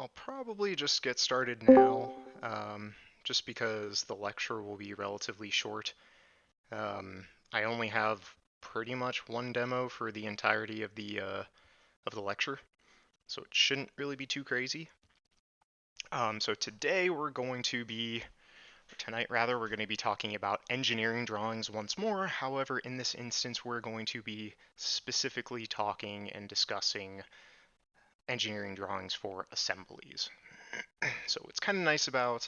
I'll probably just get started now, just because the lecture will be relatively short. I only have pretty much one demo for the entirety of the lecture, so it shouldn't really be too crazy. So today we're going to be, or tonight rather, we're going to be talking about engineering drawings once more. However, in this instance, we're going to be specifically talking and discussing engineering drawings for assemblies. So what's kind of nice about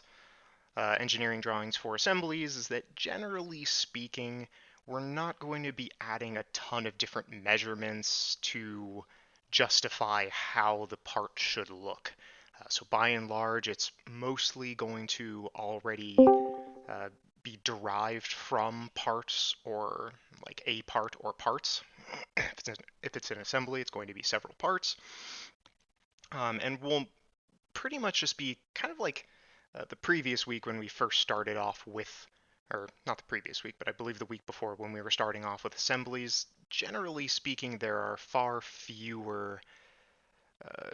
engineering drawings for assemblies is that generally speaking, we're not going to be adding a ton of different measurements to justify how the part should look. So by and large, it's mostly going to already uh, be derived from parts or like a part or parts. If it's an assembly, it's going to be several parts. And we'll pretty much just be kind of like the previous week when we first started off with, or not the previous week, but I believe the week before when we were starting off with assemblies. Generally speaking, there are far fewer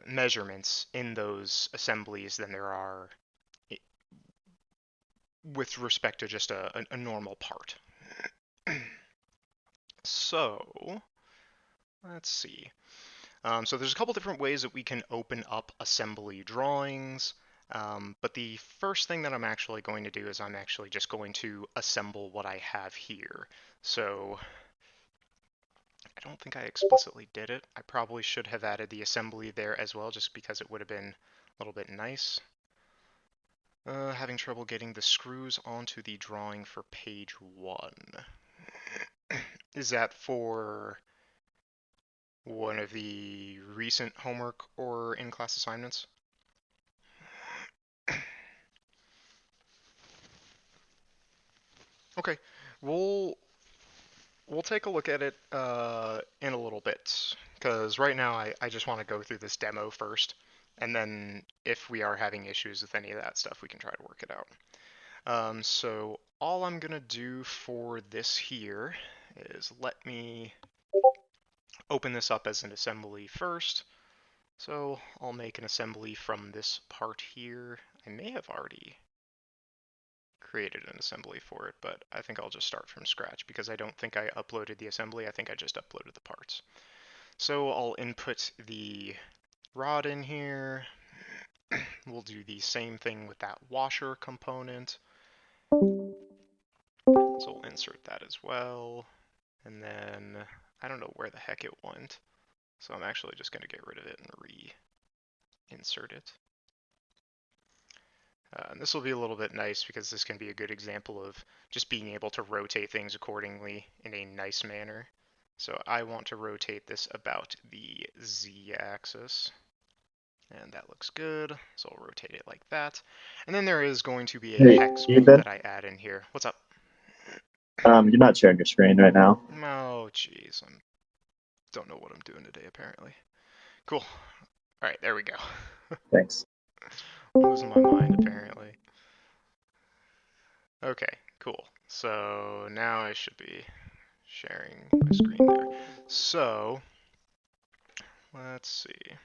measurements in those assemblies than there are with respect to just a normal part. So, let's see. So there's a couple different ways that we can open up assembly drawings. But the first thing that I'm actually going to do is I'm actually just going to assemble what I have here. So I don't think I explicitly did it. I probably should have added the assembly there as well, just because it would have been a little bit nice. Having trouble getting the screws onto the drawing for page 1. Is that for one of the recent homework or in-class assignments? Okay, we'll we'll take a look at it in a little bit, because right now I just want to go through this demo first, and then if we are having issues with any of that stuff, we can try to work it out. So all I'm gonna do for this here is let me open this up as an assembly first. So I'll make an assembly from this part here. I may have already created an assembly for it, but I think I'll just start from scratch because I don't think I uploaded the assembly. I think I just uploaded the parts. So I'll input the rod in here. We'll do the same thing with that washer component. So we'll insert that as well. And then I don't know where the heck it went. So I'm actually just going to get rid of it and reinsert it. And this will be a little bit nice because this can be a good example of just being able to rotate things accordingly in a nice manner. So I want to rotate this about the z-axis, and that looks good. So I'll rotate it like that. And then there is going to be a Hey, hex bolt Ethan. that I add in here. What's up? You're not sharing your screen right now. Oh, jeez. I don't know what I'm doing today, apparently. Cool. All right, there we go. Thanks. I'm losing my mind, apparently. Okay, cool. So now I should be sharing my screen there. So let's see.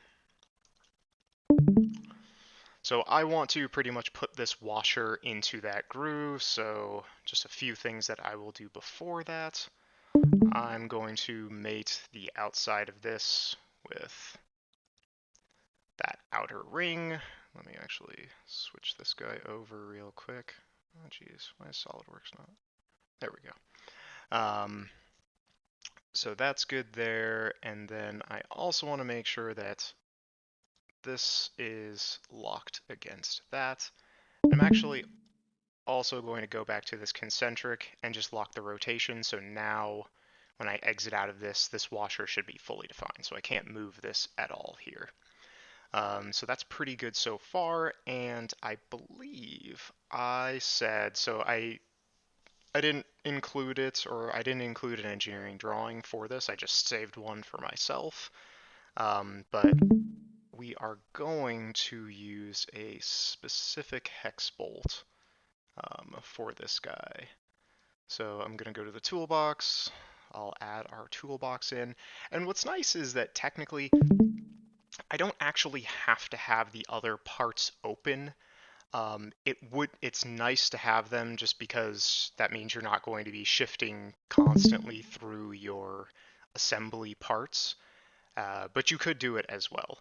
So I want to pretty much put this washer into that groove. So just a few things that I will do before that. I'm going to mate the outside of this with that outer ring. Let me actually switch this guy over real quick. Oh geez, why is SolidWorks not? There we go. So that's good there. And then I also want to make sure that this is locked against that. I'm actually also going to go back to this concentric and just lock the rotation. So now when I exit out of this, this washer should be fully defined. So I can't move this at all here. So that's pretty good so far. And I believe I said, so I didn't include it, or I didn't include an engineering drawing for this. I just saved one for myself. But we are going to use a specific hex bolt for this guy. So I'm going to go to the toolbox. I'll add our toolbox in. And what's nice is that technically I don't actually have to have the other parts open. It's nice to have them just because that means you're not going to be shifting constantly through your assembly parts, but you could do it as well.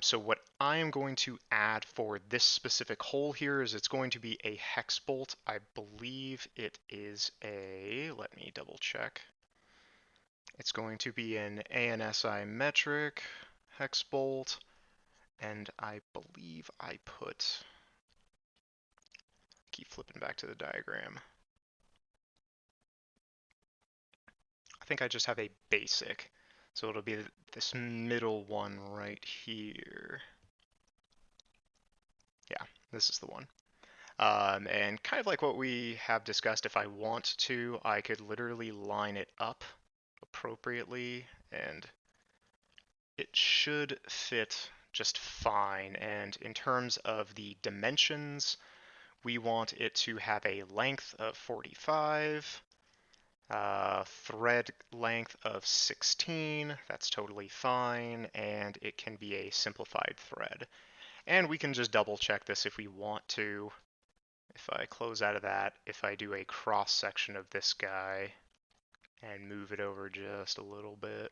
So what I am going to add for this specific hole here is it's going to be a hex bolt. I believe it is let me double check. It's going to be an ANSI metric hex bolt, and I believe I keep flipping back to the diagram. I think I just have a basic. So it'll be this middle one right here. Yeah, this is the one. And kind of like what we have discussed, if I want to, I could literally line it up appropriately and it should fit just fine. And in terms of the dimensions, we want it to have a length of 45, thread length of 16, that's totally fine, and it can be a simplified thread. And we can just double check this if we want to. If I close out of that, if I do a cross section of this guy and move it over just a little bit,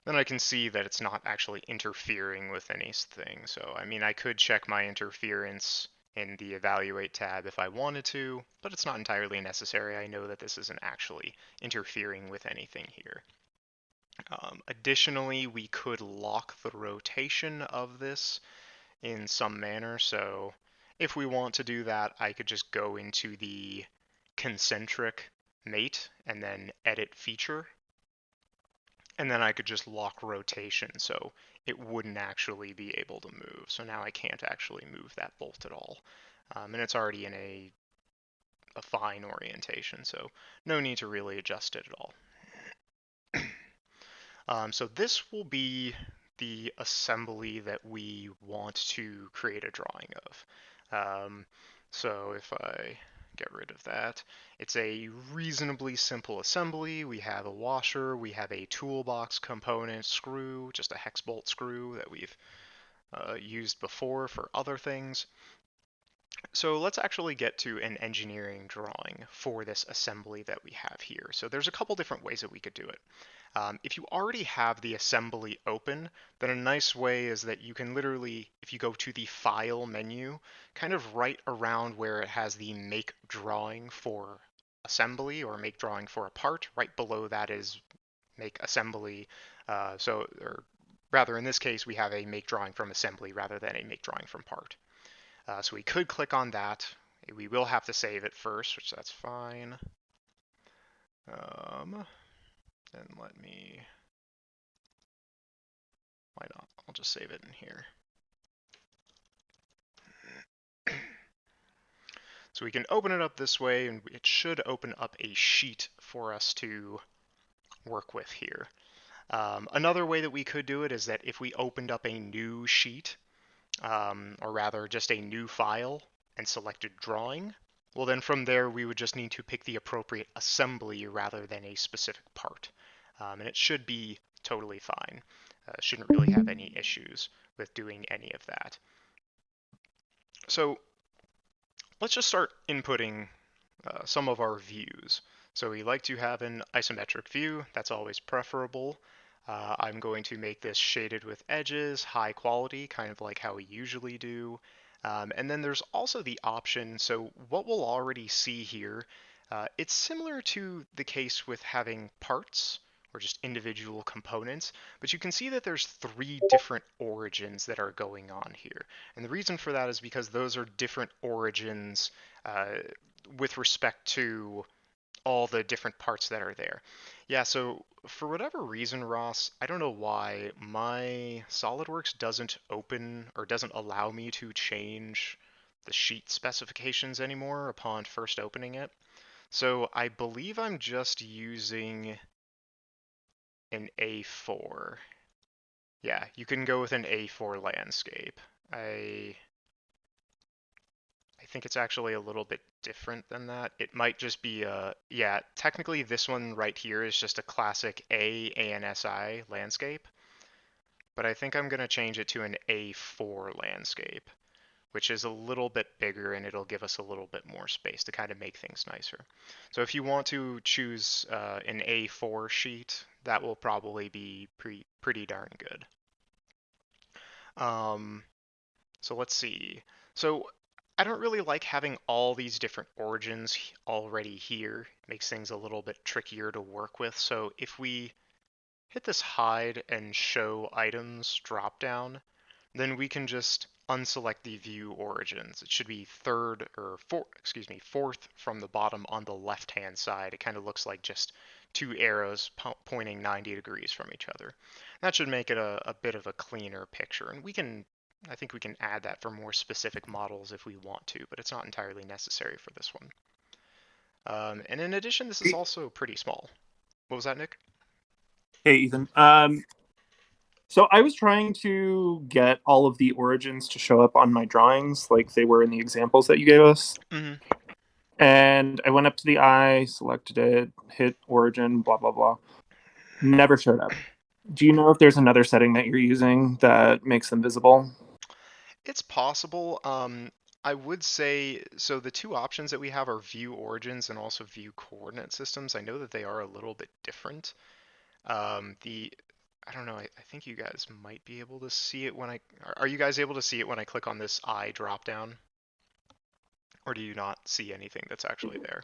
then I can see that it's not actually interfering with anything. So, I mean, I could check my interference in the Evaluate tab if I wanted to, but it's not entirely necessary. I know that this isn't actually interfering with anything here. Additionally, we could lock the rotation of this in some manner. So if we want to do that, I could just go into the concentric mate and then edit feature. And then I could just lock rotation so it wouldn't actually be able to move. So now I can't actually move that bolt at all. And it's already in a fine orientation, so no need to really adjust it at all. So this will be the assembly that we want to create a drawing of. So if I get rid of that, it's a reasonably simple assembly. We have a washer, we have a toolbox component screw, just a hex bolt screw that we've used before for other things. So let's actually get to an engineering drawing for this assembly that we have here. So there's a couple different ways that we could do it. If you already have the assembly open, then a nice way is that you can literally, if you go to the File menu, kind of right around where it has the Make Drawing for Assembly or Make Drawing for a Part, right below that is Make Assembly. Or rather in this case, we have a Make Drawing from Assembly rather than a Make Drawing from Part. So we could click on that. We will have to save it first, which that's fine. And why not? I'll just save it in here. So we can open it up this way, and it should open up a sheet for us to work with here. Another way that we could do it is that if we opened up a new sheet, or rather just a new file, and selected drawing, well then from there we would just need to pick the appropriate assembly rather than a specific part. And it should be totally fine. Shouldn't really have any issues with doing any of that. So let's just start inputting some of our views. So we like to have an isometric view. That's always preferable. I'm going to make this shaded with edges, high quality, kind of like how we usually do. And then there's also the option, so what we'll already see here, it's similar to the case with having parts or just individual components, but you can see that there's three different origins that are going on here. And the reason for that is because those are different origins with respect to all the different parts that are there. Yeah, so for whatever reason, Ross, I don't know why my SolidWorks doesn't open or doesn't allow me to change the sheet specifications anymore upon first opening it. So I believe I'm just using an A4. Yeah, you can go with an A4 landscape. I think it's actually a little bit different than that. It might just be yeah, technically this one right here is just a classic ANSI landscape, but I think I'm going to change it to an A4 landscape, which is a little bit bigger and it'll give us a little bit more space to kind of make things nicer. So if you want to choose an A4 sheet, that will probably be pretty darn good. Um, so let's see. So I don't really like having all these different origins already here. It makes things a little bit trickier to work with. So if we hit this hide and show items drop down, then we can just unselect the view origins. It should be third or fourth from the bottom on the left hand side. It kind of looks like just two arrows pointing 90 degrees from each other. That should make it a bit of a cleaner picture, and I think we can add that for more specific models if we want to, but it's not entirely necessary for this one. And in addition, this is Hey, also pretty small. What was that, Nick? hey, Ethan. So I was trying to get all of the origins to show up on my drawings like they were in the examples that you gave us. Mm-hmm. And I went up to the eye, selected it, hit origin, blah, blah, blah. Never showed up. Do you know if there's another setting that you're using that makes them visible? It's possible. I would say so. The two options that we have are view origins and also view coordinate systems. I know that they are a little bit different. The I don't know. I think you guys might be able to see it when I. Are you guys able to see it when I click on this eye drop down, or do you not see anything that's actually there?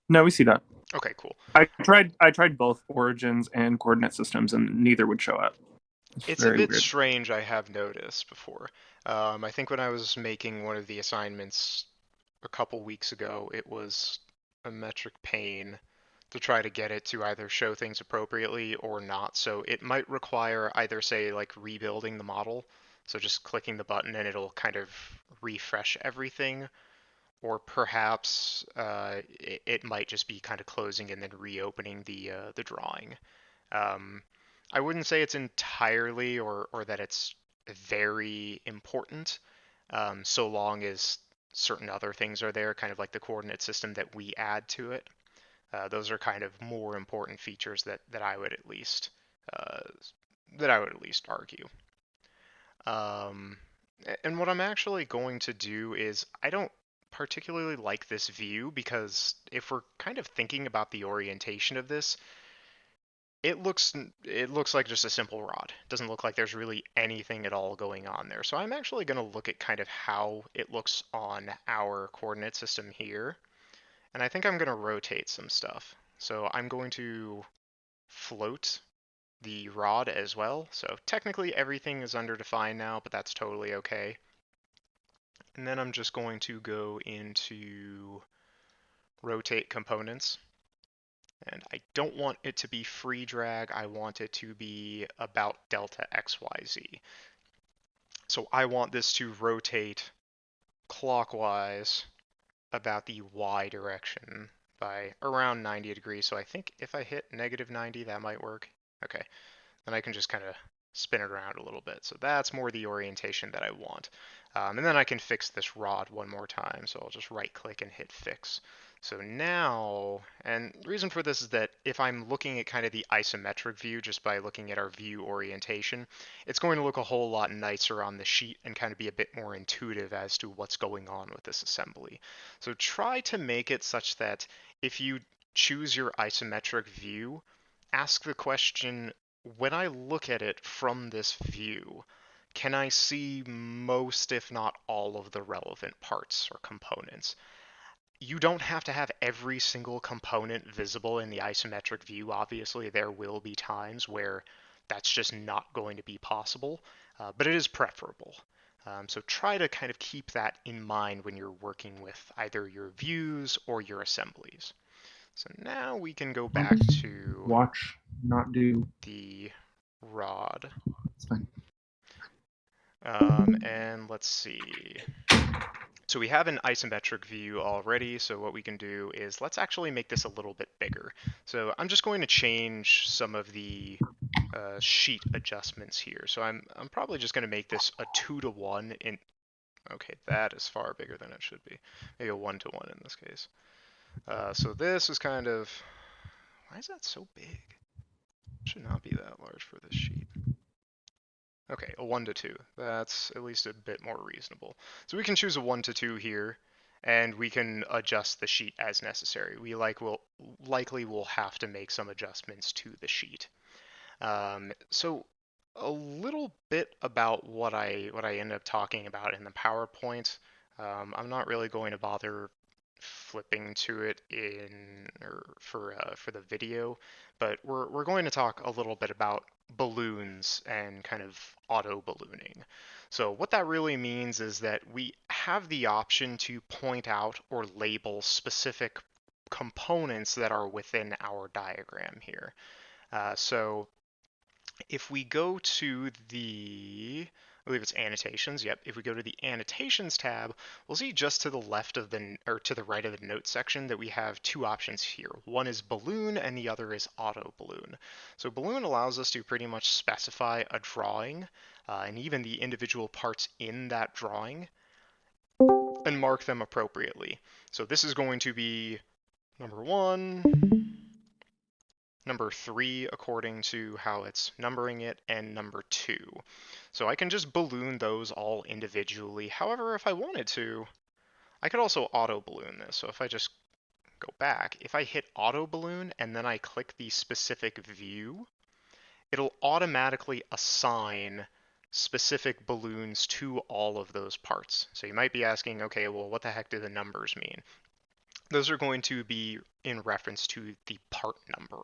No, we see that. Okay, cool. I tried both origins and coordinate systems and neither would show up. It's It's a very bit weird. strange. I have noticed before. I think when I was making one of the assignments a couple weeks ago, it was a metric pain to try to get it to either show things appropriately or not. So it might require either, say, like rebuilding the model, so just clicking the button and it'll kind of refresh everything, or perhaps it might just be kind of closing and then reopening the drawing. Um, I wouldn't say it's entirely or that it's very important, so long as certain other things are there, kind of like the coordinate system that we add to it. Those are kind of more important features that I would at least uh, argue. Um, and what I'm actually going to do is I don't particularly like this view because if we're kind of thinking about the orientation of this, it looks like just a simple rod. It doesn't look like there's really anything at all going on there. So I'm actually going to look at kind of how it looks on our coordinate system here. And I think I'm going to rotate some stuff. So I'm going to float the rod as well. So technically everything is under defined now, but that's totally okay. And then I'm just going to go into rotate components. And I don't want it to be free drag. I want it to be about delta XYZ. So I want this to rotate clockwise about the Y direction by around 90 degrees. So I think if I hit negative 90, that might work. Okay, then I can just kind of spin it around a little bit. So that's more the orientation that I want. And then I can fix this rod one more time. So I'll just right click and hit fix. So now, and the reason for this is that if I'm looking at kind of the isometric view just by looking at our view orientation, it's going to look a whole lot nicer on the sheet and kind of be a bit more intuitive as to what's going on with this assembly. So try to make it such that if you choose your isometric view, ask the question, when I look at it from this view, can I see most, if not all, of the relevant parts or components? You don't have to have every single component visible in the isometric view. Obviously, there will be times where that's just not going to be possible, but it is preferable. So try to kind of keep that in mind when you're working with either your views or your assemblies. So now we can go I'll back just to watch, not do. the rod. It's fine. And let's see. So we have an isometric view already, so what we can do is let's actually make this a little bit bigger. So I'm just going to change some of the sheet adjustments here. So I'm probably just going to make this a 2-to-1 in, okay, that is far bigger than it should be. Maybe a 1-to-1 in this case. So this is kind of, why is that so big? It should not be that large for this sheet. Okay, a 1 to 2. That's at least a bit more reasonable. So we can choose a 1 to 2 here, and we can adjust the sheet as necessary. We likely will have to make some adjustments to the sheet. So a little bit about what I ended up talking about in the PowerPoint. I'm not really going to bother flipping to it in or for the video, but we're going to talk a little bit about balloons and kind of auto ballooning. So what that really means is that we have the option to point out or label specific components that are within our diagram here. So if we go to I believe it's annotations. Yep. If we go to the annotations tab, we'll see just to the left of or to the right of the notes section that we have two options here. One is balloon and the other is auto balloon. So balloon allows us to pretty much specify a drawing and even the individual parts in that drawing and mark them appropriately. So this is going to be number 1, number 3 according to how it's numbering it, and number 2. So I can just balloon those all individually. However, if I wanted to, I could also auto balloon this. So if I just go back, if I hit auto balloon and then I click the specific view, it'll automatically assign specific balloons to all of those parts. So you might be asking, okay, well, what the heck do the numbers mean? Those are going to be in reference to the part number.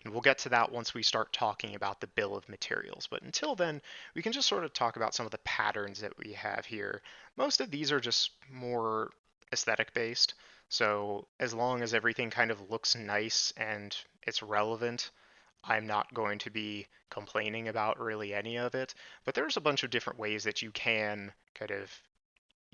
And we'll get to that once we start talking about the bill of materials. But until then, we can just sort of talk about some of the patterns that we have here. Most of these are just more aesthetic based. So as long as everything kind of looks nice and it's relevant, I'm not going to be complaining about really any of it. But there's a bunch of different ways that you can kind of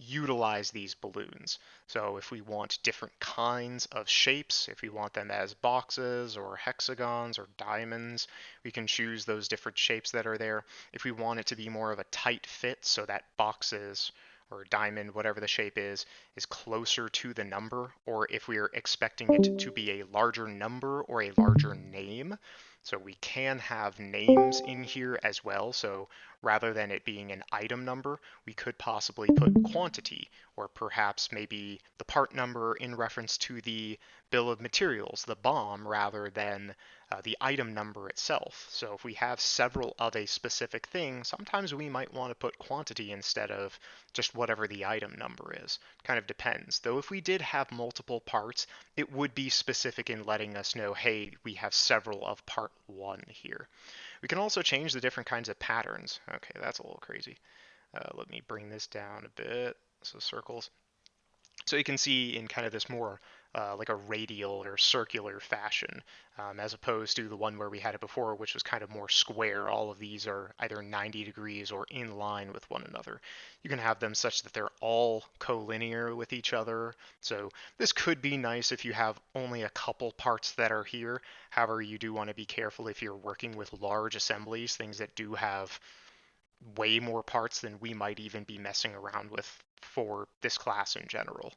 utilize these balloons. So if we want different kinds of shapes, if we want them as boxes or hexagons or diamonds, we can choose those different shapes that are there. If we want it to be more of a tight fit so that boxes or diamond, whatever the shape is closer to the number, or if we're expecting it to be a larger number or a larger name. So we can have names in here as well. So rather than it being an item number, we could possibly put quantity, or perhaps maybe the part number in reference to the bill of materials, the BOM, rather than the item number itself. So if we have several of a specific thing, sometimes we might want to put quantity instead of just whatever the item number is. Kind of depends. Though if we did have multiple parts, it would be specific in letting us know, hey, we have several of part 1 here. We can also change the different kinds of patterns. Okay, that's a little crazy. Let me bring this down a bit. So circles. So you can see in kind of this more like a radial or circular fashion, as opposed to the one where we had it before, which was kind of more square. All of these are either 90 degrees or in line with one another. You can have them such that they're all collinear with each other. So this could be nice if you have only a couple parts that are here. However, you do want to be careful if you're working with large assemblies, things that do have way more parts than we might even be messing around with for this class in general.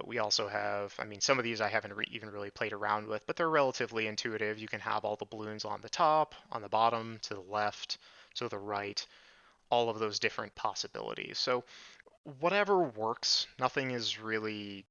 We also have, I mean, some of these I haven't even really played around with, but they're relatively intuitive. You can have all the balloons on the top, on the bottom, to the left, to the right, all of those different possibilities. So whatever works, nothing is really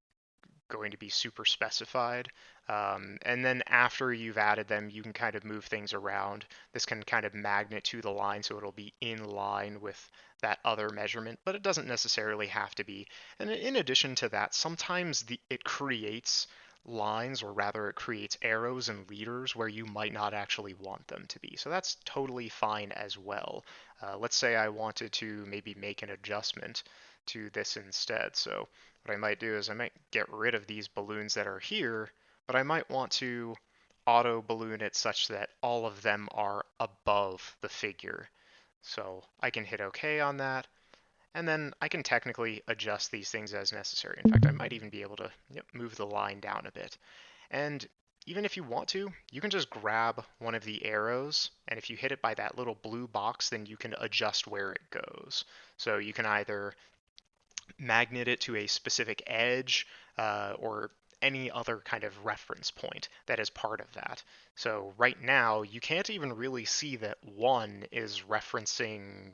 going to be super specified. And then after you've added them, you can kind of move things around. This can kind of magnet to the line so it'll be in line with that other measurement, but it doesn't necessarily have to be. And in addition to that, sometimes it creates lines, or rather it creates arrows and leaders where you might not actually want them to be. So that's totally fine as well. Let's say I wanted to maybe make an adjustment to this instead. So what I might do is I might get rid of these balloons that are here, but I might want to auto balloon it such that all of them are above the figure. So I can hit OK on that, and then I can technically adjust these things as necessary. In fact, I might even be able to move the line down a bit. And even if you want to, you can just grab one of the arrows, and if you hit it by that little blue box, then you can adjust where it goes. So you can either magnet it to a specific edge or any other kind of reference point that is part of that. So right now, you can't even really see that 1 is referencing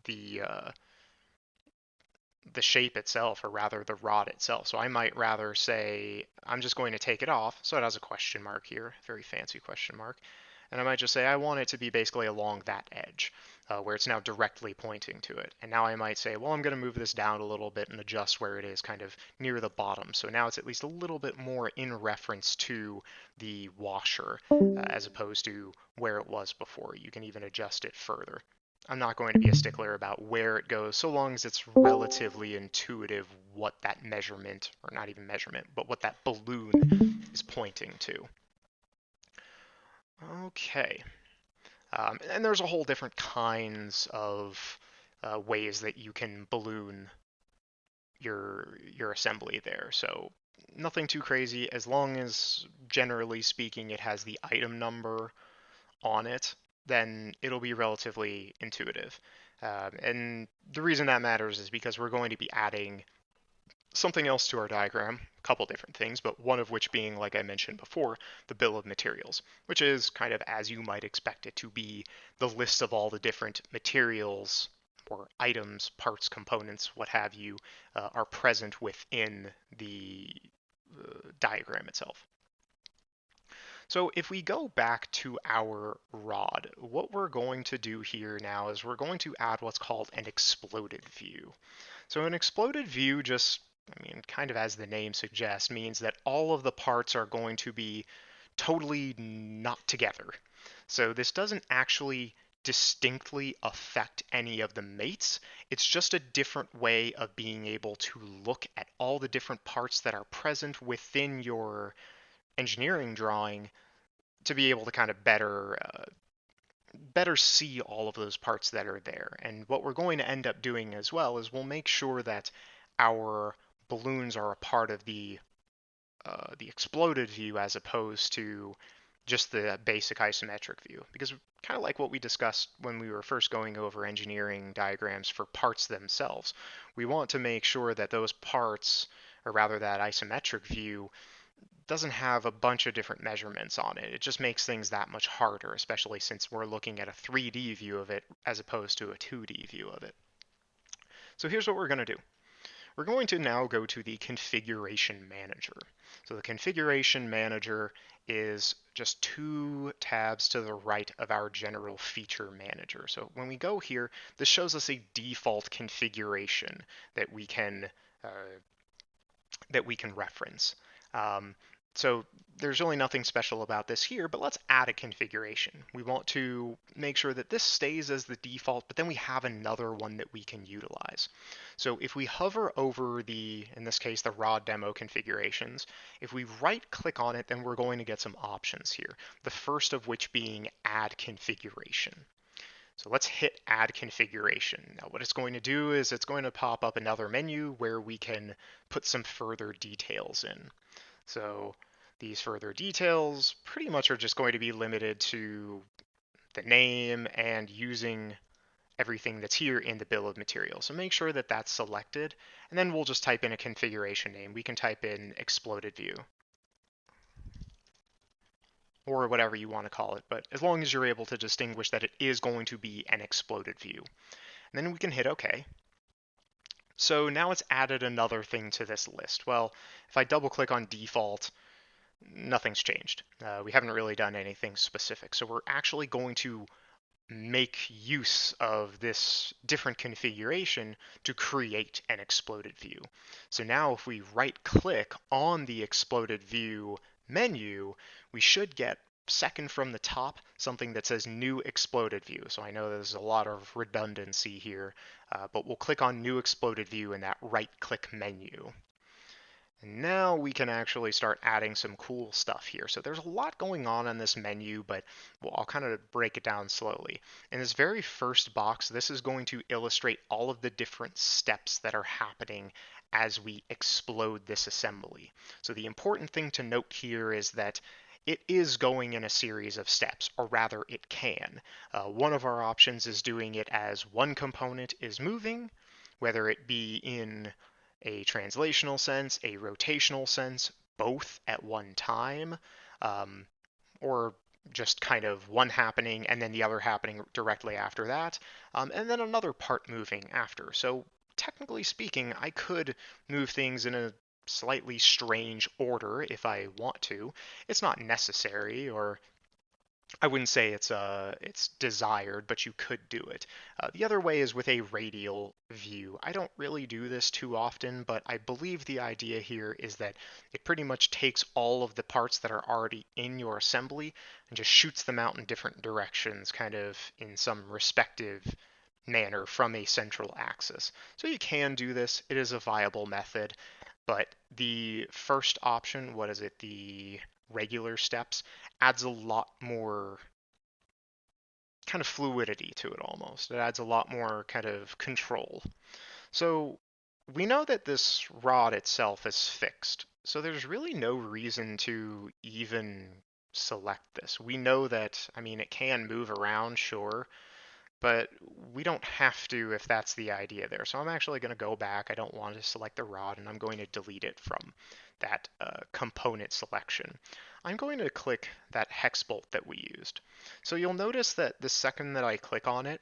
the shape itself, or rather the rod itself. So I might rather say I'm just going to take it off, so it has a question mark here, very fancy question mark, and I might just say I want it to be basically along that edge, where it's now directly pointing to it. And now I might say, well, I'm going to move this down a little bit and adjust where it is kind of near the bottom. So now it's at least a little bit more in reference to the washer, as opposed to where it was before. You can even adjust it further. I'm not going to be a stickler about where it goes, so long as it's relatively intuitive what that measurement, or not even measurement, but what that balloon is pointing to. Okay. And there's a whole different kinds of ways that you can balloon your assembly there. So nothing too crazy, as long as generally speaking it has the item number on it, then it'll be relatively intuitive. And the reason that matters is because we're going to be adding something else to our diagram, a couple different things, but one of which being, like I mentioned before, the bill of materials, which is kind of as you might expect it to be, the list of all the different materials or items, parts, components, what have you, are present within the diagram itself. So if we go back to our rod, what we're going to do here now is we're going to add what's called an exploded view. So an exploded view just, I mean, kind of as the name suggests, means that all of the parts are going to be totally not together. So this doesn't actually distinctly affect any of the mates. It's just a different way of being able to look at all the different parts that are present within your engineering drawing to be able to kind of better see all of those parts that are there. And what we're going to end up doing as well is we'll make sure that our balloons are a part of the exploded view as opposed to just the basic isometric view, because kind of like what we discussed when we were first going over engineering diagrams for parts themselves, we want to make sure that those parts, or rather that isometric view, doesn't have a bunch of different measurements on it. It just makes things that much harder, especially since we're looking at a 3D view of it as opposed to a 2D view of it. So here's what we're going to do. We're going to now go to the configuration manager. So the configuration manager is just two tabs to the right of our general feature manager. So when we go here, this shows us a default configuration that we can reference. So there's really nothing special about this here, but let's add a configuration. We want to make sure that this stays as the default, but then we have another one that we can utilize. So if we hover over the, in this case, the raw demo configurations, if we right click on it, then we're going to get some options here. The first of which being add configuration. So let's hit add configuration. Now what it's going to do is it's going to pop up another menu where we can put some further details in. So these further details pretty much are just going to be limited to the name and using everything that's here in the bill of materials. So make sure that that's selected, and then we'll just type in a configuration name. We can type in exploded view, or whatever you want to call it, but as long as you're able to distinguish that it is going to be an exploded view. And then we can hit OK. So now it's added another thing to this list. Well, if I double click on default, nothing's changed. We haven't really done anything specific. So we're actually going to make use of this different configuration to create an exploded view. So now if we right click on the exploded view menu, we should get second from the top something that says new exploded view. So I know there's a lot of redundancy here, but we'll click on new exploded view in that right click menu. And now we can actually start adding some cool stuff here. So there's a lot going on in this menu, but I'll kind of break it down slowly. In this very first box, this is going to illustrate all of the different steps that are happening as we explode this assembly. So the important thing to note here is that it is going in a series of steps, or rather it can. One of our options is doing it as one component is moving, whether it be in a translational sense, a rotational sense, both at one time, or just kind of one happening and then the other happening directly after that, and then another part moving after. So technically speaking, I could move things in a slightly strange order if I want to. It's not necessary, or I wouldn't say it's desired, but you could do it. The other way is with a radial view. I don't really do this too often, but I believe the idea here is that it pretty much takes all of the parts that are already in your assembly and just shoots them out in different directions, kind of in some respective manner from a central axis. So you can do this. It is a viable method, but the first option, what is it, the regular steps, adds a lot more kind of fluidity to it almost. It adds a lot more kind of control. So we know that this rod itself is fixed, so there's really no reason to even select this. We know that, I mean, it can move around, sure, but we don't have to if that's the idea there. So I'm actually going to go back. I don't want to select the rod, and I'm going to delete it from that component selection. I'm going to click that hex bolt that we used. So you'll notice that the second that I click on it,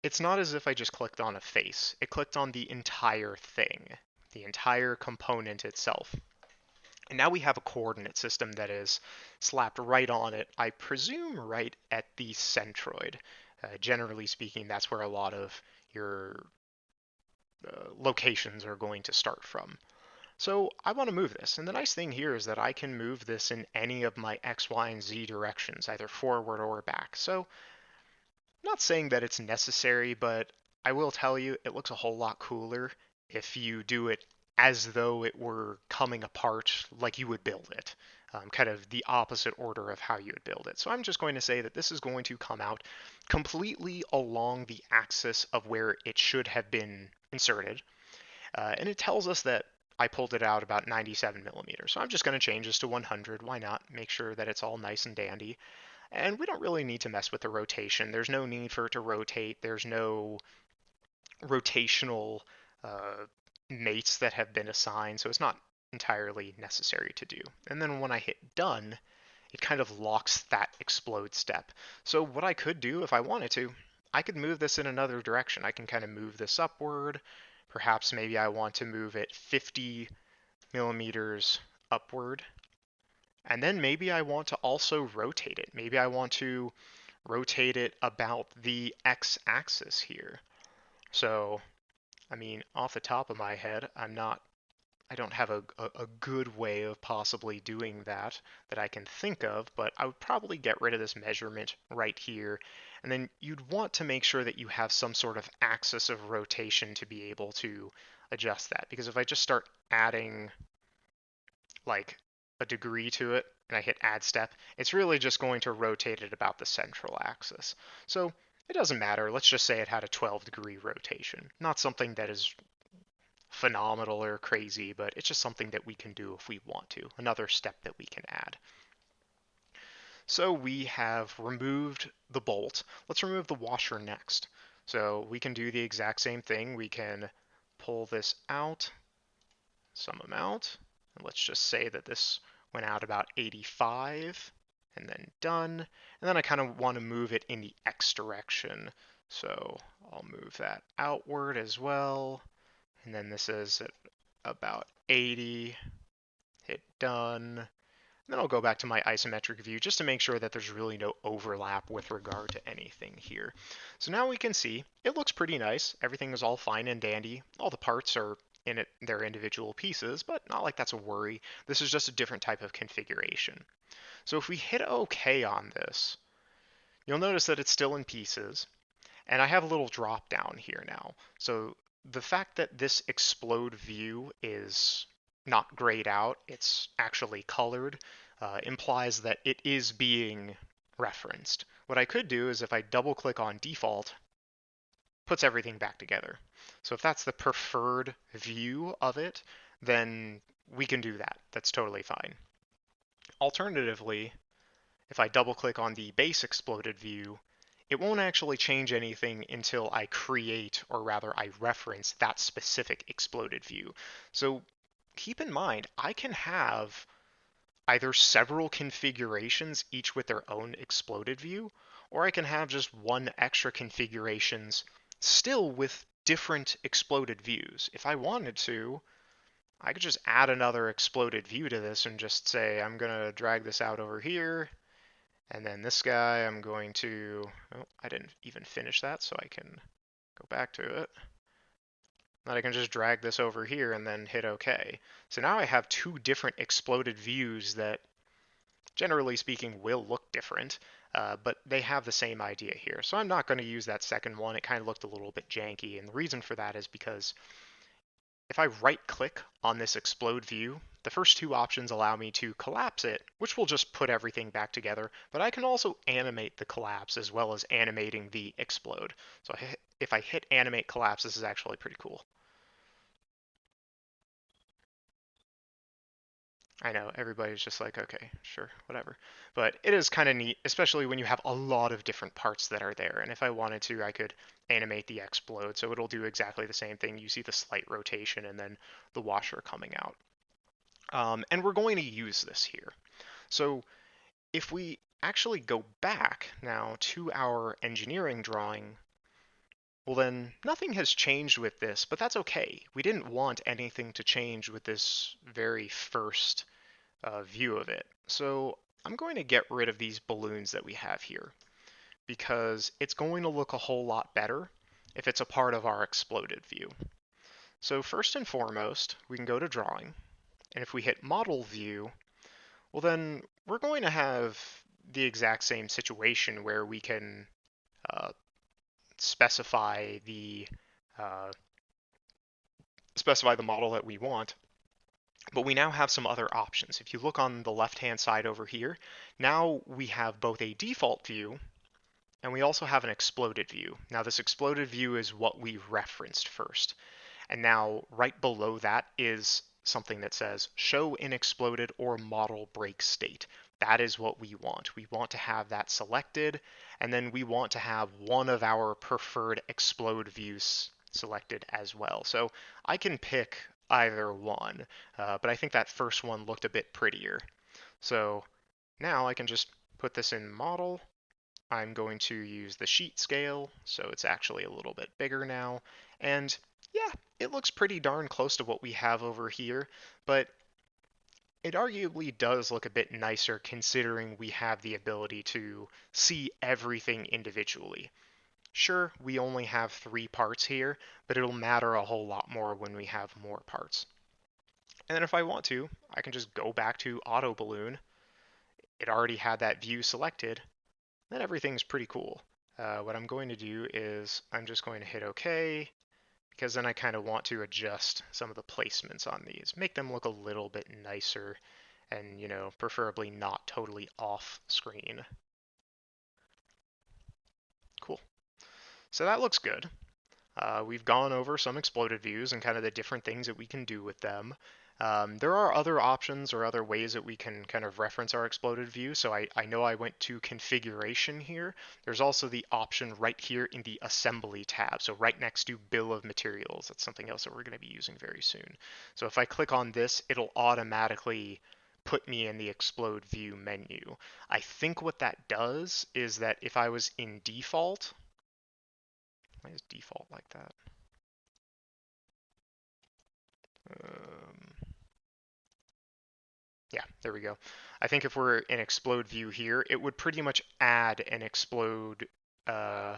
it's not as if I just clicked on a face. It clicked on the entire thing, the entire component itself. And now we have a coordinate system that is slapped right on it, I presume right at the centroid. Generally speaking, that's where a lot of your locations are going to start from. So I want to move this, and the nice thing here is that I can move this in any of my X, Y, and Z directions, either forward or back. So I'm not saying that it's necessary, but I will tell you it looks a whole lot cooler if you do it as though it were coming apart like you would build it. Kind of the opposite order of how you would build it. So I'm just going to say that this is going to come out completely along the axis of where it should have been inserted. And it tells us that I pulled it out about 97 millimeters. So I'm just going to change this to 100. Why not? Make sure that it's all nice and dandy. And we don't really need to mess with the rotation. There's no need for it to rotate. There's no rotational uh, mates that have been assigned, so it's not entirely necessary to do. And then when I hit done, it kind of locks that explode step. So what I could do if I wanted to, I could move this in another direction. I can kind of move this upward. Perhaps maybe I want to move it 50 millimeters upward. And then maybe I want to also rotate it. Maybe I want to rotate it about the x-axis here. So, I mean, off the top of my head, I don't have a good way of possibly doing that I can think of, but I would probably get rid of this measurement right here. And then you'd want to make sure that you have some sort of axis of rotation to be able to adjust that. Because if I just start adding like a degree to it and I hit add step, it's really just going to rotate it about the central axis. So it doesn't matter. Let's just say it had a 12-degree rotation. Not something that is phenomenal or crazy, but it's just something that we can do if we want to. Another step that we can add. So we have removed the bolt. Let's remove the washer next. So we can do the exact same thing. We can pull this out some amount. And let's just say that this went out about 85 and then done. And then I kind of want to move it in the X direction. So I'll move that outward as well. And then this is at about 80, hit done. And then I'll go back to my isometric view just to make sure that there's really no overlap with regard to anything here. So now we can see it looks pretty nice. Everything is all fine and dandy. All the parts are in it, their individual pieces, but not like that's a worry. This is just a different type of configuration. So if we hit OK on this, you'll notice that it's still in pieces. And I have a little drop down here now. So the fact that this explode view is not grayed out, it's actually colored, implies that it is being referenced. What I could do is if I double click on default, puts everything back together. So if that's the preferred view of it, then we can do that. That's totally fine. Alternatively, if I double click on the base exploded view, it won't actually change anything until I create, or rather I reference that specific exploded view. So keep in mind, either several configurations, each with their own exploded view, or I can have just one extra configurations still with different exploded views. If I wanted to, I could just add another exploded view to this and just say, I'm going to drag this out over here, and then this guy, I'm going to, oh, I didn't even finish that, so I can go back to it. Then I can just drag this over here and then hit OK. So now I have two different exploded views that, generally speaking, will look different, but they have the same idea here. So I'm not going to use that second one. It kind of looked a little bit janky, and the reason for that is because if I right-click on this explode view, the first two options allow me to collapse it, which will just put everything back together, but I can also animate the collapse as well as animating the explode. So if I hit animate collapse, this is actually pretty cool. I know, everybody's just like, okay, sure, whatever. But it is kind of neat, especially when you have a lot of different parts that are there. And if I wanted to, I could animate the explode, so it'll do exactly the same thing. You see the slight rotation and then the washer coming out. And we're going to use this here. So if we actually go back now to our engineering drawing, well then nothing has changed with this, but that's okay. We didn't want anything to change with this very first view of it. So I'm going to get rid of these balloons that we have here because it's going to look a whole lot better if it's a part of our exploded view. So first and foremost, we can go to drawing, and if we hit model view, well then we're going to have the exact same situation where we can uh, specify the uh, specify the model that we want. But we now have some other options. If you look on the left-hand side over here, now we have both a default view and we also have an exploded view. Now this exploded view is what we referenced first. And now right below that is something that says show in exploded or model break state. That is what we want. We want to have that selected, and then we want to have one of our preferred explode views selected as well. So I can pick either one, but I think that first one looked a bit prettier. So now I can just put this in model. I'm going to use the sheet scale, so it's actually a little bit bigger now. And yeah, it looks pretty darn close to what we have over here, but it arguably does look a bit nicer considering we have the ability to see everything individually. Sure, we only have 3 parts here, but it'll matter a whole lot more when we have more parts. And then if I want to, I can just go back to Auto Balloon. It already had that view selected, then everything's pretty cool. What I'm going to do is I'm just going to hit OK, because then I kind of want to adjust some of the placements on these, make them look a little bit nicer, and preferably not totally off screen. Cool. So that looks good. We've gone over some exploded views and kind of the different things that we can do with them. There are other options or other ways that we can kind of reference our exploded view. So I know I went to configuration here. There's also the option right here in the assembly tab. So right next to bill of materials. That's something else that we're going to be using very soon. So if I click on this, it'll automatically put me in the explode view menu. I think what that does is that if I was in default, why is default like that? Yeah, there we go. I think if we're in explode view here, it would pretty much add an explode uh,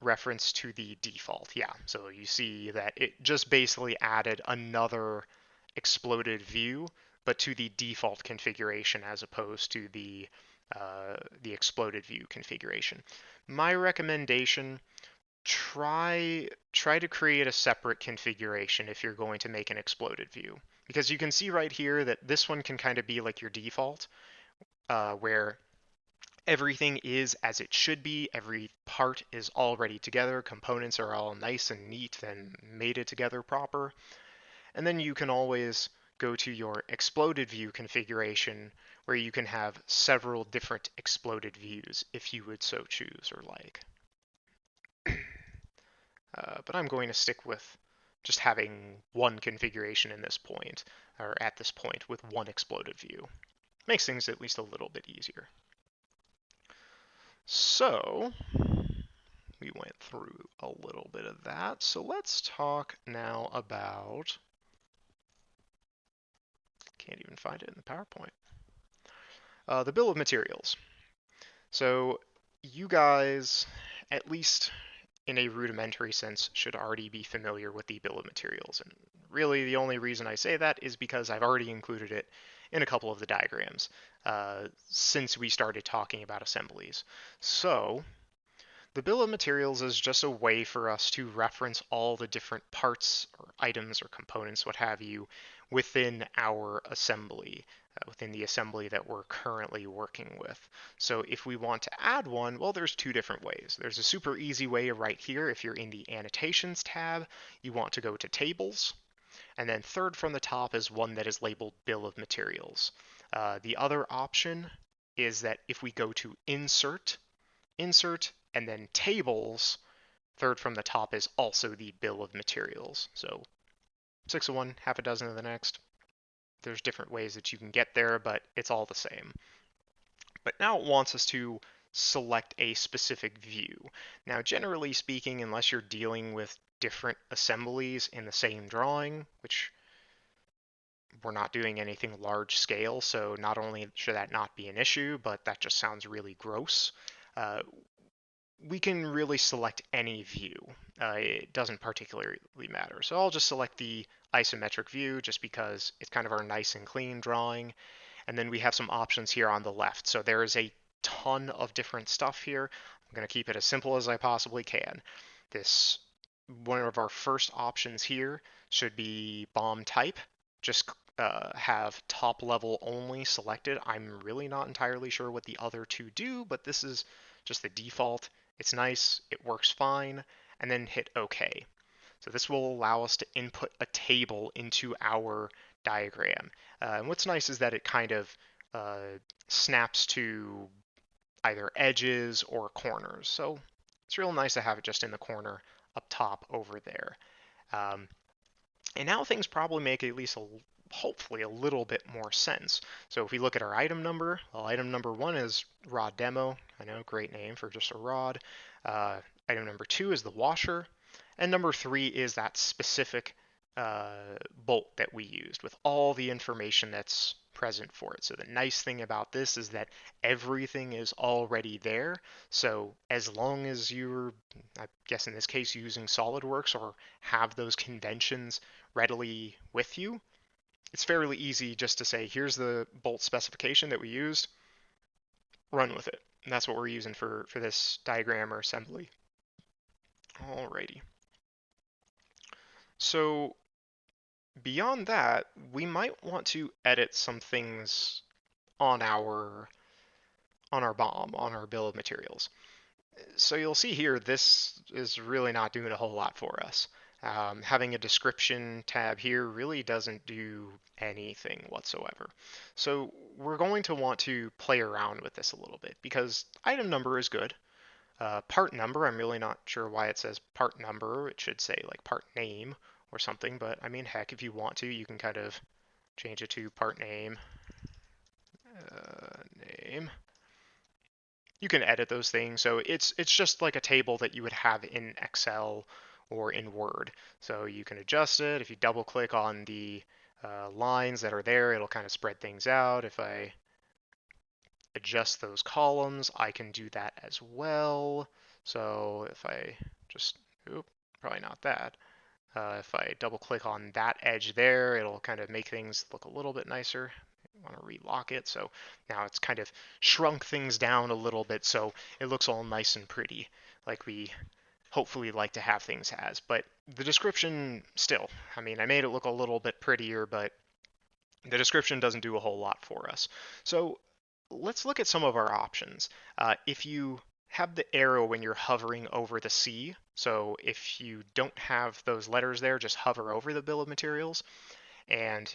reference to the default. Yeah, so you see that it just basically added another exploded view, but to the default configuration as opposed to the exploded view configuration. My recommendation, try to create a separate configuration if you're going to make an exploded view, because you can see right here that this one can kind of be like your default, where everything is as it should be, every part is already together, components are all nice and neat and mated together proper, and then you can always go to your exploded view configuration where you can have several different exploded views if you would so choose or like. But I'm going to stick with just having one configuration in this point, or at this point, with one exploded view. Makes things at least a little bit easier. So, we went through a little bit of that. So let's talk now about, can't even find it in the PowerPoint, the bill of materials. So you guys, at least in a rudimentary sense, should already be familiar with the bill of materials. And really the only reason I say that is because I've already included it in a couple of the diagrams since we started talking about assemblies. So the bill of materials is just a way for us to reference all the different parts or items or components, what have you, within our assembly, within the assembly that we're currently working with. So if we want to add one, well, there's two different ways. There's a super easy way right here. If you're in the annotations tab, you want to go to tables. And then third from the top is one that is labeled bill of materials. The other option is that if we go to insert, and then tables, third from the top is also the bill of materials. So 6 of one, half a dozen of the next. There's different ways that you can get there, but it's all the same. But now it wants us to select a specific view. Now, generally speaking, unless you're dealing with different assemblies in the same drawing, which we're not doing anything large scale, so not only should that not be an issue, but that just sounds really gross. We can really select any view. It doesn't particularly matter. So I'll just select the isometric view just because it's kind of our nice and clean drawing. And then we have some options here on the left. So there is a ton of different stuff here. I'm going to keep it as simple as I possibly can. This, one of our first options here should be bomb type. Just have top level only selected. I'm really not entirely sure what the other two do, but this is just the default. It's nice, it works fine, and then hit OK. So this will allow us to input a table into our diagram. And what's nice is that it kind of snaps to either edges or corners. So it's real nice to have it just in the corner up top over there. And now things probably make at least hopefully a little bit more sense. So if we look at our item number, well, item number 1 is rod demo. I know, great name for just a rod. Item number 2 is the washer. And number 3 is that specific bolt that we used with all the information that's present for it. So the nice thing about this is that everything is already there. So as long as you're, I guess in this case, using SolidWorks or have those conventions readily with you, it's fairly easy just to say, here's the bolt specification that we used, run with it. And that's what we're using for this diagram or assembly. Alrighty. So beyond that, we might want to edit some things on our BOM, on our bill of materials. So you'll see here, this is really not doing a whole lot for us. Having a description tab here really doesn't do anything whatsoever. So we're going to want to play around with this a little bit because item number is good. Part number, I'm really not sure why it says part number. It should say like part name or something, but I mean, heck, if you want to, you can kind of change it to part name, name. You can edit those things. So it's just like a table that you would have in Excel or in Word. So you can adjust it. If you double click on the lines that are there, it'll kind of spread things out. If I adjust those columns, I can do that as well. So if I just, probably not that. If I double click on that edge there, it'll kind of make things look a little bit nicer. I want to relock it. So now it's kind of shrunk things down a little bit so it looks all nice and pretty like we hopefully like to have things as. But the description still, I mean, I made it look a little bit prettier, but the description doesn't do a whole lot for us. So let's look at some of our options. If you have the arrow when you're hovering over the C, so if you don't have those letters there, just hover over the bill of materials. And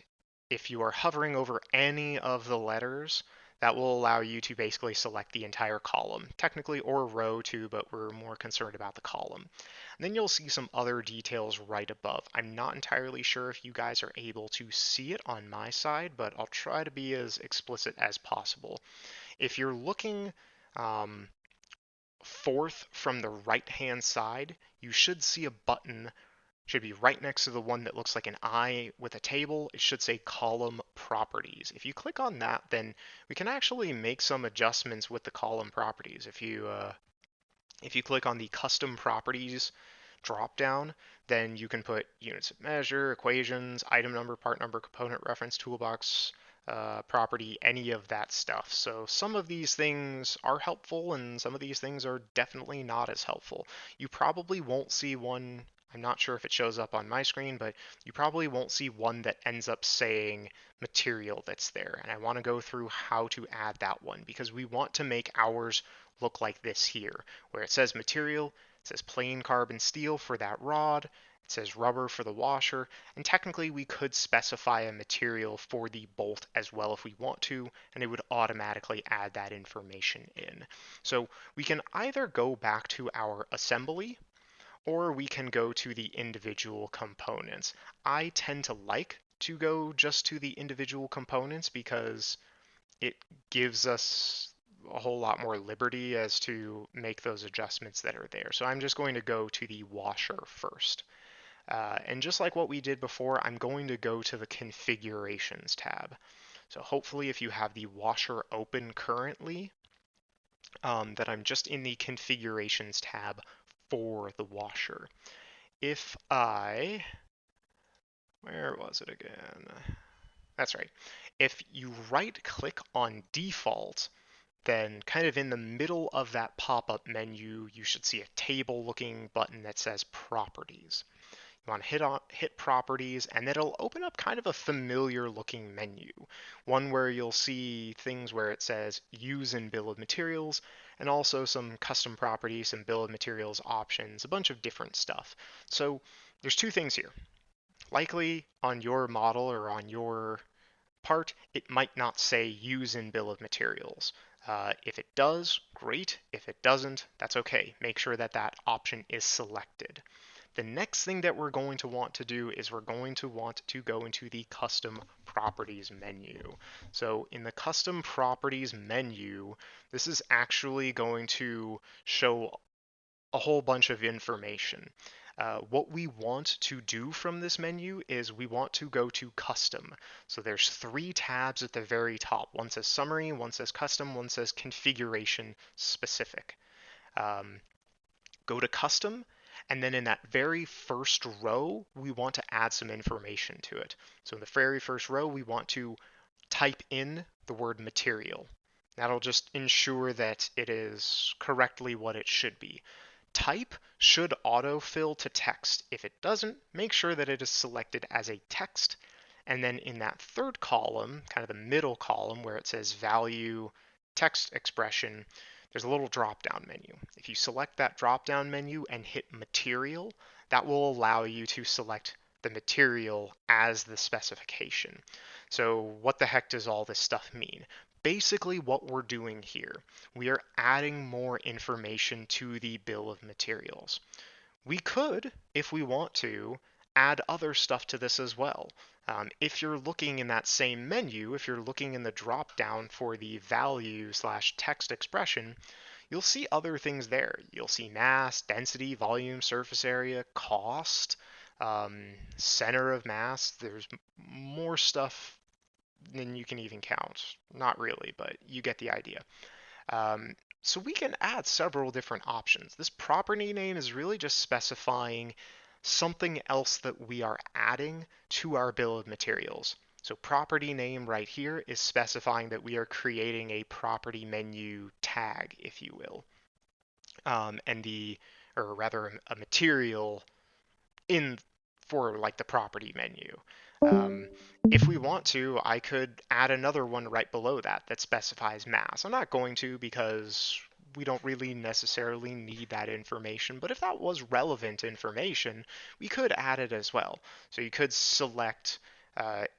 if you are hovering over any of the letters, that will allow you to basically select the entire column, technically, or row too, but we're more concerned about the column. And then you'll see some other details right above. I'm not entirely sure if you guys are able to see it on my side, but I'll try to be as explicit as possible. If you're looking um, fourth from the right-hand side, you should see a button, should be right next to the one that looks like an eye with a table. It should say column properties. If you click on that, then we can actually make some adjustments with the column properties. If you click on the custom properties drop down, then you can put units of measure, equations, item number, part number, component reference, toolbox, property, any of that stuff. So some of these things are helpful and some of these things are definitely not as helpful. You probably won't see one, I'm not sure if it shows up on my screen, but you probably won't see one that ends up saying material that's there. And I want to go through how to add that one because we want to make ours look like this here, where it says material, it says plain carbon steel for that rod, it says rubber for the washer, and technically we could specify a material for the bolt as well if we want to, and it would automatically add that information in. So we can either go back to our assembly or we can go to the individual components. I tend to like to go just to the individual components because it gives us a whole lot more liberty as to make those adjustments that are there. So I'm just going to go to the washer first. And just like what we did before, I'm going to go to the configurations tab. So hopefully if you have the washer open currently, that I'm just in the configurations tab for the washer. If I, where was it again? That's right. If you right click on default, then kind of in the middle of that pop-up menu, you should see a table-looking button that says Properties. You want to hit Properties, and it'll open up kind of a familiar-looking menu, one where you'll see things where it says Use in Bill of Materials, and also some custom properties, some Bill of Materials options, a bunch of different stuff. So there's two things here. Likely on your model or on your part, it might not say use in bill of materials. If it does, great. If it doesn't, that's okay. Make sure that that option is selected. The next thing that we're going to want to do is we're going to want to go into the custom properties menu. So in the custom properties menu, this is actually going to show a whole bunch of information. What we want to do from this menu is we want to go to custom. So there's three tabs at the very top. One says summary, one says custom, one says configuration specific. Um, Go to custom, and then in that very first row, we want to add some information to it. So in the very first row, we want to type in the word material. That'll just ensure that it is correctly what it should be. Type should autofill to text. If it doesn't, make sure that it is selected as a text. And then in that third column, kind of the middle column where it says value text expression, there's a little drop down menu. If you select that drop down menu and hit material, that will allow you to select the material as the specification. So what the heck does all this stuff mean? Basically what we're doing here, we are adding more information to the bill of materials. We could, if we want to, add other stuff to this as well. If you're looking in that same menu, if you're looking in the drop down for the value slash text expression, you'll see other things there. You'll see mass, density, volume, surface area, cost, center of mass. There's more stuff than you can even count. Not really, but you get the idea. So we can add several different options. This property name is really just specifying something else that we are adding to our bill of materials. So property name right here is specifying that we are creating a property menu tag, if you will, and or rather a material in for like the property menu. Um, if we want to, I could add another one right below that that specifies mass. I'm not going to because we don't really necessarily need that information, but if that was relevant information, we could add it as well. So you could select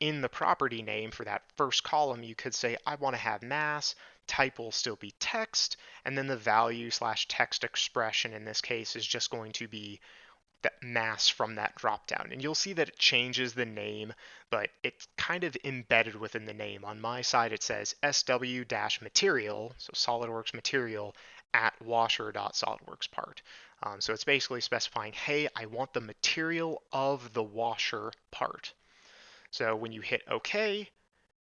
In the property name for that first column, you could say, I want to have mass, type will still be text, and then the value slash text expression in this case is just going to be that mass from that dropdown. And you'll see that it changes the name, but it's kind of embedded within the name. On my side, it says SW-material, so SolidWorks material, at washer.solidworks part. So it's basically specifying, hey, I want the material of the washer part. So when you hit OK,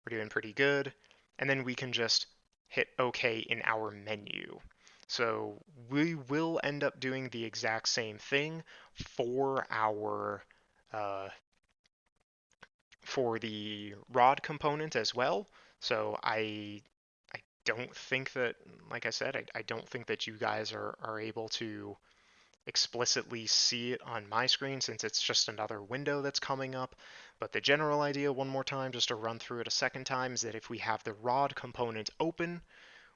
we're doing pretty good. And then we can just hit OK in our menu. So we will end up doing the exact same thing for our for the rod component as well. So I don't think that, like I said, I don't think that you guys are able to explicitly see it on my screen since it's just another window that's coming up. But the general idea, one more time, just to run through it a second time, is that if we have the rod component open,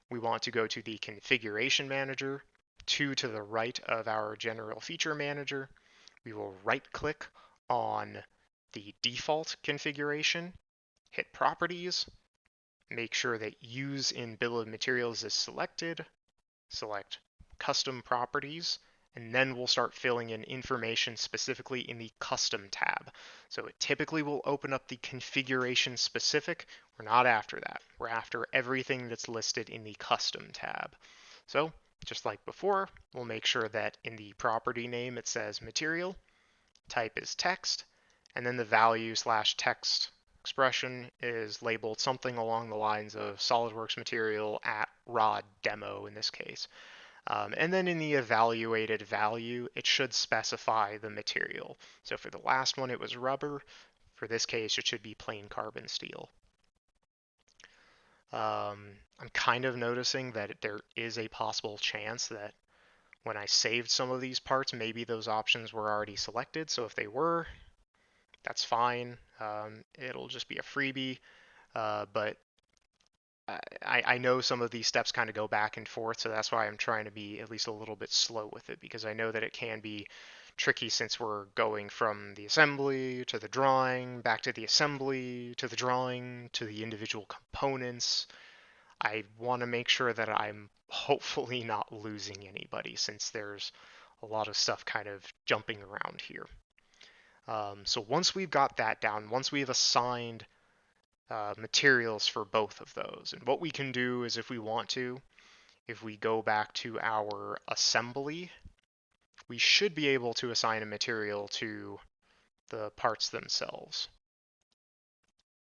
we want to go to the configuration manager, to the right of our general feature manager. We will right click on the default configuration, hit properties, make sure that use in bill of materials is selected, select custom properties, and then we'll start filling in information specifically in the custom tab. So it typically will open up the configuration specific. We're not after that. We're after everything that's listed in the custom tab. So just like before, we'll make sure that in the property name it says material, type is text, and then the value slash text expression is labeled something along the lines of SolidWorks material at rod demo in this case. And then in the evaluated value, it should specify the material. So for the last one, it was rubber. For this case, it should be plain carbon steel. I'm kind of noticing that there is a possible chance that when I saved some of these parts, maybe those options were already selected. So if they were, that's fine. It'll just be a freebie. But I know some of these steps kind of go back and forth, so that's why I'm trying to be at least a little bit slow with it, because I know that it can be tricky since we're going from the assembly to the drawing, back to the assembly, to the drawing, to the individual components. I want to make sure that I'm hopefully not losing anybody since there's a lot of stuff kind of jumping around here. So once we've got that down, once we've assigned materials for both of those. And what we can do is if we want to, if we go back to our assembly, we should be able to assign a material to the parts themselves.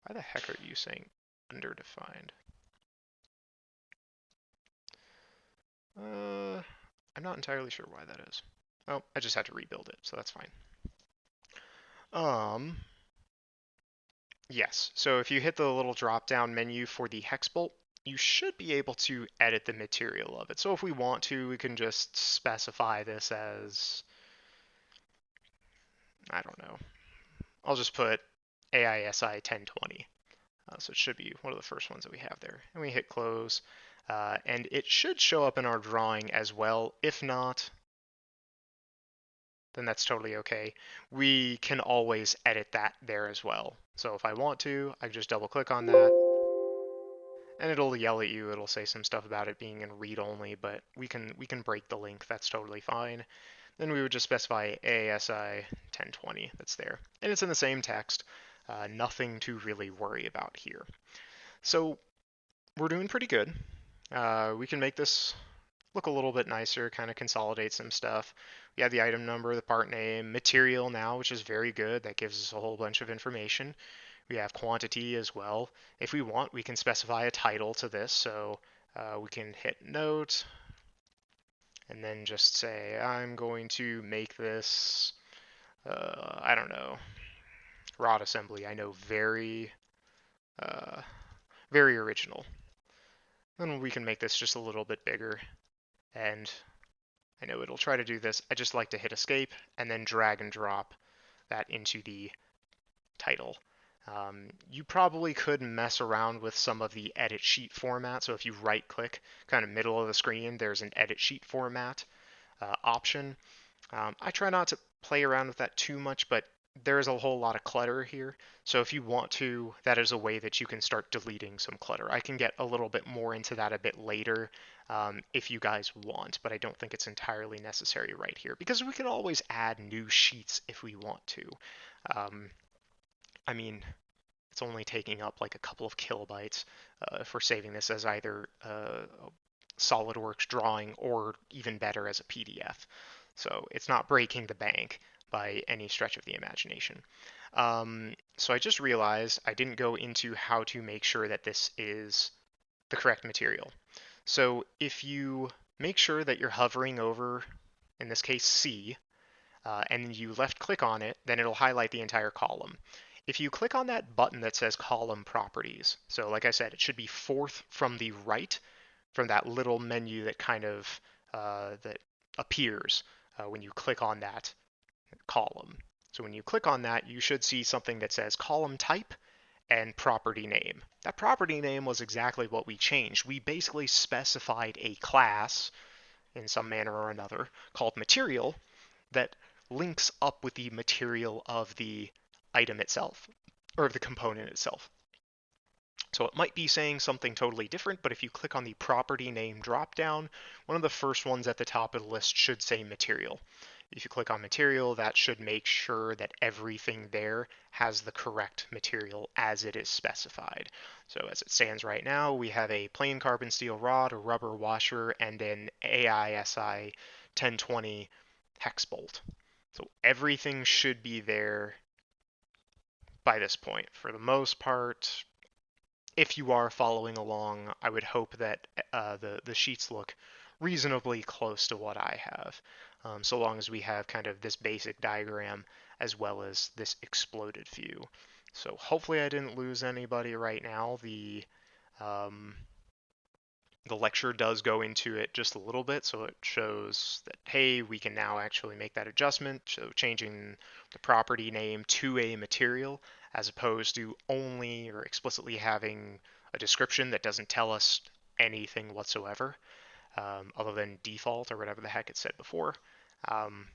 Why the heck are you saying underdefined? I'm not entirely sure why that is. Oh, I just had to rebuild it, so that's fine. Yes, so if you hit the little drop-down menu for the hex bolt, you should be able to edit the material of it. So if we want to, we can just specify this as, I don't know, I'll just put AISI 1020. So it should be one of the first ones that we have there. And we hit close, and it should show up in our drawing as well. If not, then that's totally okay. We can always edit that there as well. So if I want to, I just double click on that, and it'll yell at you. It'll say some stuff about it being in read only, but we can break the link. That's totally fine. Then we would just specify ASI 1020 that's there. And it's in the same text. Nothing to really worry about here. So we're doing pretty good. We can make this look a little bit nicer, kind of consolidate some stuff. We have the item number, the part name, material now, which is very good. That gives us a whole bunch of information. We have quantity as well. If we want, we can specify a title to this. So we can hit note and then just say, I'm going to make this, I don't know, rod assembly. I know uh, very original. Then we can make this just a little bit bigger. And I know it'll try to do this. I just like to hit escape and then drag and drop that into the title. You probably could mess around with some of the edit sheet format. So if you right click kind of middle of the screen, there's an edit sheet format option. I try not to play around with that too much, but there's a whole lot of clutter here. So if you want to, that is a way that you can start deleting some clutter. I can get a little bit more into that a bit later if you guys want, but I don't think it's entirely necessary right here because we can always add new sheets if we want to. Um, I mean, it's only taking up like a couple of kilobytes for saving this as either SolidWorks drawing or even better as a PDF. So it's not breaking the bank by any stretch of the imagination. So I just realized I didn't go into how to make sure that this is the correct material. So if you make sure that you're hovering over, in this case, C, and you left click on it, then it'll highlight the entire column. If you click on that button that says column properties, so like I said, it should be fourth from the right from that little menu that kind of that appears when you click on that column. So when you click on that, you should see something that says column type and property name. That property name was exactly what we changed. We basically specified a class in some manner or another called material that links up with the material of the item itself or of the component itself. So it might be saying something totally different, but if you click on the property name dropdown, one of the first ones at the top of the list should say material. If you click on material, that should make sure that everything there has the correct material as it is specified. So as it stands right now, we have a plain carbon steel rod, a rubber washer, and an AISI 1020 hex bolt. So everything should be there by this point. For the most part, if you are following along, I would hope that the sheets look reasonably close to what I have, so long as we have kind of this basic diagram as well as this exploded view. So hopefully I didn't lose anybody right now. Um, the lecture does go into it just a little bit, so it shows that, hey, we can now actually make that adjustment, so changing the property name to a material as opposed to only or explicitly having a description that doesn't tell us anything whatsoever, other than default or whatever the heck it said before. Um,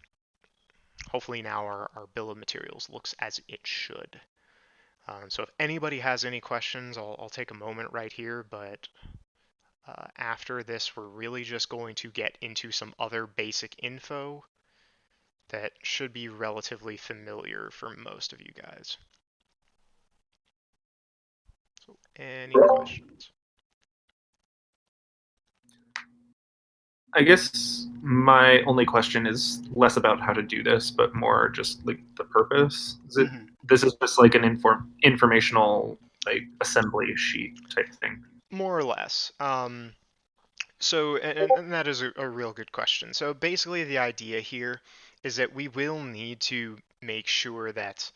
Hopefully now our bill of materials looks as it should. So if anybody has any questions, I'll take a moment right here, but after this, we're really just going to get into some other basic info that should be relatively familiar for most of you guys. So, any questions? I guess my only question is less about how to do this, but more just like the purpose. Is it Mm-hmm. this is just like an informational like assembly sheet type thing? More or less. And that is a real good question. So basically, the idea here is that we will need to make sure that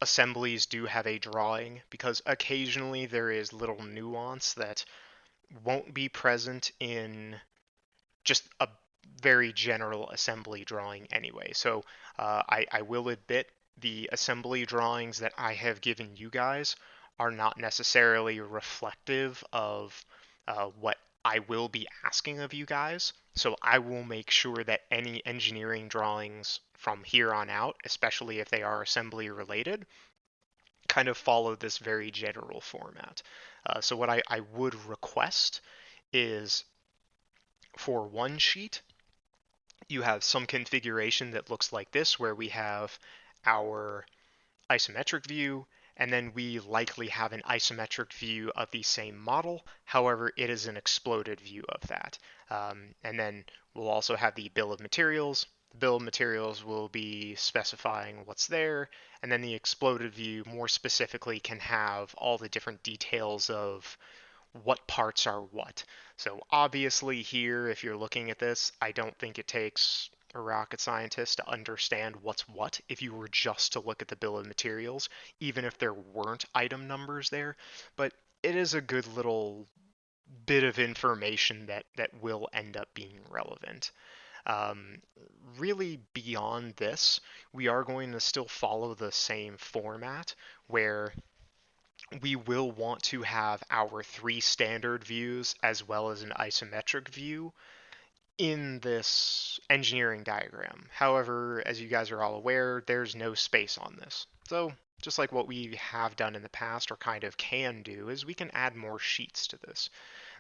assemblies do have a drawing because occasionally there is little nuance that won't be present in just a very general assembly drawing anyway. So I will admit the assembly drawings that I have given you guys are not necessarily reflective of what I will be asking of you guys. So I will make sure that any engineering drawings from here on out, especially if they are assembly related, kind of follow this very general format. So what I would request is for one sheet, you have some configuration that looks like this, where we have our isometric view, and then we likely have an isometric view of the same model. However, it is an exploded view of that. And then we'll also have the bill of materials. The bill of materials will be specifying what's there, and then the exploded view more specifically can have all the different details of what parts are what. So obviously here, if you're looking at this, I don't think it takes a rocket scientist to understand what's what if you were just to look at the bill of materials, even if there weren't item numbers there. But it is a good little bit of information that will end up being relevant. Um, Really, beyond this, we are going to still follow the same format where we will want to have our three standard views as well as an isometric view in this engineering diagram. However, as you guys are all aware, there's no space on this. So just like what we have done in the past or kind of can do is we can add more sheets to this.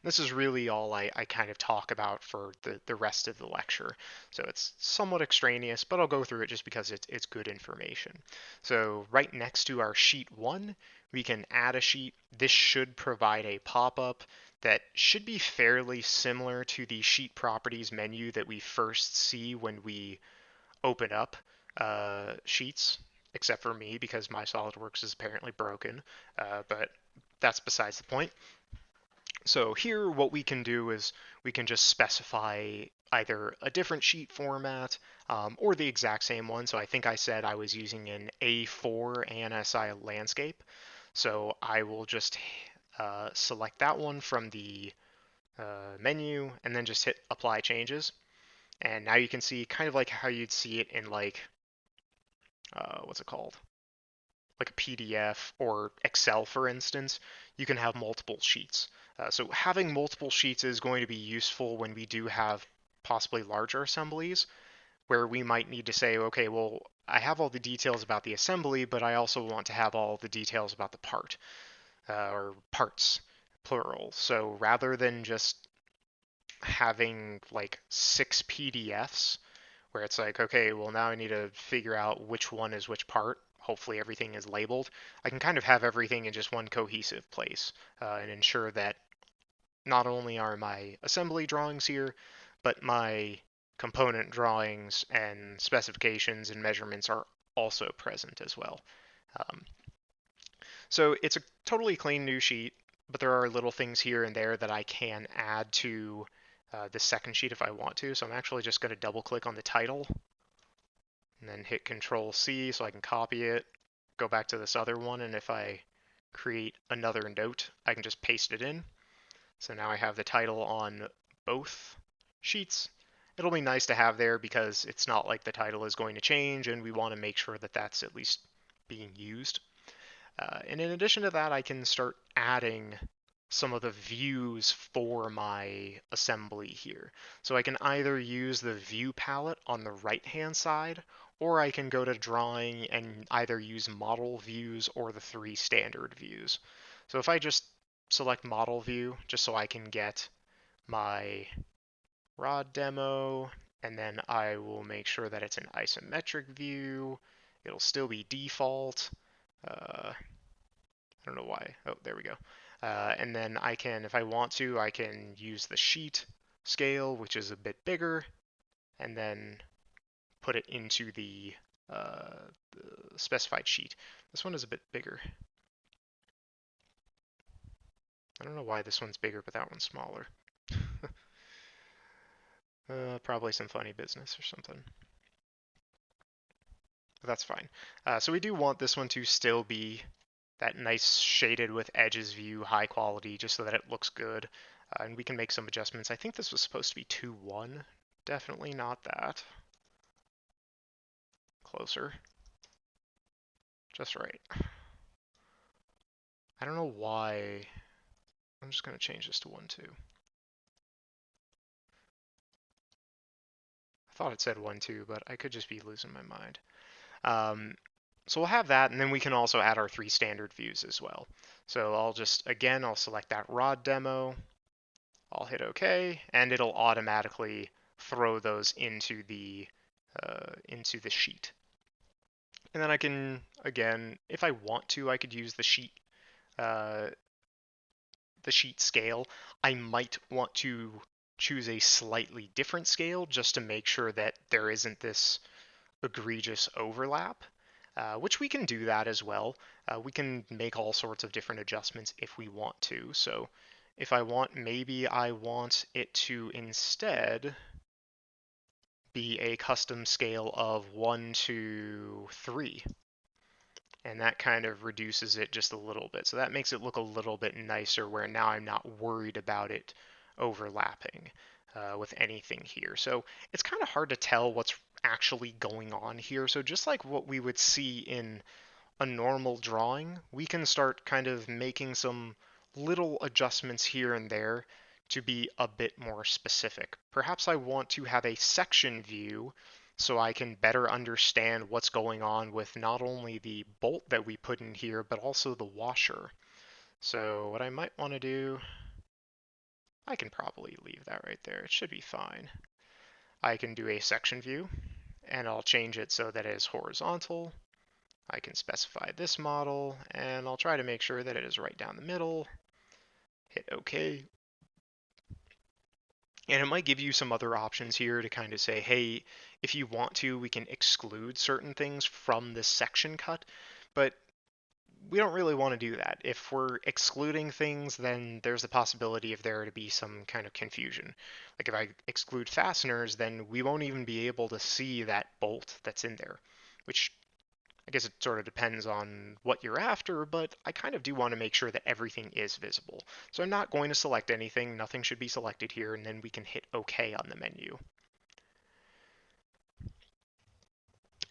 This is really all I kind of talk about for the rest of the lecture. So it's somewhat extraneous, but I'll go through it just because it's good information. So right next to our sheet 1, we can add a sheet. This should provide a pop-up that should be fairly similar to the sheet properties menu that we first see when we open up sheets, except for me because my SolidWorks is apparently broken, but that's besides the point. So here what we can do is we can just specify either a different sheet format or the exact same one. So I think I said I was using an A4 ANSI landscape. So I will just select that one from the menu and then just hit apply changes. And now you can see kind of like how you'd see it in like, what's it called? Like a PDF or Excel, for instance, you can have multiple sheets. So having multiple sheets is going to be useful when we do have possibly larger assemblies where we might need to say, okay, well, I have all the details about the assembly, but I also want to have all the details about the part or parts, plural. So rather than just having like 6 PDFs where it's like, okay, well, now I need to figure out which one is which part. Hopefully everything is labeled. I can kind of have everything in just one cohesive place and ensure that not only are my assembly drawings here, but my component drawings and specifications and measurements are also present as well. Um, so it's a totally clean new sheet, but there are little things here and there that I can add to the second sheet if I want to. So I'm actually just going to double click on the title and then hit Control C so I can copy it, go back to this other one, and if I create another note, I can just paste it in. So now I have the title on both sheets. It'll be nice to have there because it's not like the title is going to change, and we want to make sure that that's at least being used. And in addition to that, I can start adding some of the views for my assembly here. So I can either use the view palette on the right-hand side, or I can go to drawing and either use model views or the 3 standard views. So if I just select model view, just so I can get my rod demo, and then I will make sure that it's an isometric view. It'll still be default. I don't know why. Oh, there we go. And then I can, if I want to, I can use the sheet scale, which is a bit bigger, and then put it into the specified sheet. This one is a bit bigger. I don't know why this one's bigger, but that one's smaller. Probably some funny business or something. But that's fine. So we do want this one to still be that nice shaded with edges view, high quality, just so that it looks good. And we can make some adjustments. I think this was supposed to be 2:1. Definitely not that. Closer. Just right. I don't know why. I'm just going to change this to 1:2. I thought it said 1:2, but I could just be losing my mind. So we'll have that, and then we can also add our 3 standard views as well. So I'll just, again, I'll select that rod demo. I'll hit OK, and it'll automatically throw those into the sheet. And then I can, again, if I want to, I could use uh, the sheet scale. I might want to choose a slightly different scale just to make sure that there isn't this egregious overlap, which we can do that as well. We can make all sorts of different adjustments if we want to. So if I want, maybe I want it to instead be a custom scale of 1:3. And that kind of reduces it just a little bit. So that makes it look a little bit nicer where now I'm not worried about it overlapping with anything here. So it's kind of hard to tell what's actually going on here. So just like what we would see in a normal drawing, we can start kind of making some little adjustments here and there to be a bit more specific. Perhaps I want to have a section view so I can better understand what's going on with not only the bolt that we put in here, but also the washer. So what I might want to do, I can probably leave that right there. It should be fine. I can do a section view, and I'll change it so that it is horizontal. I can specify this model, and I'll try to make sure that it is right down the middle. Hit OK. And it might give you some other options here to kind of say, hey, if you want to, we can exclude certain things from this section cut, but we don't really want to do that. If we're excluding things, then there's the possibility of there to be some kind of confusion. Like if I exclude fasteners, then we won't even be able to see that bolt that's in there, which I guess it sort of depends on what you're after, but I kind of do want to make sure that everything is visible. So I'm not going to select anything, nothing should be selected here, and then we can hit OK on the menu.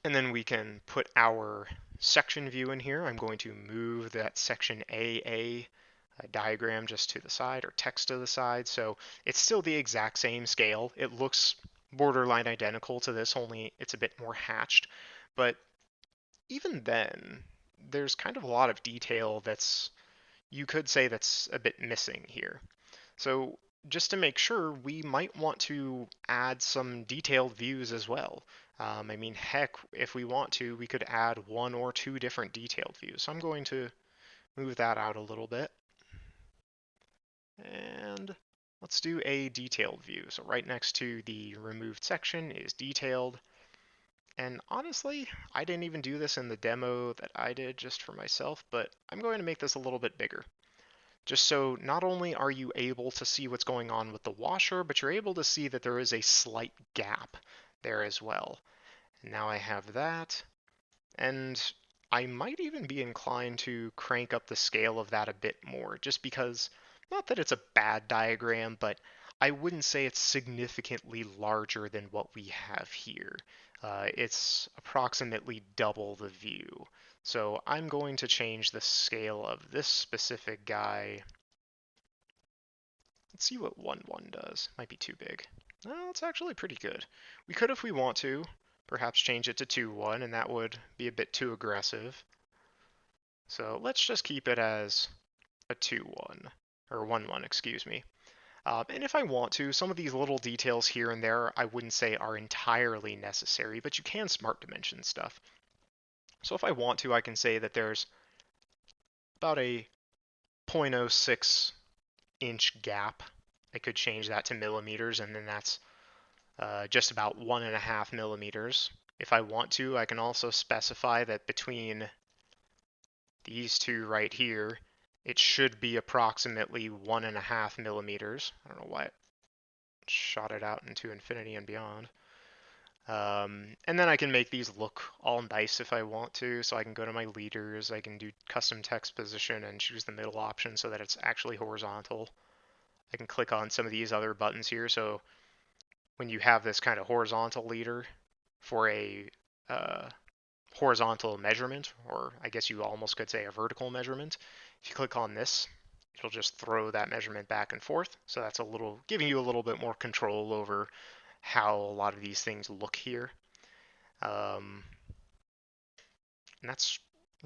And then we can put our section view in here. I'm going to move that section AA diagram just to the side, or text to the side, so it's still the exact same scale. It looks borderline identical to this, only it's a bit more hatched, but even then, there's kind of a lot of detail that's, you could say, that's a bit missing here. So just to make sure, we might want to add some detailed views as well. I mean, heck, if we want to, we could add one or two different detailed views. So I'm going to move that out a little bit. And let's do a detailed view. So right next to the removed section is detailed. And honestly, I didn't even do this in the demo that I did just for myself, but I'm going to make this a little bit bigger. Just so not only are you able to see what's going on with the washer, but you're able to see that there is a slight gap there as well. And now I have that, and I might even be inclined to crank up the scale of that a bit more, just because, not that it's a bad diagram, but I wouldn't say it's significantly larger than what we have here. It's approximately double the view. So I'm going to change the scale of this specific guy. Let's see what 1-1 does. Might be too big. No, it's actually pretty good. We could, if we want to, perhaps change it to 2-1, and that would be a bit too aggressive. So let's just keep it as a 2-1, or 1-1, excuse me. And if I want to, some of these little details here and there I wouldn't say are entirely necessary, but you can smart dimension stuff. So if I want to, I can say that there's about a 0.06 inch gap. I could change that to millimeters, and then that's just about 1.5 millimeters. If I want to, I can also specify that between these two right here, it should be approximately 1.5 millimeters. I don't know why it shot it out into infinity and beyond. And then I can make these look all nice if I want to. So I can go to my leaders, I can do custom text position and choose the middle option so that it's actually horizontal. I can click on some of these other buttons here. So when you have this kind of horizontal leader for a horizontal measurement, or I guess you almost could say a vertical measurement, if you click on this, it'll just throw that measurement back and forth. So that's a little, giving you a little bit more control over how a lot of these things look here. And that's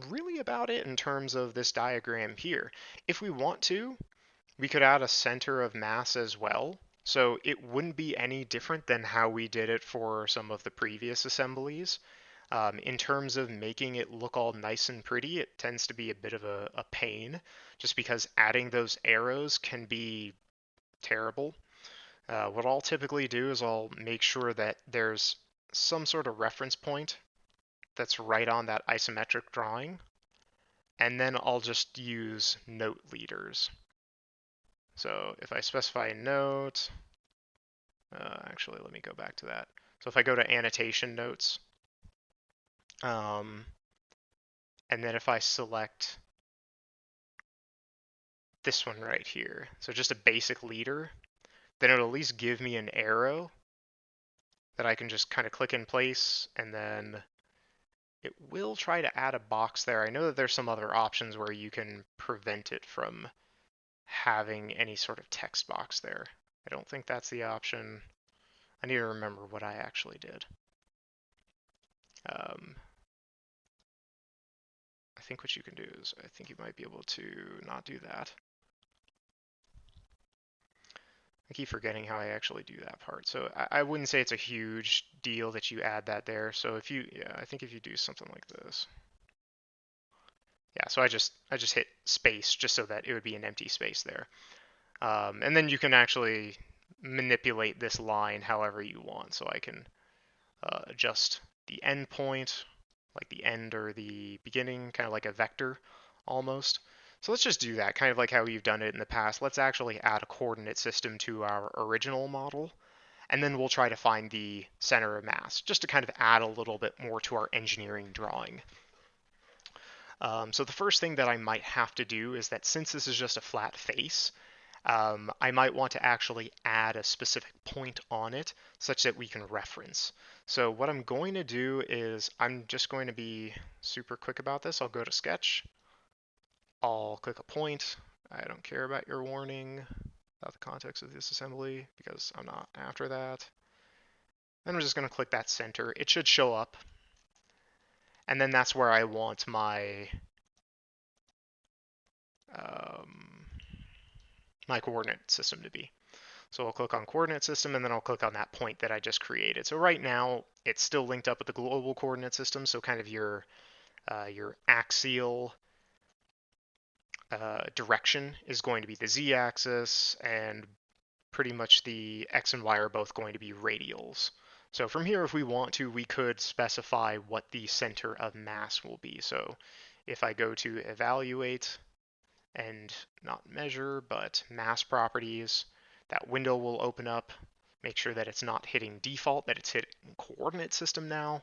really about it in terms of this diagram here. If we want to, we could add a center of mass as well. So it wouldn't be any different than how we did it for some of the previous assemblies. In terms of making it look all nice and pretty, it tends to be a bit of a pain, just because adding those arrows can be terrible. What I'll typically do is I'll make sure that there's some sort of reference point that's right on that isometric drawing, and then I'll just use note leaders. So if I specify a note, actually let me go back to that. So if I go to annotation notes, and then if I select this one right here, so just a basic leader, then it'll at least give me an arrow that I can just kind of click in place, and then it will try to add a box there. I know that there's some other options where you can prevent it from having any sort of text box there. I don't think that's the option. I need to remember what I actually did. I think what you can do is, I think you might be able to not do that. I keep forgetting how I actually do that part. So I wouldn't say it's a huge deal that you add that there. So if you, yeah, I think if you do something like this. Yeah, so I just hit space just so that it would be an empty space there. And then you can actually manipulate this line however you want. So I can adjust the endpoint, like the end or the beginning, kind of like a vector almost. So let's just do that, kind of like how you've done it in the past. Let's actually add a coordinate system to our original model, and then we'll try to find the center of mass, just to kind of add a little bit more to our engineering drawing. So the first thing that I might have to do is that since this is just a flat face, I might want to actually add a specific point on it such that we can reference. So what I'm going to do is I'm just going to be super quick about this. I'll go to Sketch. I'll click a point. I don't care about your warning about the context of this assembly because I'm not after that. Then I'm just going to click that center. It should show up. And then that's where I want my my coordinate system to be. So I'll click on coordinate system and then I'll click on that point that I just created. So right now it's still linked up with the global coordinate system. So kind of your axial direction is going to be the z-axis, and pretty much the x and y are both going to be radials. So from here, if we want to, we could specify what the center of mass will be. So if I go to evaluate and not measure, but mass properties, that window will open up. Make sure that it's not hitting default, that it's hitting coordinate system now.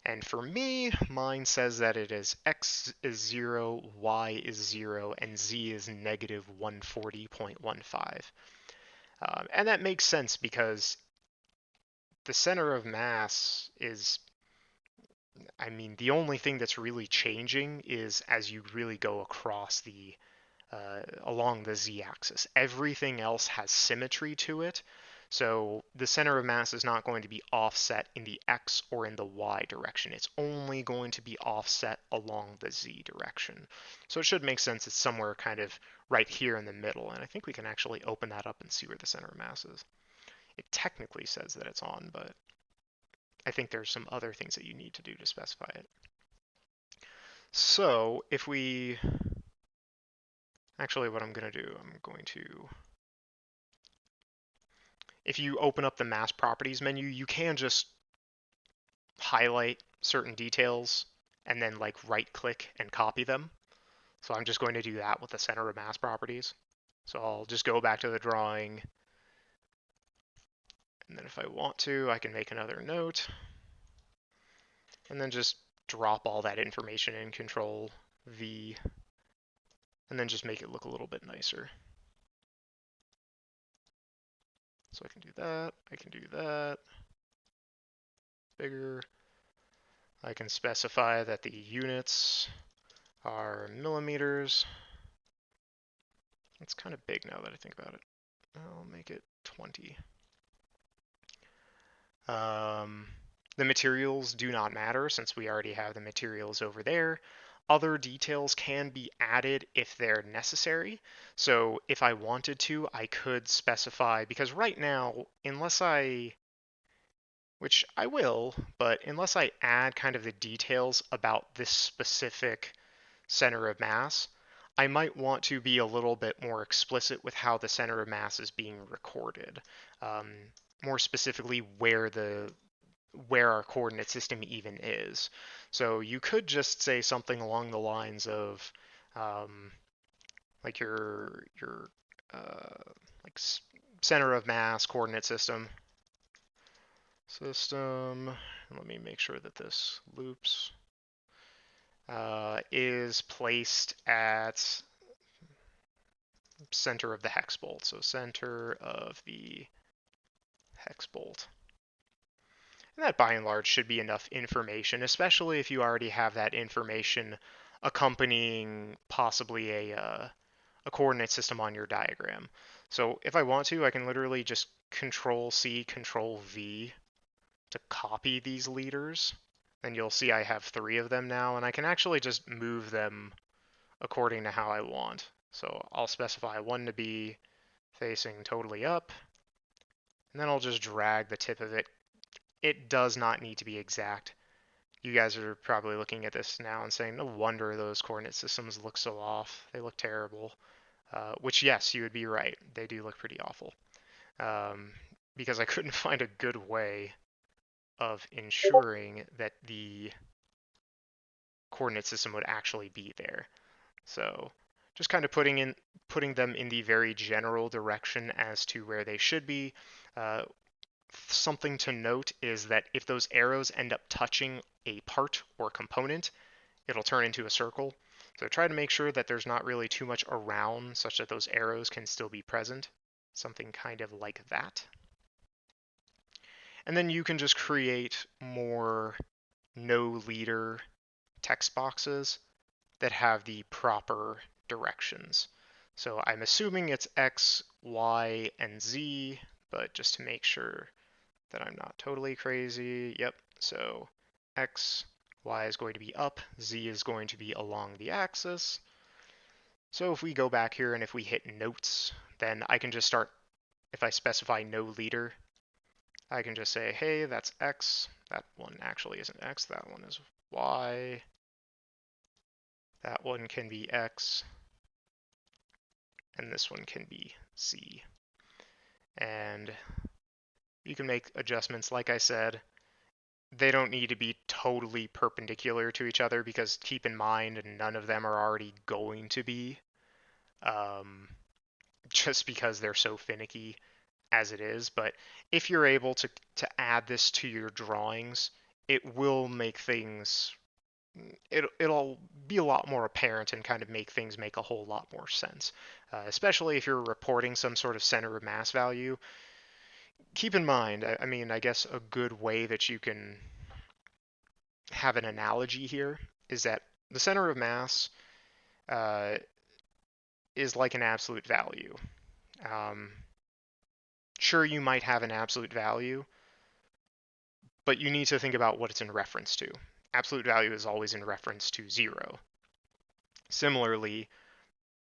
And for me, mine says that it is x is 0, y is 0, and z is negative 140.15. And that makes sense because the center of mass is, I mean, the only thing that's really changing is as you really go across the along the z-axis. Everything else has symmetry to it. So the center of mass is not going to be offset in the x or in the y direction. It's only going to be offset along the z direction. So it should make sense it's somewhere kind of right here in the middle. And I think we can actually open that up and see where the center of mass is. It technically says that it's on, but I think there's some other things that you need to do to specify it. So if we actually, what I'm going to do, I'm going to, if you open up the mass properties menu, you can just highlight certain details and then like right click and copy them. So I'm just going to do that with the center of mass properties. So I'll just go back to the drawing. And then if I want to, I can make another note and then just drop all that information in Control V and then just make it look a little bit nicer. So I can do that, I can do that, bigger. I can specify that the units are millimeters. It's kind of big now that I think about it. I'll make it 20. The materials do not matter since we already have the materials over there. Other details can be added if they're necessary. So if I wanted to, I could specify, because right now, unless I, which I will, but unless I add kind of the details about this specific center of mass, I might want to be a little bit more explicit with how the center of mass is being recorded. More specifically, where our coordinate system even is. So you could just say something along the lines of like your like center of mass coordinate system. Let me make sure that this loops. Is placed at center of the hex bolt. So center of the hex bolt. And that by and large should be enough information, especially if you already have that information accompanying possibly a a coordinate system on your diagram. So if I want to, I can literally just Control C, Control V to copy these leaders. And you'll see I have 3 of them now, and I can actually just move them according to how I want. So I'll specify one to be facing totally up, and then I'll just drag the tip of it. It does not need to be exact. You guys are probably looking at this now and saying, no wonder those coordinate systems look so off. They look terrible. Which, yes, you would be right. They do look pretty awful. Um, because I couldn't find a good way of ensuring that the coordinate system would actually be there. So just kind of putting them in the very general direction as to where they should be. Uh, Something to note is that if those arrows end up touching a part or component, it'll turn into a circle. So try to make sure that there's not really too much around such that those arrows can still be present. Something kind of like that. And then you can just create more no leader text boxes that have the proper directions. So I'm assuming it's X, Y, and Z, but just to make sure that I'm not totally crazy, yep, so X, Y is going to be up, Z is going to be along the axis. So if we go back here and if we hit notes, then I can just start, if I specify no leader, I can just say, hey, that's X, that one actually isn't X, that one is Y, that one can be X, and this one can be Z. And you can make adjustments, like I said. They don't need to be totally perpendicular to each other because keep in mind, none of them are already going to be, um, just because they're so finicky as it is. But if you're able to add this to your drawings, it will make things it'll be a lot more apparent and kind of make things make a whole lot more sense. Especially if you're reporting some sort of center of mass value. Keep in mind, I mean, I guess a good way that you can have an analogy here is that the center of mass uh, is like an absolute value. Um, sure, you might have an absolute value, but you need to think about what it's in reference to. Absolute value is always in reference to 0. Similarly,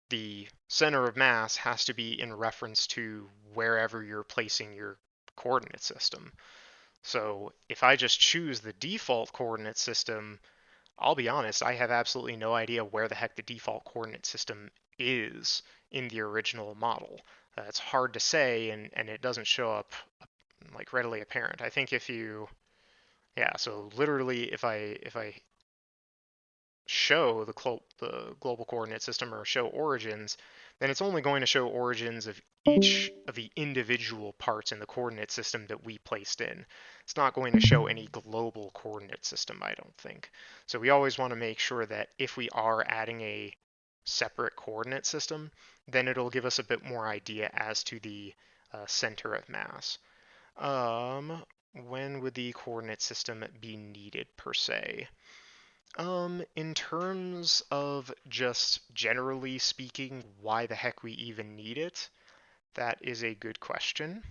the center of mass has to be in reference to wherever you're placing your coordinate system. So if I just choose the default coordinate system, I'll be honest, I have absolutely no idea where the heck the default coordinate system is in the original model. It's hard to say, and it doesn't show up like readily apparent. I think if you, yeah, so literally if I show the global coordinate system or show origins, then it's only going to show origins of each of the individual parts in the coordinate system that we placed in. It's not going to show any global coordinate system, I don't think. So we always want to make sure that if we are adding a separate coordinate system, then it'll give us a bit more idea as to the center of mass. When would the coordinate system be needed per se? In terms of just generally speaking, why the heck we even need it, that is a good question.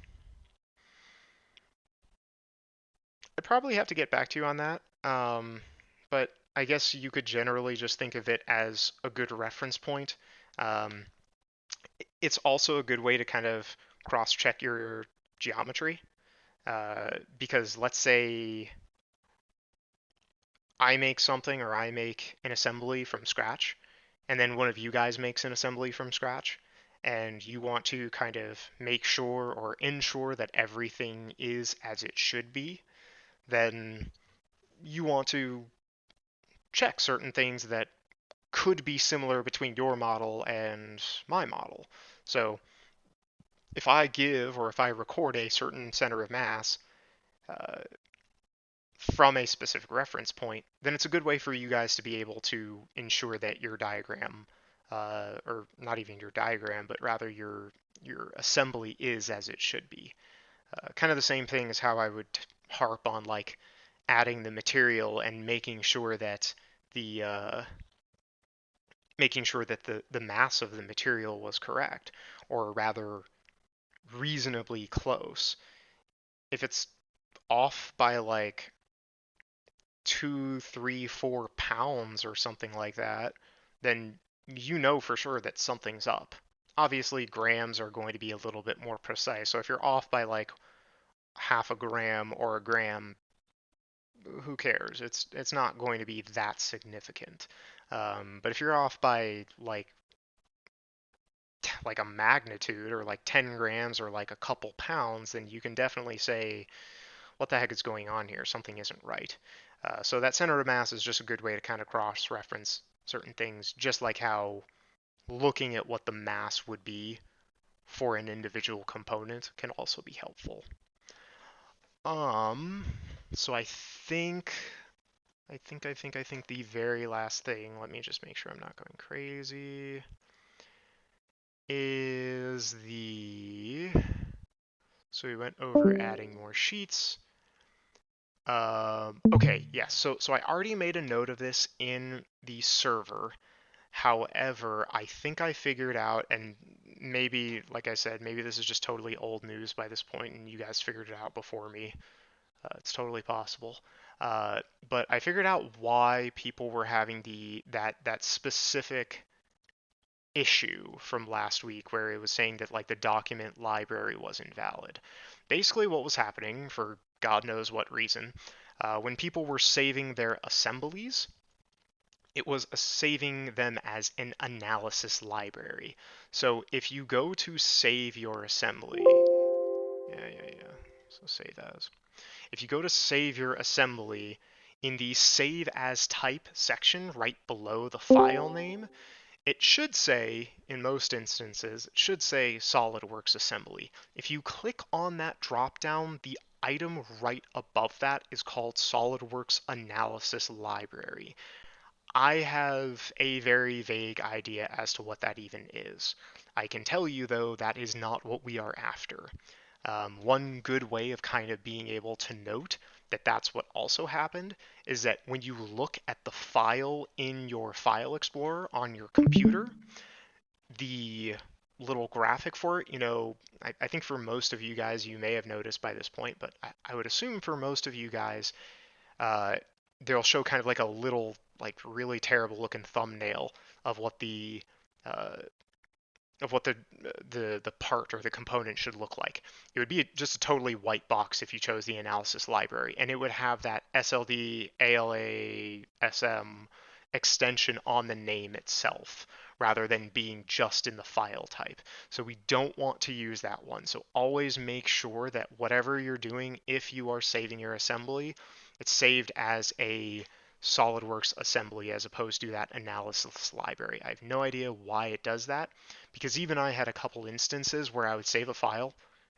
I'd probably have to get back to you on that. But I guess you could generally just think of it as a good reference point. Um, it's also a good way to kind of cross-check your geometry. Because let's say I make something or I make an assembly from scratch, and then one of you guys makes an assembly from scratch, and you want to kind of make sure or ensure that everything is as it should be, then you want to check certain things that could be similar between your model and my model. So if I give or if I record a certain center of mass, uh, from a specific reference point, then it's a good way for you guys to be able to ensure that your diagram, or not even your diagram, but rather your assembly is as it should be. Kind of the same thing as how I would harp on like adding the material and making sure that the making sure that the mass of the material was correct, or rather reasonably close. If it's off by like 2, 3, 4 pounds or something like that, then you know for sure that something's up. Obviously, grams are going to be a little bit more precise. So if you're off by like half a gram or a gram, who cares? It's not going to be that significant. But if you're off by like a magnitude or like 10 grams or like a couple pounds, then you can definitely say, what the heck is going on here? Something isn't right. So that center of mass is just a good way to kind of cross-reference certain things, just like how looking at what the mass would be for an individual component can also be helpful. Um, so I think the very last thing, let me just make sure I'm not going crazy, is so we went over adding more sheets. Okay, yes. So I already made a note of this in the server. However, I think I figured out, and maybe, like I said, maybe this is just totally old news by this point, and you guys figured it out before me. It's totally possible. But I figured out why people were having that specific issue from last week where it was saying that like the document library was invalid. Basically, what was happening for God knows what reason, when people were saving their assemblies, it was saving them as an analysis library. So if you go to save your assembly, yeah. So save as. If you go to save your assembly in the save as type section right below the file name, it should say, in most instances, it should say SolidWorks Assembly. If you click on that dropdown, the item right above that is called SolidWorks Analysis Library. I have a very vague idea as to what that even is. I can tell you, though, that is not what we are after. One good way of kind of being able to note that that's what also happened is that when you look at the file in your File Explorer on your computer, the little graphic for it, I think for most of you guys, you may have noticed by this point, but I would assume for most of you guys, uh, they'll show kind of like a little, like really terrible looking thumbnail of what uh, the part or the component should look like. It would be just a totally white box if you chose the analysis library, and it would have that SLD ALA SM extension on the name itself rather than being just in the file type. So we don't want to use that one. So always make sure that whatever you're doing, if you are saving your assembly, it's saved as a SolidWorks assembly as opposed to that analysis library. I have no idea why it does that, because even I had a couple instances where I would save a file.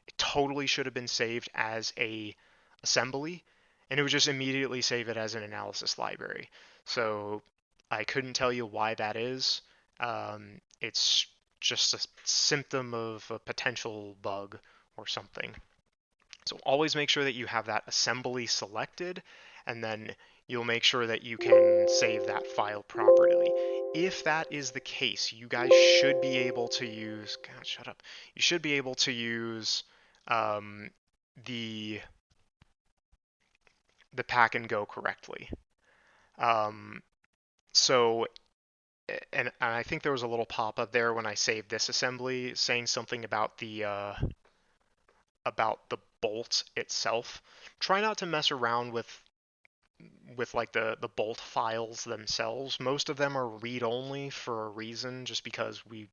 It totally should have been saved as a assembly, and it would just immediately save it as an analysis library. So I couldn't tell you why that is. It's just a symptom of a potential bug or something. So always make sure that you have that assembly selected, and then you'll make sure that you can save that file properly. If that is the case, you guys should be able to use, God, shut up. You should be able to use um, the the pack and go correctly. Um, so, and I think there was a little pop-up there when I saved this assembly saying something about the bolt itself. Try not to mess around with like the bolt files themselves. Most of them are read only for a reason, just because we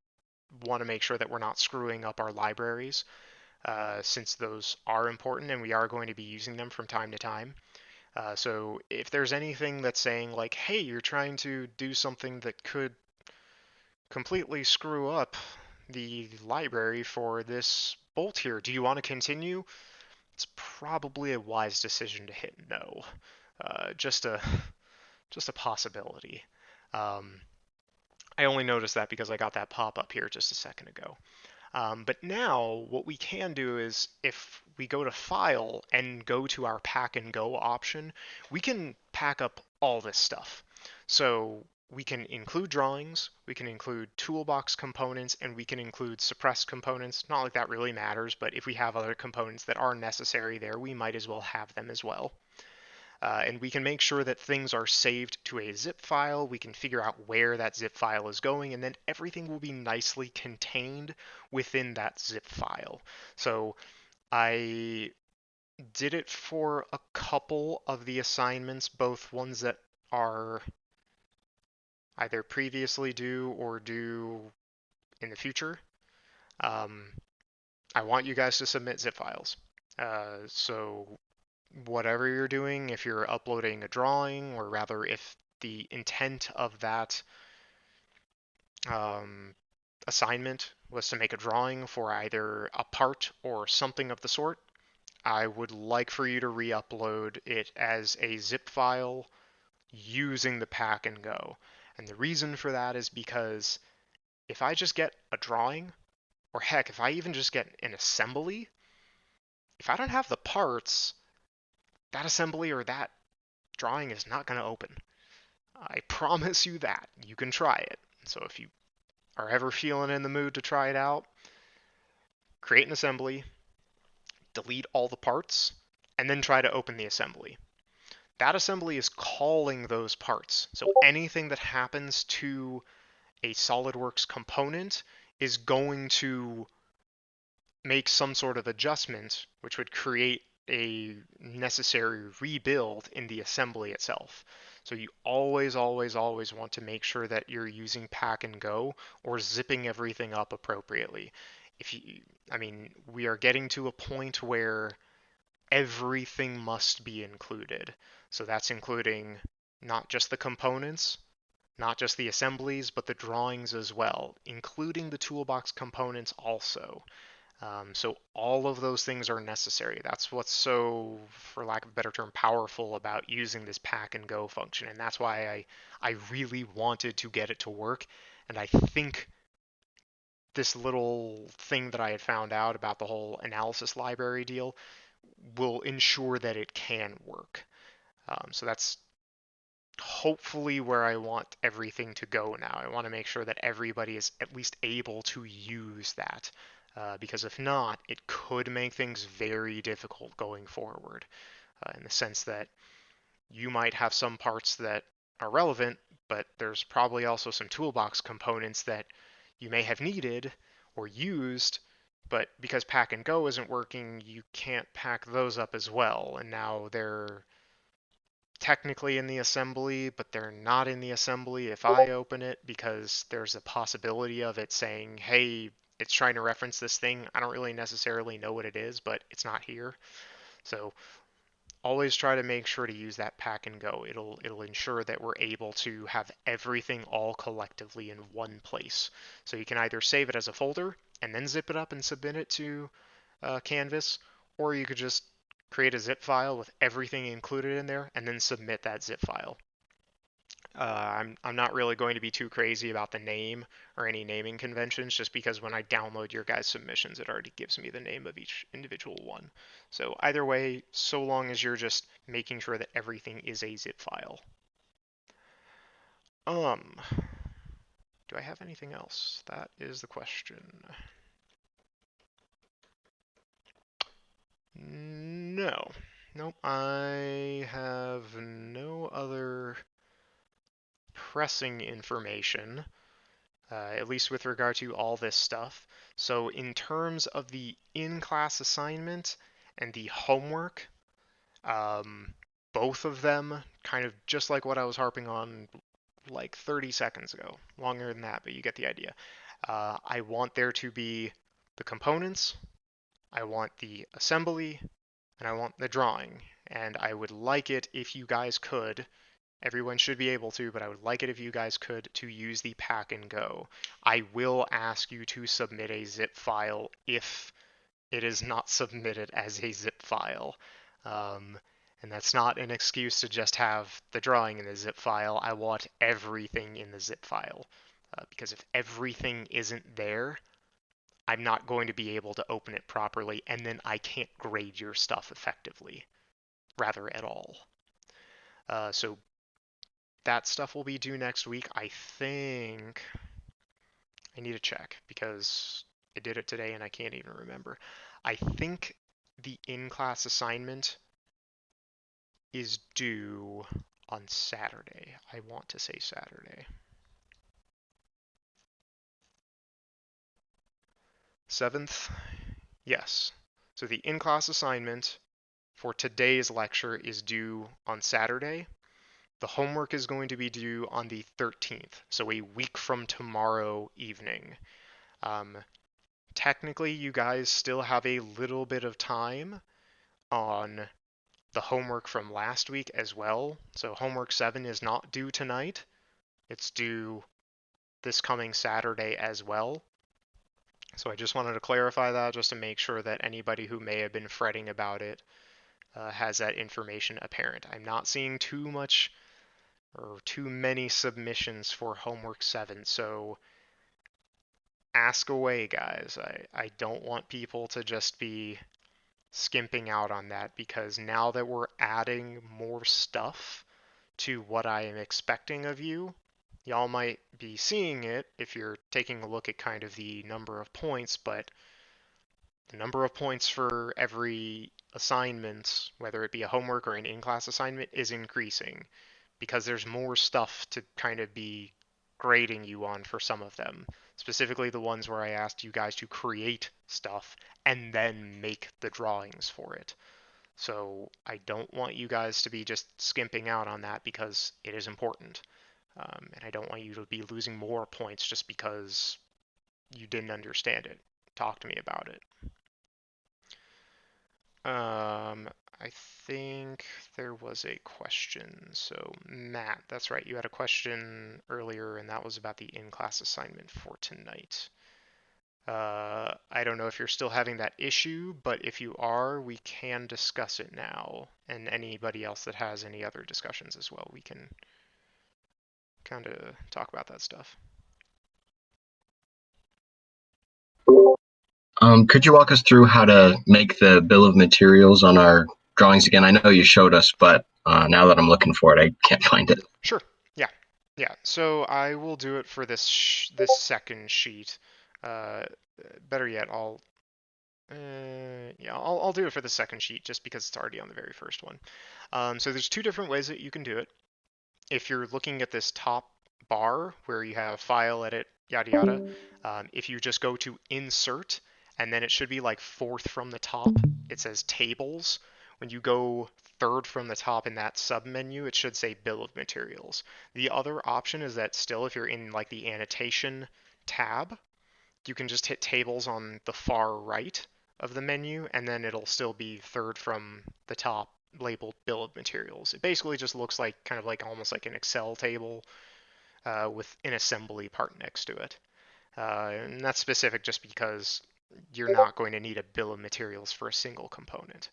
want to make sure that we're not screwing up our libraries, since those are important and we are going to be using them from time to time. So if there's anything that's saying like, hey, you're trying to do something that could completely screw up the library for this bolt here, do you want to continue? It's probably a wise decision to hit no. Just a possibility. Um, I only noticed that because I got that pop up here just a second ago. But now what we can do is if we go to File and go to our Pack and Go option, we can pack up all this stuff. So we can include drawings, we can include toolbox components, and we can include suppressed components. Not like that really matters, but if we have other components that are necessary there, we might as well have them as well. And we can make sure that things are saved to a zip file. We can figure out where that zip file is going, and then everything will be nicely contained within that zip file. So I did it for a couple of the assignments, both ones that are either previously due or due in the future. Um, I want you guys to submit zip files. So whatever you're doing, if you're uploading a drawing, or rather if the intent of that um, assignment was to make a drawing for either a part or something of the sort, I would like for you to re-upload it as a zip file using the pack and go. And the reason for that is because if I just get a drawing, or heck, if I even just get an assembly, if I don't have the parts, that assembly or that drawing is not going to open. I promise you that. You can try it. So if you are ever feeling in the mood to try it out, create an assembly, delete all the parts, and then try to open the assembly. That assembly is calling those parts. So anything that happens to a SolidWorks component is going to make some sort of adjustment, which would create a necessary rebuild in the assembly itself. So you always, always, always want to make sure that you're using pack and go or zipping everything up appropriately. If you, I mean, we are getting to a point where everything must be included. So that's including not just the components, not just the assemblies, but the drawings as well, including the toolbox components also. So all of those things are necessary. That's what's so, for lack of a better term, powerful about using this pack and go function. And that's why I really wanted to get it to work. And I think this little thing that I had found out about the whole analysis library deal will ensure that it can work. So that's hopefully where I want everything to go now. I want to make sure that everybody is at least able to use that. Because if not, it could make things very difficult going forward, in the sense that you might have some parts that are relevant, but there's probably also some toolbox components that you may have needed or used, but because pack and go isn't working, you can't pack those up as well, and now they're technically in the assembly, but they're not in the assembly if I open it, because there's a possibility of it saying, hey, it's trying to reference this thing. I don't really necessarily know what it is, but it's not here. So always try to make sure to use that pack and go. It'll ensure that we're able to have everything all collectively in one place. So you can either save it as a folder and then zip it up and submit it to Canvas, or you could just create a zip file with everything included in there and then submit that zip file. I'm not really going to be too crazy about the name or any naming conventions, just because when I download your guys' submissions, it already gives me the name of each individual one. So either way, so long as you're just making sure that everything is a zip file. Um, do I have anything else? That is the question. No. Nope, I have no other pressing information, at least with regard to all this stuff. So in terms of the in-class assignment and the homework, um, both of them, kind of just like what I was harping on like 30 seconds ago, longer than that, but you get the idea. I want there to be the components, I want the assembly, and I want the drawing. And I would like it if you guys could, everyone should be able to, but I would like it if you guys could, to use the pack and go. I will ask you to submit a zip file if it is not submitted as a zip file. Um, and that's not an excuse to just have the drawing in the zip file. I want everything in the zip file. Because if everything isn't there, I'm not going to be able to open it properly, and then I can't grade your stuff effectively, rather at all. So that stuff will be due next week. I think I need to check because I did it today and I can't even remember. I think the in-class assignment is due on Saturday. I want to say Saturday. 7th? Yes. So the in-class assignment for today's lecture is due on Saturday. The homework is going to be due on the 13th, so a week from tomorrow evening. Um, Technically, you guys still have a little bit of time on the homework from last week as well. So homework 7 is not due tonight. It's due this coming Saturday as well. So I just wanted to clarify that just to make sure that anybody who may have been fretting about it has that information apparent. I'm not seeing too much or too many submissions for homework 7, so ask away, guys. I don't want people to just be skimping out on that because now that we're adding more stuff to what I am expecting of you, y'all might be seeing it if you're taking a look at kind of the number of points, but the number of points for every assignment, whether it be a homework or an in-class assignment, is increasing because there's more stuff to kind of be grading you on for some of them. Specifically the ones where I asked you guys to create stuff and then make the drawings for it. So I don't want you guys to be just skimping out on that because it is important. And I don't want you to be losing more points just because you didn't understand it. Talk to me about it. I think there was a question. So Matt, that's right. You had a question earlier, and that was about the in-class assignment for tonight. I don't know if you're still having that issue, but if you are, we can discuss it now. And anybody else that has any other discussions as well, we can kind of talk about that stuff. Could you walk us through how to make the bill of materials on our drawings again? I know you showed us, but now that I'm looking for it, I can't find it. Sure. Yeah. So I will do it for this second sheet. Better yet, I'll do it for the second sheet just because it's already on the very first one. So there's two different ways that you can do it. If you're looking at this top bar where you have file, edit, yada yada, if you just go to insert and then it should be like fourth from the top, it says tables. When you go third from the top in that submenu, it should say bill of materials. The other option is that still if you're in like the annotation tab, you can just hit tables on the far right of the menu and then it'll still be third from the top labeled bill of materials. It basically just looks like kind of like almost like an Excel table with an assembly part next to it. And that's specific just because you're not going to need a bill of materials for a single component.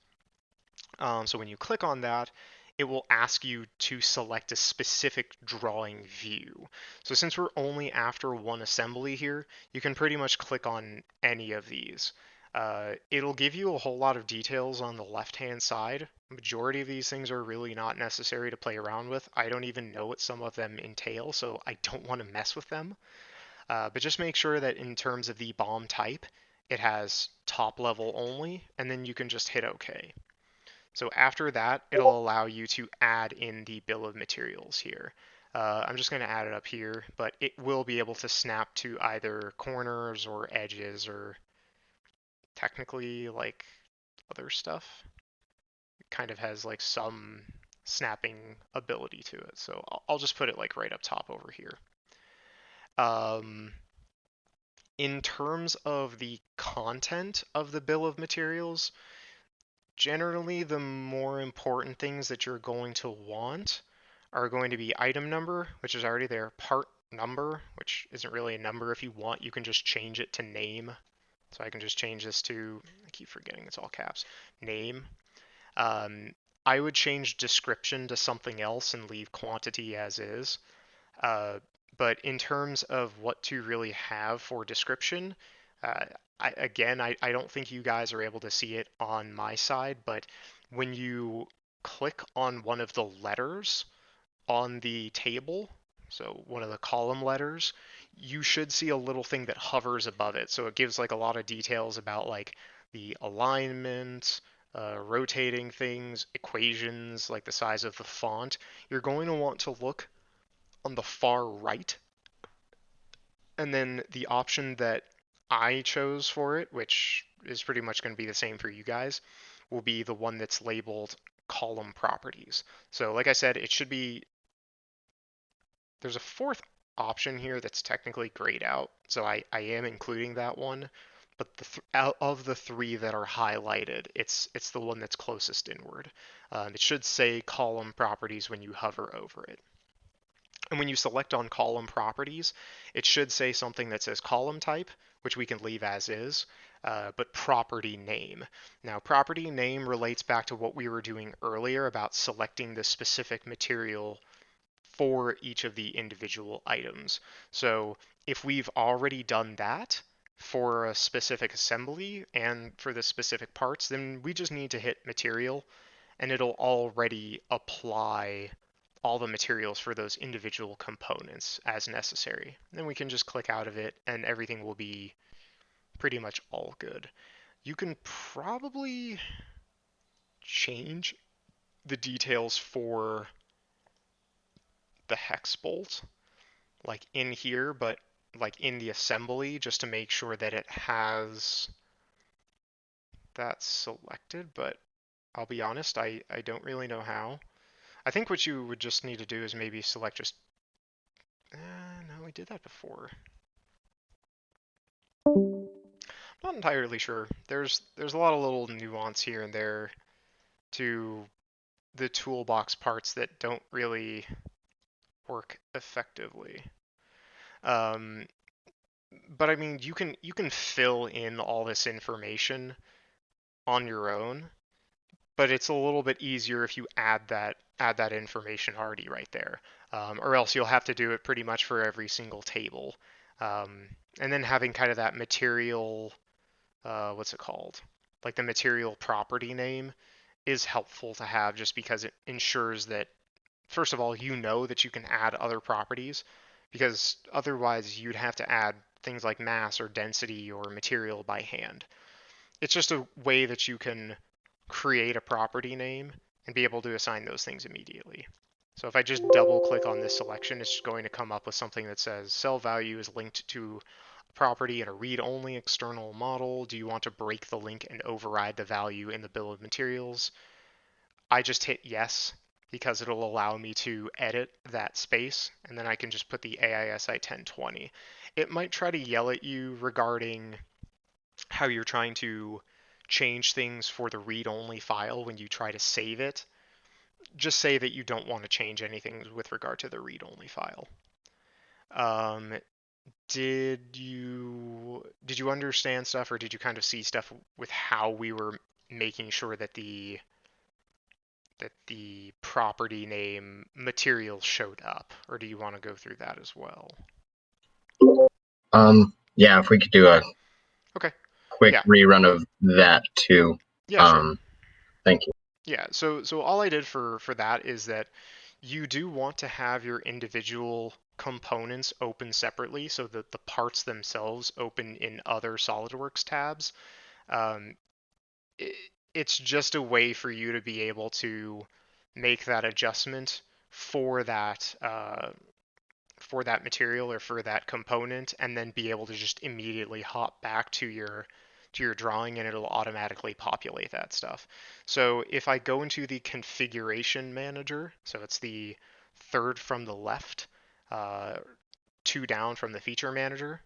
So when you click on that, it will ask you to select a specific drawing view. So since we're only after one assembly here, you can pretty much click on any of these. It'll give you a whole lot of details on the left-hand side. Majority of these things are really not necessary to play around with. I don't even know what some of them entail, so I don't want to mess with them. But just make sure that in terms of the bomb type, it has top level only, and then you can just hit OK. So after that, it'll allow you to add in the bill of materials here. I'm just going to add it up here, but it will be able to snap to either corners or edges or technically like other stuff. It kind of has like some snapping ability to it. So I'll just put it like right up top over here. In terms of the content of the bill of materials, generally the more important things that you're going to want are going to be item number, which is already there, part number, which isn't really a number. If you want, you can just change it to name. So I can just change this to, I keep forgetting it's all caps, name. I would change description to something else and leave quantity as is. But in terms of what to really have for description, I don't think you guys are able to see it on my side, but when you click on one of the letters on the table, so one of the column letters, you should see a little thing that hovers above it. So it gives like a lot of details about like the alignment, rotating things, equations, like the size of the font. You're going to want to look on the far right, and then the option that I chose for it, which is pretty much going to be the same for you guys, will be the one that's labeled column properties. So like I said, it should be, there's a fourth option here that's technically grayed out, so I am including that one, but out of the three that are highlighted, it's the one that's closest inward. It should say column properties when you hover over it. And when you select on column properties, it should say something that says column type, which we can leave as is, but property name. Now, property name relates back to what we were doing earlier about selecting the specific material for each of the individual items. So if we've already done that for a specific assembly and for the specific parts, then we just need to hit material and it'll already apply all the materials for those individual components as necessary. Then we can just click out of it and everything will be pretty much all good. You can probably change the details for the hex bolt like in here, but like in the assembly just to make sure that it has that selected, but I'll be honest, I don't really know how. I think what you would just need to do is maybe select just, no, we did that before. Not entirely sure. There's a lot of little nuance here and there to the toolbox parts that don't really work effectively. Um, but I mean, you can fill in all this information on your own, but it's a little bit easier if you add that information already right there, or else you'll have to do it pretty much for every single table, um, and then having kind of that material, what's it called, like the material property name is helpful to have just because it ensures that first of all you know that you can add other properties because otherwise you'd have to add things like mass or density or material by hand. It's just a way that you can create a property name and be able to assign those things immediately. So if I just double click on this selection, it's just going to come up with something that says cell value is linked to a property in a read-only external model. Do you want to break the link and override the value in the bill of materials? I just hit yes because it'll allow me to edit that space, and then I can just put the AISI 1020. It might try to yell at you regarding how you're trying to change things for the read-only file when you try to save it. Just say that you don't want to change anything with regard to the read-only file. Um, did you understand stuff, or did you kind of see stuff with how we were making sure that the property name material showed up, or do you want to go through that as well? Yeah, if we could do a Okay. quick Yeah. rerun of that too. Yeah, sure. Thank you. Yeah, so all I did for that is that you do want to have your individual components open separately so that the parts themselves open in other SolidWorks tabs. Um, it, it's just a way for you to be able to make that adjustment for that material or for that component, and then be able to just immediately hop back to your drawing and it'll automatically populate that stuff. So if I go into the configuration manager, so it's the third from the left, uh, two down from the feature manager,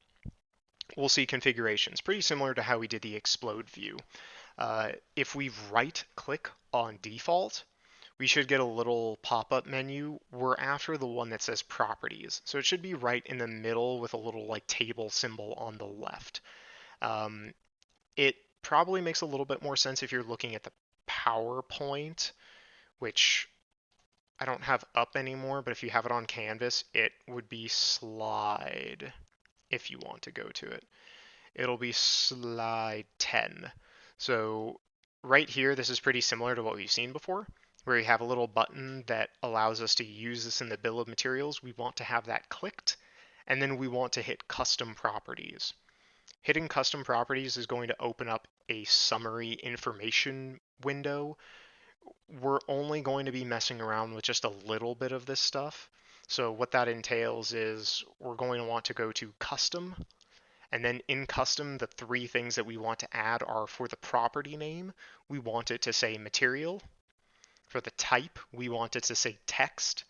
we'll see configurations, pretty similar to how we did the explode view. If we right click on default, we should get a little pop-up menu. We're after the one that says properties. So it should be right in the middle with a little like table symbol on the left. It probably makes a little bit more sense if you're looking at the PowerPoint, which I don't have up anymore, but if you have it on Canvas, it would be slide if you want to go to it. It'll be slide 10. So right here, this is pretty similar to what we've seen before, where you have a little button that allows us to use this in the bill of materials, we want to have that clicked, and then we want to hit custom properties. Hitting custom properties is going to open up a summary information window. We're only going to be messing around with just a little bit of this stuff. So what that entails is we're going to want to go to custom, and then in custom, the three things that we want to add are for the property name, we want it to say material. For the type, we want it to say text.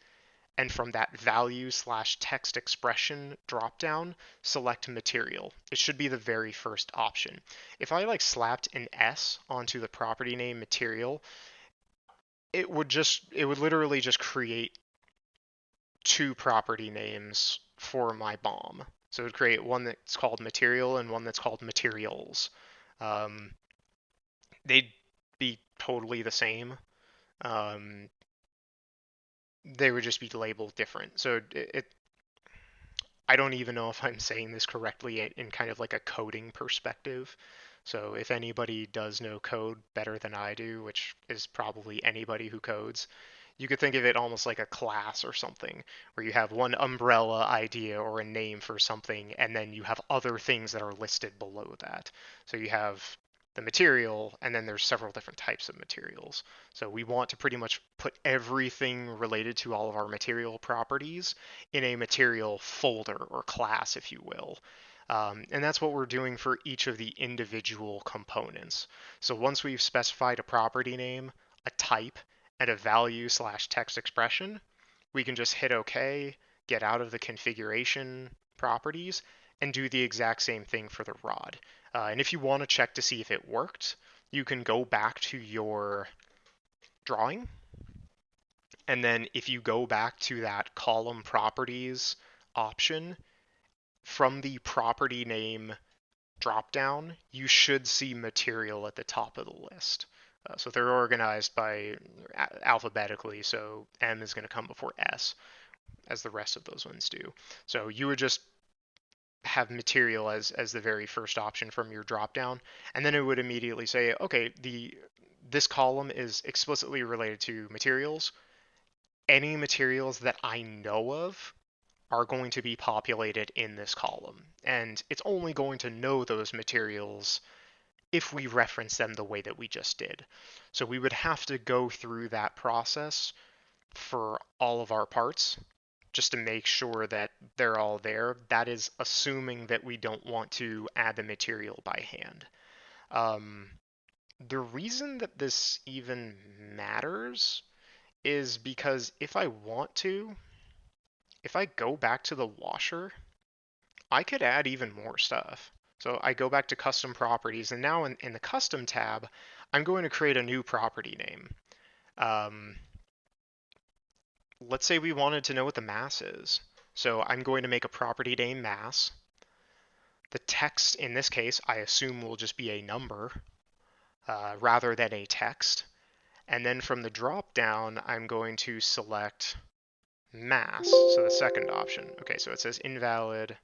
And from that value/text expression dropdown, select material. It should be the very first option. If I slapped an S onto the property name material, it would literally just create two property names for my bomb. So it would create one that's called material and one that's called materials. Um, they'd be totally the same. They would just be labeled different. So I don't even know if I'm saying this correctly in kind of like a coding perspective. So if anybody does know code better than I do, which is probably anybody who codes, you could think of it almost like a class or something, where you have one umbrella idea or a name for something, and then you have other things that are listed below that. So you have the material, and then there's several different types of materials. So we want to pretty much put everything related to all of our material properties in a material folder or class, if you will. And that's what we're doing for each of the individual components. So once we've specified a property name, a type, and a value/text expression, we can just hit OK, get out of the configuration properties, and do the exact same thing for the rod. And if you want to check to see if it worked, you can go back to your drawing. And then if you go back to that column properties option, from the property name dropdown, you should see material at the top of the list. So they're organized by alphabetically, so M is going to come before S, as the rest of those ones do. So you would just have material as the very first option from your dropdown, and then it would immediately say, okay, this column is explicitly related to materials. Any materials that I know of are going to be populated in this column, and it's only going to know those materials if we reference them the way that we just did. So we would have to go through that process for all of our parts just to make sure that they're all there. That is assuming that we don't want to add the material by hand. The reason that this even matters is because if I want to, if I go back to the washer, I could add even more stuff. So I go back to custom properties, and now in the custom tab, I'm going to create a new property name. Let's say we wanted to know what the mass is. So I'm going to make a property name mass. The text in this case, I assume, will just be a number rather than a text. And then from the drop down, I'm going to select mass, so the second option. Okay, so it says invalid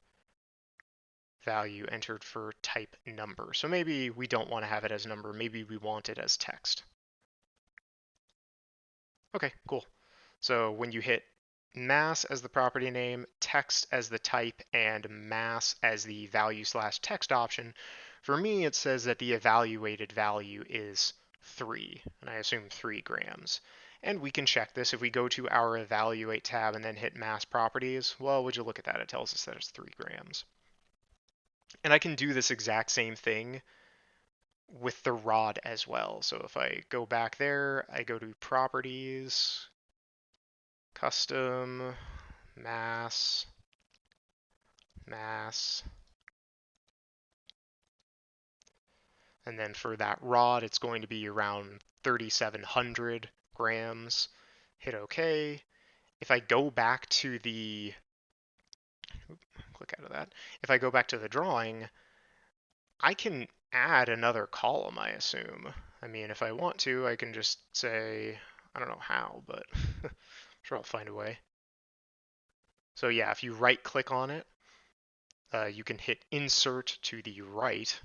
value entered for type number. So maybe we don't want to have it as number, maybe we want it as text. Okay, cool. So when you hit mass as the property name, text as the type, and mass as the value/text option, for me it says that the evaluated value is 3, and I assume 3 grams. And we can check this if we go to our evaluate tab and then hit mass properties. Well, would you look at that? It tells us that it's 3 grams. And I can do this exact same thing with the rod as well. So if I go back there, I go to properties, custom, mass, mass. And then for that rod, it's going to be around 3,700 grams. Hit OK. If I go back to the, click out of that. If I go back to the drawing, I can add another column, I assume. I mean, if I want to, I can just say, I don't know how, but I'm sure I'll find a way. So yeah, if you right click on it, you can hit insert to the right,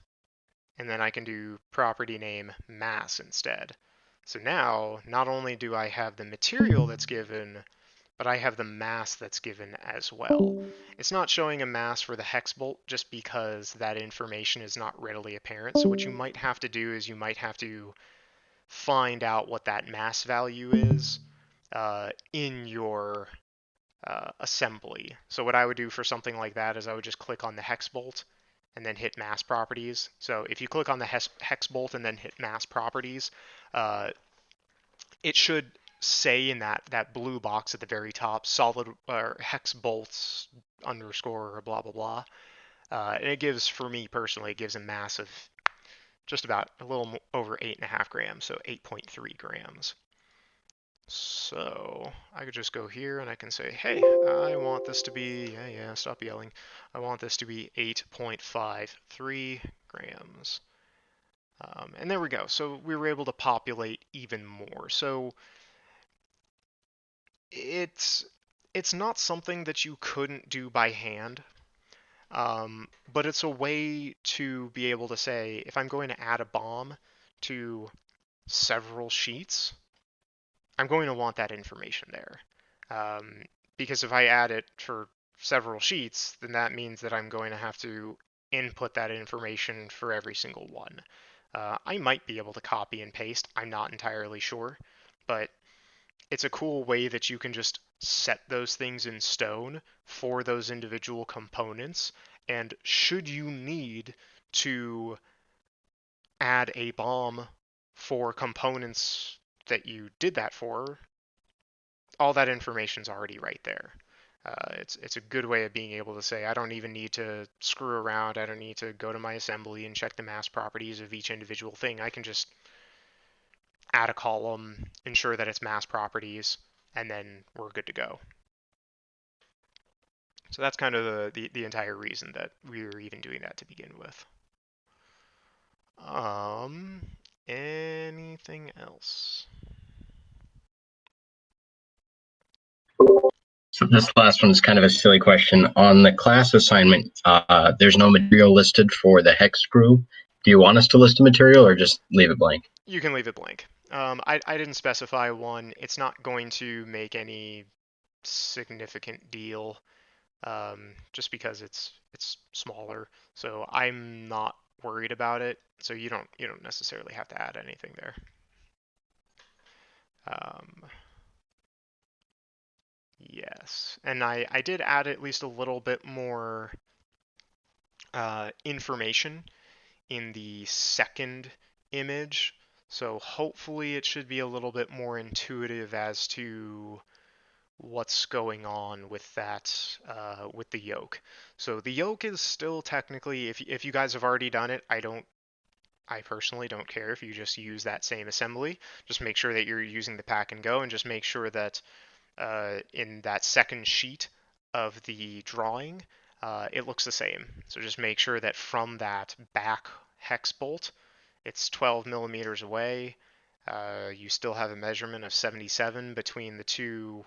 and then I can do property name mass instead. So now, not only do I have the material that's given, but I have the mass that's given as well. It's not showing a mass for the hex bolt just because that information is not readily apparent. So what you might have to do is you might have to find out what that mass value is in your assembly. So what I would do for something like that is I would just click on the hex bolt and then hit mass properties. So if you click on the hex bolt and then hit mass properties, uh, it should say in that blue box at the very top, solid or hex bolts underscore or blah blah blah. And it gives, for me personally, it gives a mass of just about a little over 8.5 grams, so 8.3 grams. So I could just go here and I can say, hey, I want this to be, yeah, stop yelling. I want this to be 8.53 grams. And there we go. So we were able to populate even more. So it's it's not something that you couldn't do by hand, but it's a way to be able to say, if I'm going to add a bomb to several sheets, I'm going to want that information there. Because if I add it for several sheets, then that means that I'm going to have to input that information for every single one. I might be able to copy and paste, I'm not entirely sure, but it's a cool way that you can just set those things in stone for those individual components. And should you need to add a bomb for components that you did that for, all that information's already right there. It's a good way of being able to say, I don't even need to screw around. I don't need to go to my assembly and check the mass properties of each individual thing. I can just add a column, ensure that it's mass properties, and then we're good to go. So that's kind of the entire reason that we were even doing that to begin with. Anything else? So this last one is kind of a silly question. On the class assignment, there's no material listed for the hex screw. Do you want us to list a material or just leave it blank? You can leave it blank. I didn't specify one. It's not going to make any significant deal, just because it's smaller. So I'm not worried about it. So you don't necessarily have to add anything there. Yes, and I did add at least a little bit more information in the second image. So hopefully it should be a little bit more intuitive as to what's going on with that, with the yoke. So the yoke is still technically, if you guys have already done it, I personally don't care if you just use that same assembly. Just make sure that you're using the pack and go, and just make sure that in that second sheet of the drawing, it looks the same. So just make sure that from that back hex bolt, it's 12 millimeters away. You still have a measurement of 77 between the two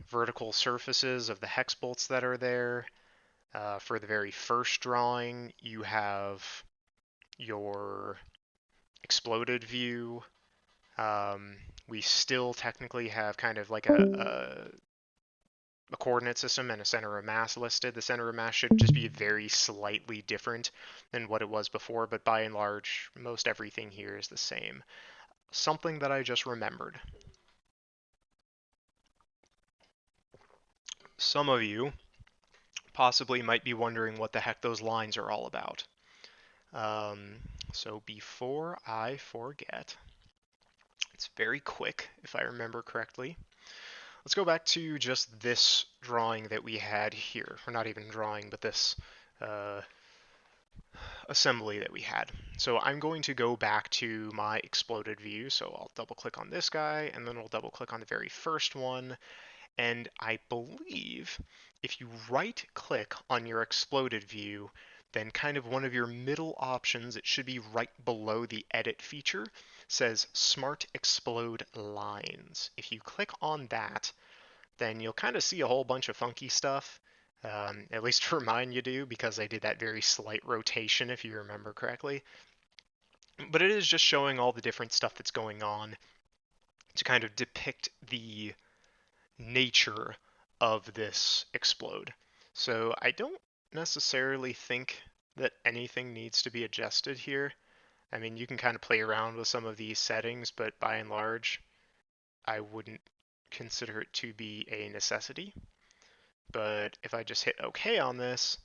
vertical surfaces of the hex bolts that are there. For the very first drawing, you have your exploded view. We still technically have kind of like a coordinate system and a center of mass listed. The center of mass should just be very slightly different than what it was before, but by and large, most everything here is the same. Something that I just remembered. Some of you possibly might be wondering what the heck those lines are all about. So before I forget, it's very quick if I remember correctly. Let's go back to just this drawing that we had here, or not even drawing, but this assembly that we had. So I'm going to go back to my exploded view. So I'll double click on this guy, and then I'll double click on the very first one. And I believe if you right click on your exploded view, then kind of one of your middle options, it should be right below the edit feature, says Smart Explode Lines. If you click on that, then you'll kind of see a whole bunch of funky stuff. At least for mine you do, because I did that very slight rotation, if you remember correctly. But it is just showing all the different stuff that's going on to kind of depict the nature of this explode. So I don't necessarily think that anything needs to be adjusted here. I mean, you can kind of play around with some of these settings, but by and large, I wouldn't consider it to be a necessity. But if I just hit OK on this,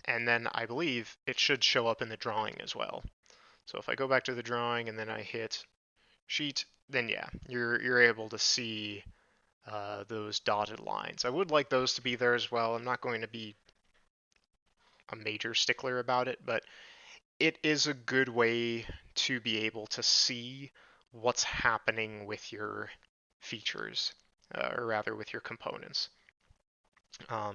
and then I believe it should show up in the drawing as well. So if I go back to the drawing and then I hit sheet, then yeah, you're able to see those dotted lines. I would like those to be there as well. I'm not going to be a major stickler about it, but it is a good way to be able to see what's happening with your features, or rather with your components.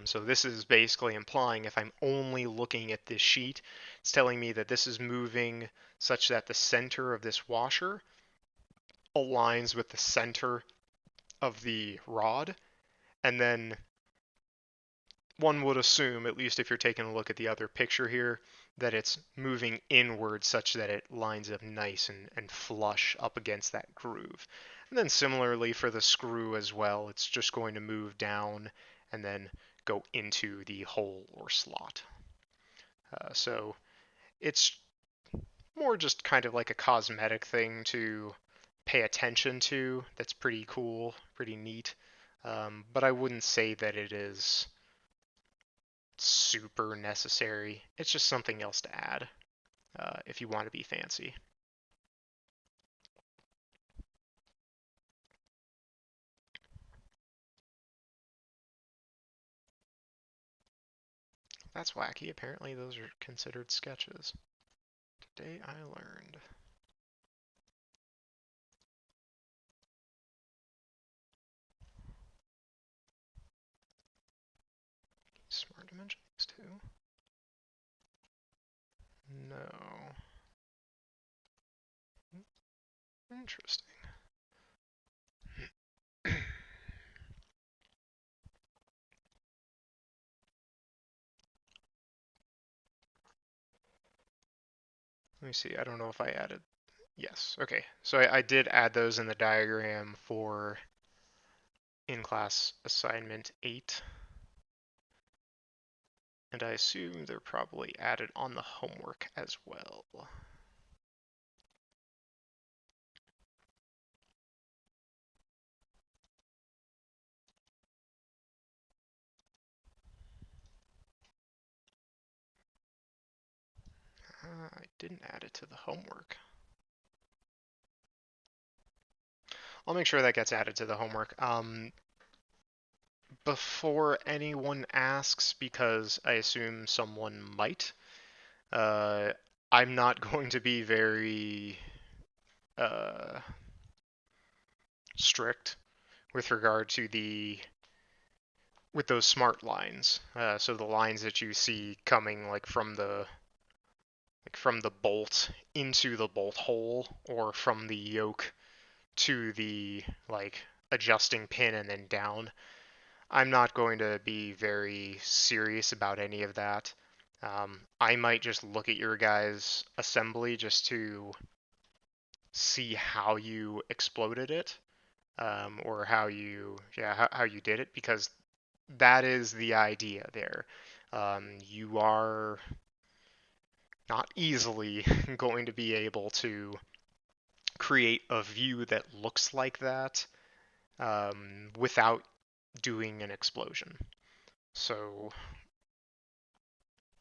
So this is basically implying if I'm only looking at this sheet, it's telling me that this is moving such that the center of this washer aligns with the center of the rod, and then one would assume, at least if you're taking a look at the other picture here, that it's moving inward such that it lines up nice and flush up against that groove. And then similarly for the screw as well, it's just going to move down and then go into the hole or slot. So it's more just kind of like a cosmetic thing to pay attention to. That's pretty cool, pretty neat. But I wouldn't say that it is super necessary. It's just something else to add if you want to be fancy. That's wacky. Apparently those are considered sketches. Today I learned. Smart dimensions too? No. Interesting. Let me see. I don't know if I added. Yes. Okay. So I did add those in the diagram for in-class assignment 8. And I assume they're probably added on the homework as well. I didn't add it to the homework. I'll make sure that gets added to the homework. Before anyone asks, because I assume someone might, uh, I'm not going to be very uh, strict with regard to with those smart lines. So the lines that you see coming from the bolt into the bolt hole, or from the yoke to the adjusting pin and then down. I'm not going to be very serious about any of that. I might just look at your guys' assembly just to see how you exploded it, or how you did it, because that is the idea there. You are not easily going to be able to create a view that looks like that without doing an explosion. So,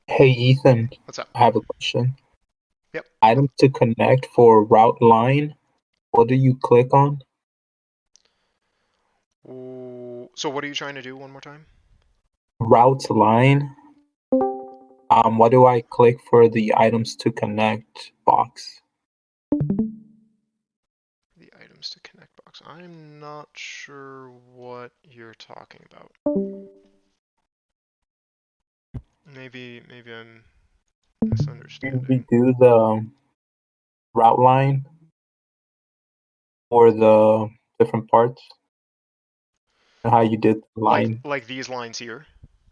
Hey Ethan, what's up? I have a question. Yep. Item to connect for route line. What do you click on? Ooh, so what are you trying to do one more time? Route line. What do I click for the items to connect box? The items to connect box. I'm not sure what you're talking about. Maybe I'm Do we misunderstanding. do the route line or the different parts? And how you did the line? Like these lines here.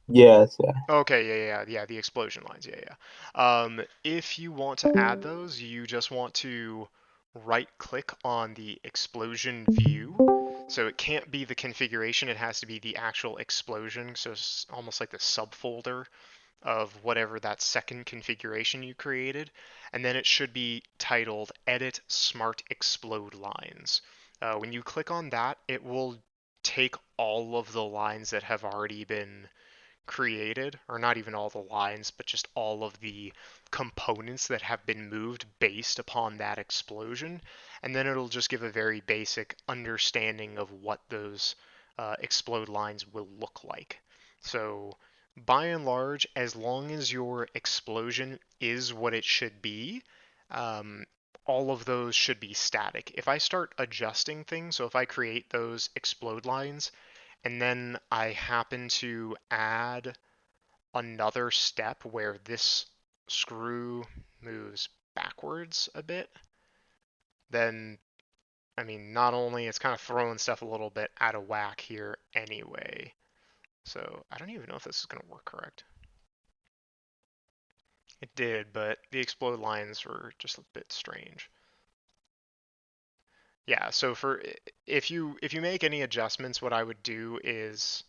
Yes, yeah. Okay, yeah, the explosion lines, yeah. If you want to add those, you just want to right click on the explosion view. So it can't be the configuration, it has to be the actual explosion. So it's almost like the subfolder of whatever that second configuration you created. And then it should be titled Edit Smart Explode Lines. When you click on that, it will take all of the lines that have already been created, or not even all the lines, but just all of the components that have been moved based upon that explosion. And then it'll just give a very basic understanding of what those explode lines will look like. So, by and large, as long as your explosion is what it should be, um, all of those should be static. If I start adjusting things, so if I create those explode lines, and then I happen to add another step where this screw moves backwards a bit, then, I mean, not only it's kind of throwing stuff a little bit out of whack here anyway. So I don't even know if this is going to work correct. It did, but the explode lines were just a bit strange. Yeah, so for if you make any adjustments, what I would do is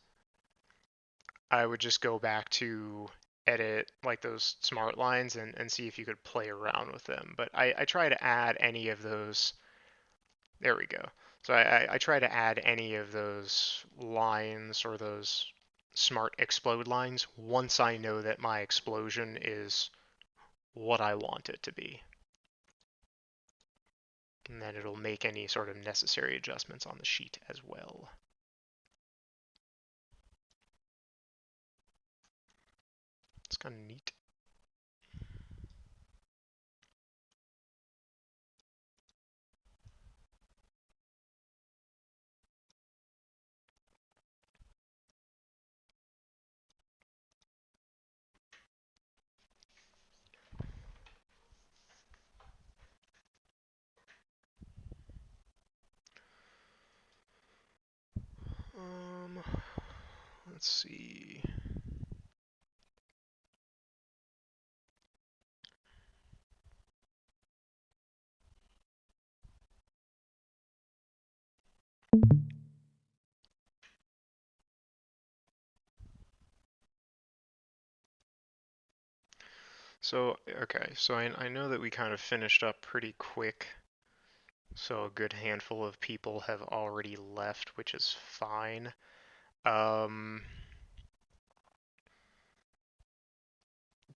I would just go back to edit like those smart lines and see if you could play around with them. But I try to add any of those. There we go. So I try to add any of those lines or those smart explode lines once I know that my explosion is what I want it to be. And then it'll make any sort of necessary adjustments on the sheet as well. It's kind of neat. Let's see. So, okay, so I know that we kind of finished up pretty quick. So a good handful of people have already left, which is fine. Um,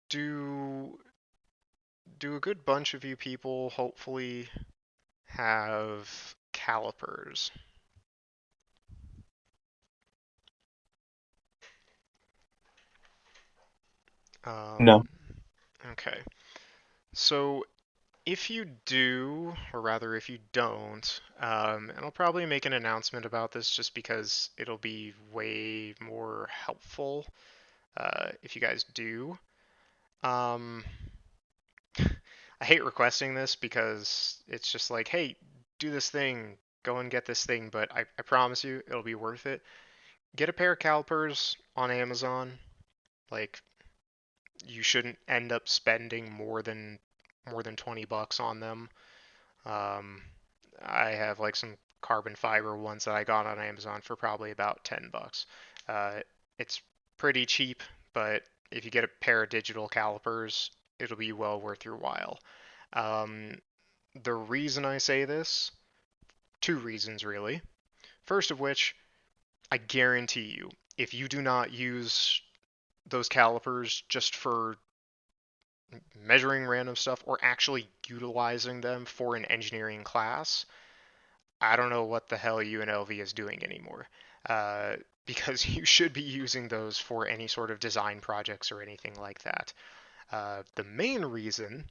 do do a good bunch of you people hopefully have calipers? No. Okay. So if you do, or rather if you don't, and I'll probably make an announcement about this just because it'll be way more helpful if you guys do. Um, I hate requesting this because it's just like, hey, do this thing, go and get this thing, but I promise you it'll be worth it. Get a pair of calipers on Amazon. Like, you shouldn't end up spending more than 20 bucks on them. Um, I have like some carbon fiber ones that I got on Amazon for probably about 10 bucks. It's pretty cheap, but if you get a pair of digital calipers, it'll be well worth your while. Um, the reason I say this, two reasons really. First of which, I guarantee you, if you do not use those calipers just for measuring random stuff or actually utilizing them for an engineering class, I don't know what the hell UNLV is doing anymore. Uh, because you should be using those for any sort of design projects or anything like that. The main reason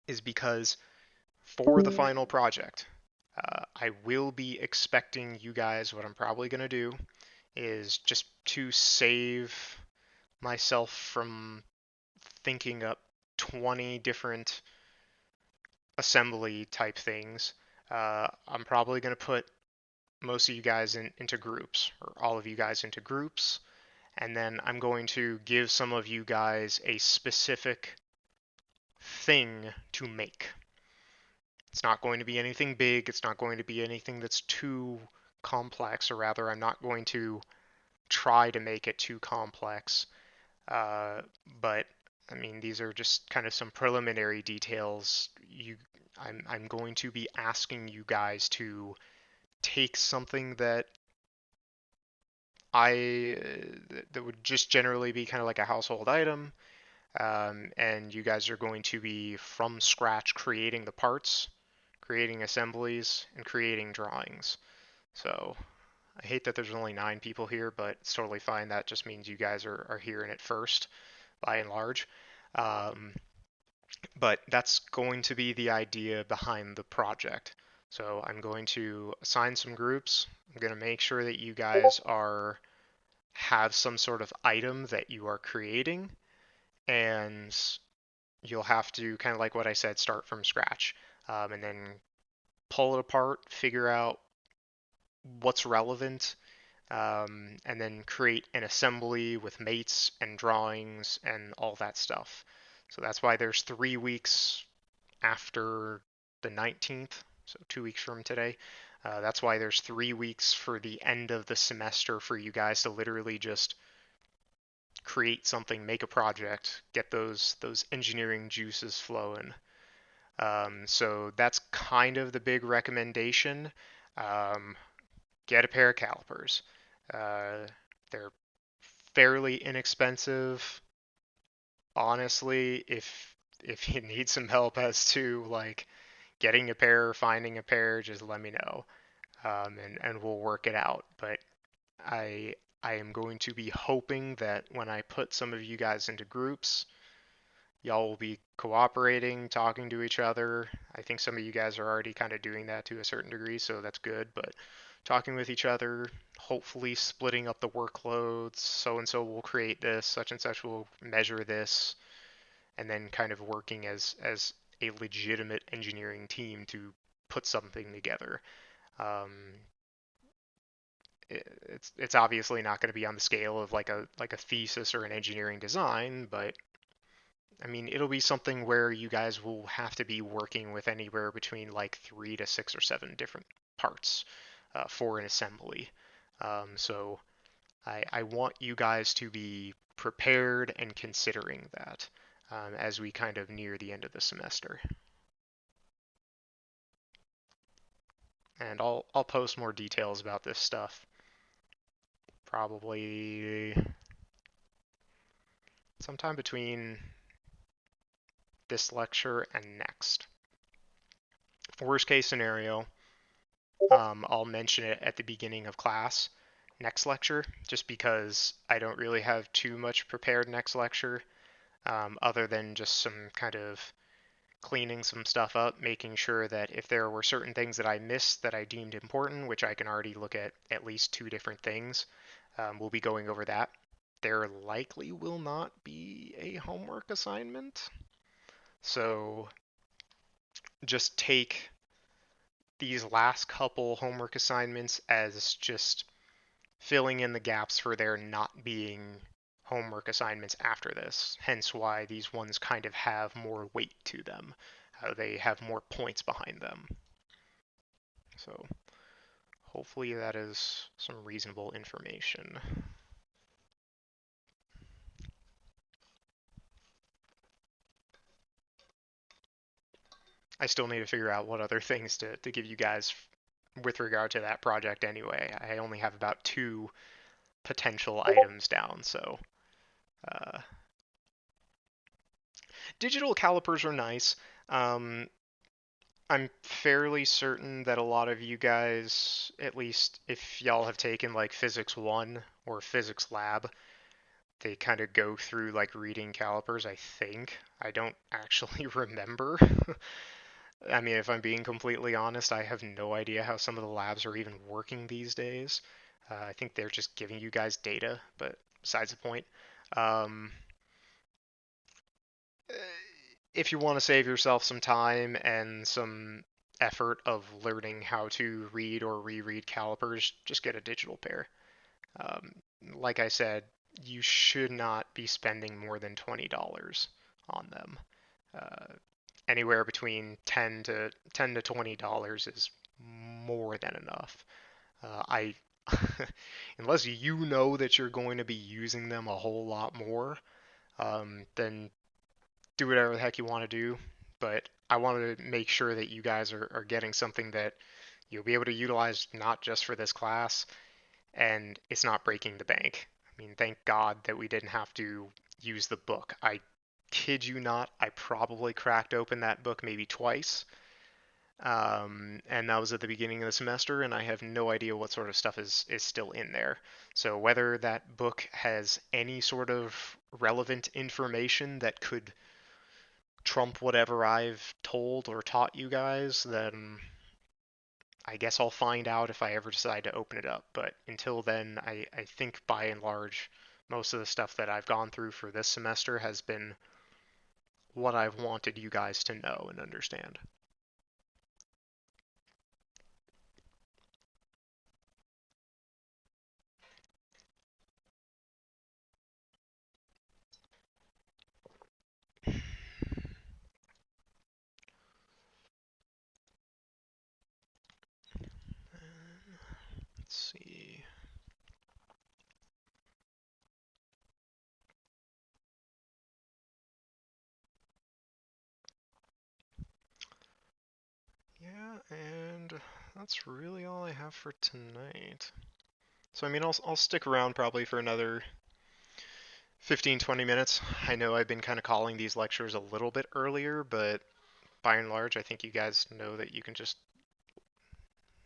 is because for the final project, I will be expecting you guys, what I'm probably going to do is just to save myself from thinking up 20 different assembly type things. I'm probably going to put most of you guys into groups, or all of you guys into groups, and then I'm going to give some of you guys a specific thing to make. It's not going to be anything big, it's not going to be anything that's too complex, or rather, I'm not going to try to make it too complex. But I mean, these are just kind of some preliminary details. I'm going to be asking you guys to take something that that would just generally be kind of like a household item, and you guys are going to be from scratch creating the parts, creating assemblies, and creating drawings. So I hate that there's only 9 people here, but it's totally fine. That just means you guys are hearing it first, by and large. Um, but that's going to be the idea behind the project. So I'm going to assign some groups. I'm going to make sure that you guys have some sort of item that you are creating, and you'll have to, kind of like what I said, start from scratch, and then pull it apart, figure out what's relevant, and then create an assembly with mates and drawings and all that stuff. So that's why there's 3 weeks after the 19th, so 2 weeks from today. That's why there's 3 weeks for the end of the semester for you guys to literally just create something, make a project, get those engineering juices flowing. So that's kind of the big recommendation. Um, get a pair of calipers. They're fairly inexpensive. Honestly, if you need some help as to like getting a pair or finding a pair, just let me know, and we'll work it out. But I I am going to be hoping that when I put some of you guys into groups, y'all will be cooperating, talking to each other. I think some of you guys are already kind of doing that to a certain degree, so that's good. But talking with each other, hopefully splitting up the workloads. So and so will create this, such and such will measure this, and then kind of working as a legitimate engineering team to put something together. Um, it's obviously not going to be on the scale of like a thesis or an engineering design, but I mean it'll be something where you guys will have to be working with anywhere between like 3 to 6 or 7 different parts for an assembly. So I want you guys to be prepared and considering that as we kind of near the end of the semester. And I'll post more details about this stuff probably sometime between this lecture and next. Worst case scenario, I'll mention it at the beginning of class next lecture, just because I don't really have too much prepared next lecture, other than just some kind of cleaning some stuff up, making sure that if there were certain things that I missed that I deemed important, which I can already look at least 2 different things, we'll be going over that. There likely will not be a homework assignment, so just take these last couple homework assignments as just filling in the gaps for there not being homework assignments after this. Hence why these ones kind of have more weight to them. They have more points behind them. So hopefully that is some reasonable information. I still need to figure out what other things to give you guys with regard to that project anyway. I only have about 2 potential items down, so uh, digital calipers are nice. Um, I'm fairly certain that a lot of you guys, at least if y'all have taken like Physics 1 or Physics Lab, they kind of go through like reading calipers, I think. I don't actually remember. I mean, if I'm being completely honest, I have no idea how some of the labs are even working these days. I think they're just giving you guys data, but besides the point. Um, if you want to save yourself some time and some effort of learning how to read or reread calipers, just get a digital pair. Um, like I said, you should not be spending more than $20 on them. Anywhere between $10 to $20 is more than enough. I unless you know that you're going to be using them a whole lot more, then do whatever the heck you want to do. But I want to make sure that you guys are getting something that you'll be able to utilize not just for this class, and it's not breaking the bank. I mean, thank God that we didn't have to use the book. I kid you not, I probably cracked open that book maybe twice. And that was at the beginning of the semester, and I have no idea what sort of stuff is still in there. So whether that book has any sort of relevant information that could trump whatever I've told or taught you guys, then I guess I'll find out if I ever decide to open it up. But until then, I think by and large, most of the stuff that I've gone through for this semester has been what I've wanted you guys to know and understand. Let's see. Yeah, and that's really all I have for tonight. So I mean, I'll stick around probably for another 15-20 minutes. I know I've been kind of calling these lectures a little bit earlier, but by and large, I think you guys know that you can just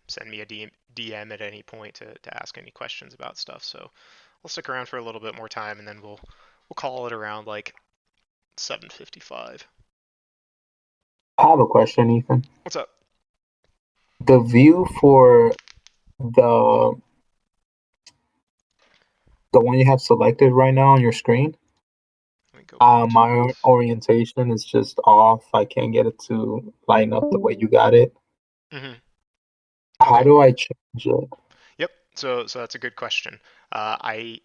send me a DM at any point to ask any questions about stuff. So I'll stick around for a little bit more time, and then we'll call it around like 7:55. I have a question, Ethan. What's up? The view for the the one you have selected right now on your screen, Let me go back to my orientation is just off. I can't get it to line up the way you got it. Mm-hmm. How Okay. do I change it? Yep. So that's a good question. I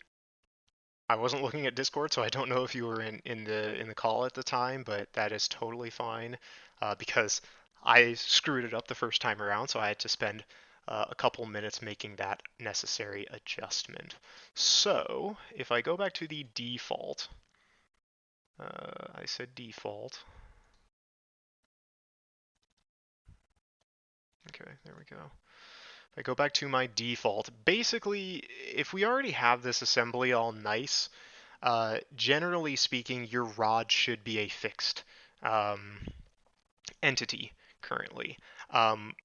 wasn't looking at Discord, so I don't know if you were in the call at the time, but that is totally fine because I screwed it up the first time around, so I had to spend a couple minutes making that necessary adjustment. So if I go back to the default, I said default. Okay, there we go. If I go back to my default, basically, if we already have this assembly all nice, generally speaking, your rod should be a fixed um, entity currently. Um,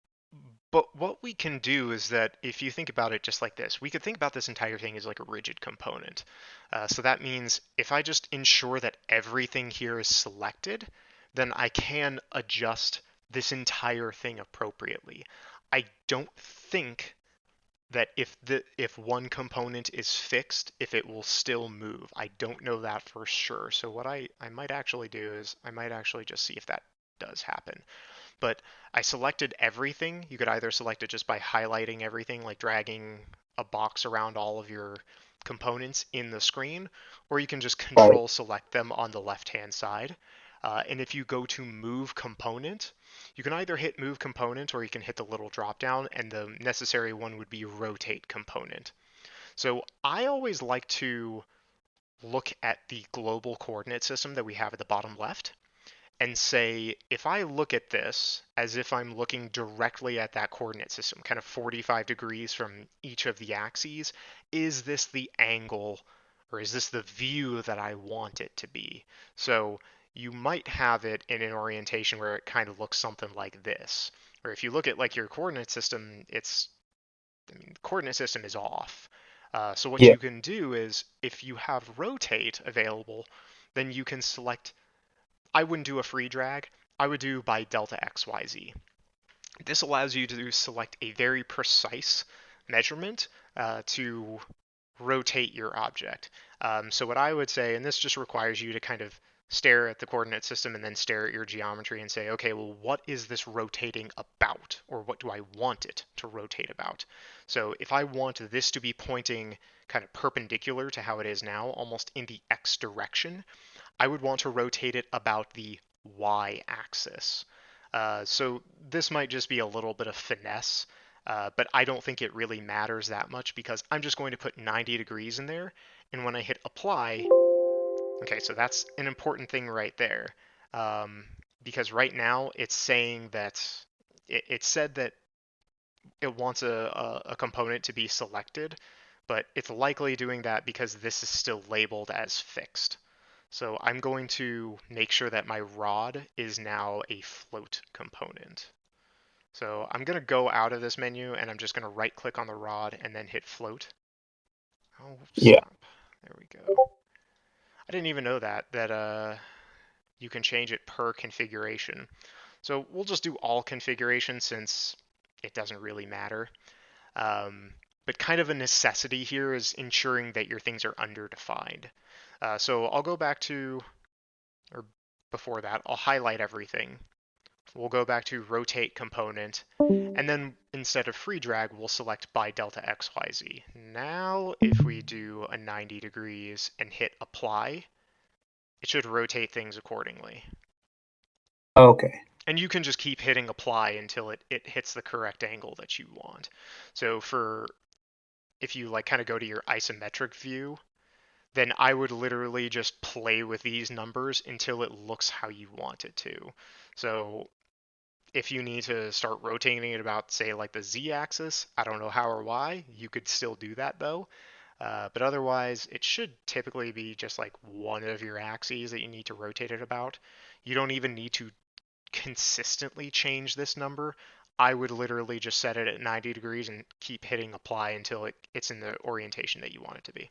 but what we can do is that if you think about it just like this, we could think about this entire thing as like a rigid component. So that means if I just ensure that everything here is selected, then I can adjust this entire thing appropriately. I don't think that if one component is fixed, if it will still move. I don't know that for sure. So what I might actually do is I might actually just see if that does happen. But I selected everything. You could either select it just by highlighting everything, like dragging a box around all of your components in the screen, or you can just Right. control select them on the left-hand side. And if you go to move component, you can either hit move component or you can hit the little drop down, and the necessary one would be rotate component. So I always like to look at the global coordinate system that we have at the bottom left and say, if I look at this as if I'm looking directly at that coordinate system, kind of 45 degrees from each of the axes, is this the angle or is this the view that I want it to be? So you might have it in an orientation where it kind of looks something like this. Or if you look at like your coordinate system, the coordinate system is off. So what Yeah. you can do is if you have rotate available, then you can select. I wouldn't do a free drag. I would do by delta XYZ. This allows you to select a very precise measurement to rotate your object. So what I would say, and this just requires you to kind of stare at the coordinate system and then stare at your geometry and say, okay, well, what is this rotating about? Or what do I want it to rotate about? So if I want this to be pointing kind of perpendicular to how it is now, almost in the X direction, I would want to rotate it about the Y axis. So this might just be a little bit of finesse, but I don't think it really matters that much because I'm just going to put 90 degrees in there, and when I hit apply, okay, so that's an important thing right there, because right now it's saying that it said that it wants a component to be selected, but it's likely doing that because this is still labeled as fixed. So I'm going to make sure that my rod is now a float component. So I'm going to go out of this menu and I'm just going to right click on the rod and then hit float. Oh, Yeah. stop. There we go. I didn't even know that you can change it per configuration. So we'll just do all configuration since it doesn't really matter. But kind of a necessity here is ensuring that your things are underdefined. So I'll go back to, or before that, I'll highlight everything. We'll go back to rotate component, and then instead of free drag, we'll select by delta XYZ. Now, if we do a 90 degrees and hit apply, it should rotate things accordingly. Okay. And you can just keep hitting apply until it hits the correct angle that you want. So if you like kind of go to your isometric view, then I would literally just play with these numbers until it looks how you want it to. So if you need to start rotating it about, say, like the z-axis, I don't know how or why, you could still do that though. But otherwise, it should typically be just like one of your axes that you need to rotate it about. You don't even need to consistently change this number. I would literally just set it at 90 degrees and keep hitting apply until it's in the orientation that you want it to be.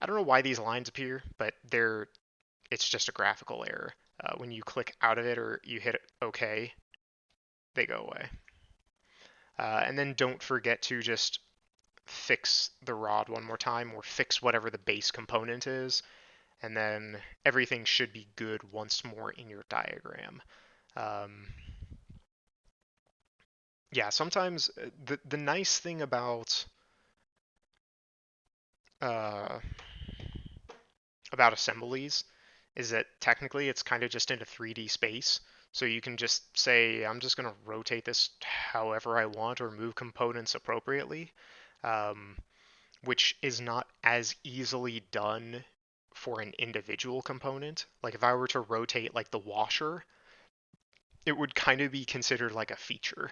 I don't know why these lines appear, but it's just a graphical error. When you click out of it or you hit OK, they go away. And then don't forget to just fix the rod one more time, or fix whatever the base component is, and then everything should be good once more in your diagram. Yeah, sometimes the nice thing uh, about assemblies is that technically it's kind of just in a 3D space. So you can just say, I'm just going to rotate this however I want or move components appropriately, um, which is not as easily done for an individual component. Like if I were to rotate like the washer, it would kind of be considered like a feature,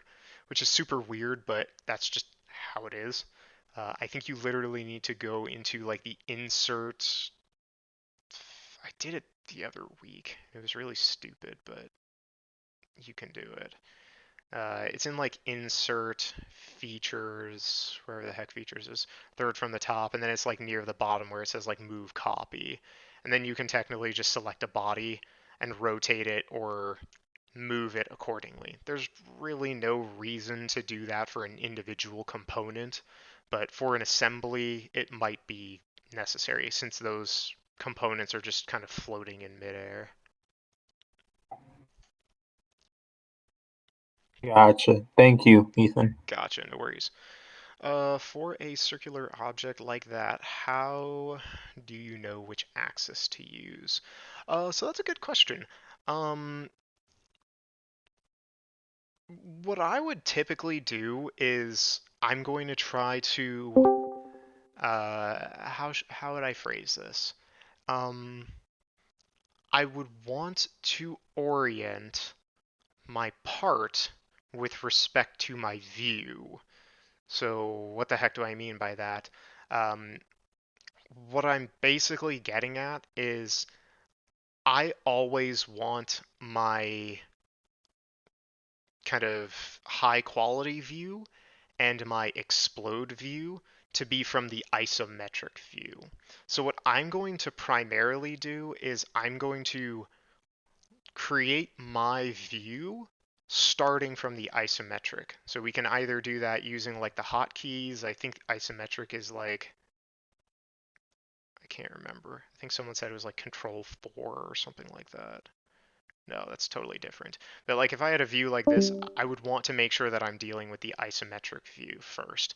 which is super weird, but that's just how it is. I think you literally need to go into like the insert. I did it the other week. It was really stupid, but you can do it. It's in like insert features, wherever the heck features is, third from the top, and then it's like near the bottom where it says like move copy. And then you can technically just select a body and rotate it or move it accordingly. There's really no reason to do that for an individual component, but for an assembly, it might be necessary since those components are just kind of floating in midair. Gotcha. Thank you, Ethan. Gotcha, no worries. For a circular object like that, how do you know which axis to use? So that's a good question. Um, what I would typically do is I'm going to try to how would I phrase this? Um, I would want to orient my part with respect to my view. So what the heck do I mean by that? Um, what I'm basically getting at is I always want my kind of high quality view and my explode view to be from the isometric view. So what I'm going to primarily do is I'm going to create my view starting from the isometric. So we can either do that using like the hotkeys. I think isometric is like, I can't remember. I think someone said it was like control 4 or something like that. No, that's totally different. But like if I had a view like this, I would want to make sure that I'm dealing with the isometric view first.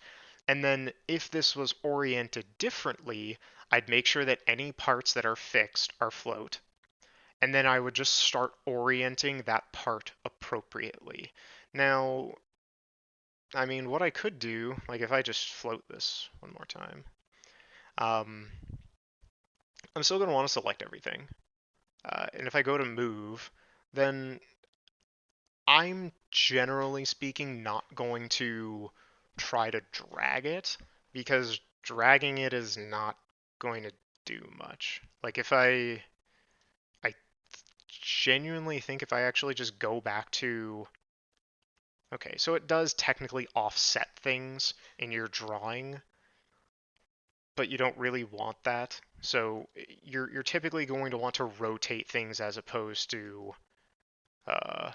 And then if this was oriented differently, I'd make sure that any parts that are fixed are float. And then I would just start orienting that part appropriately. Now, I mean, what I could do, like if I just float this one more time, um, I'm still going to want to select everything. And if I go to move, then I'm generally speaking not going to try to drag it because dragging it is not going to do much. Like I genuinely think if I actually just go back to, okay, so it does technically offset things in your drawing, but you don't really want that. So you're typically going to want to rotate things as opposed to, I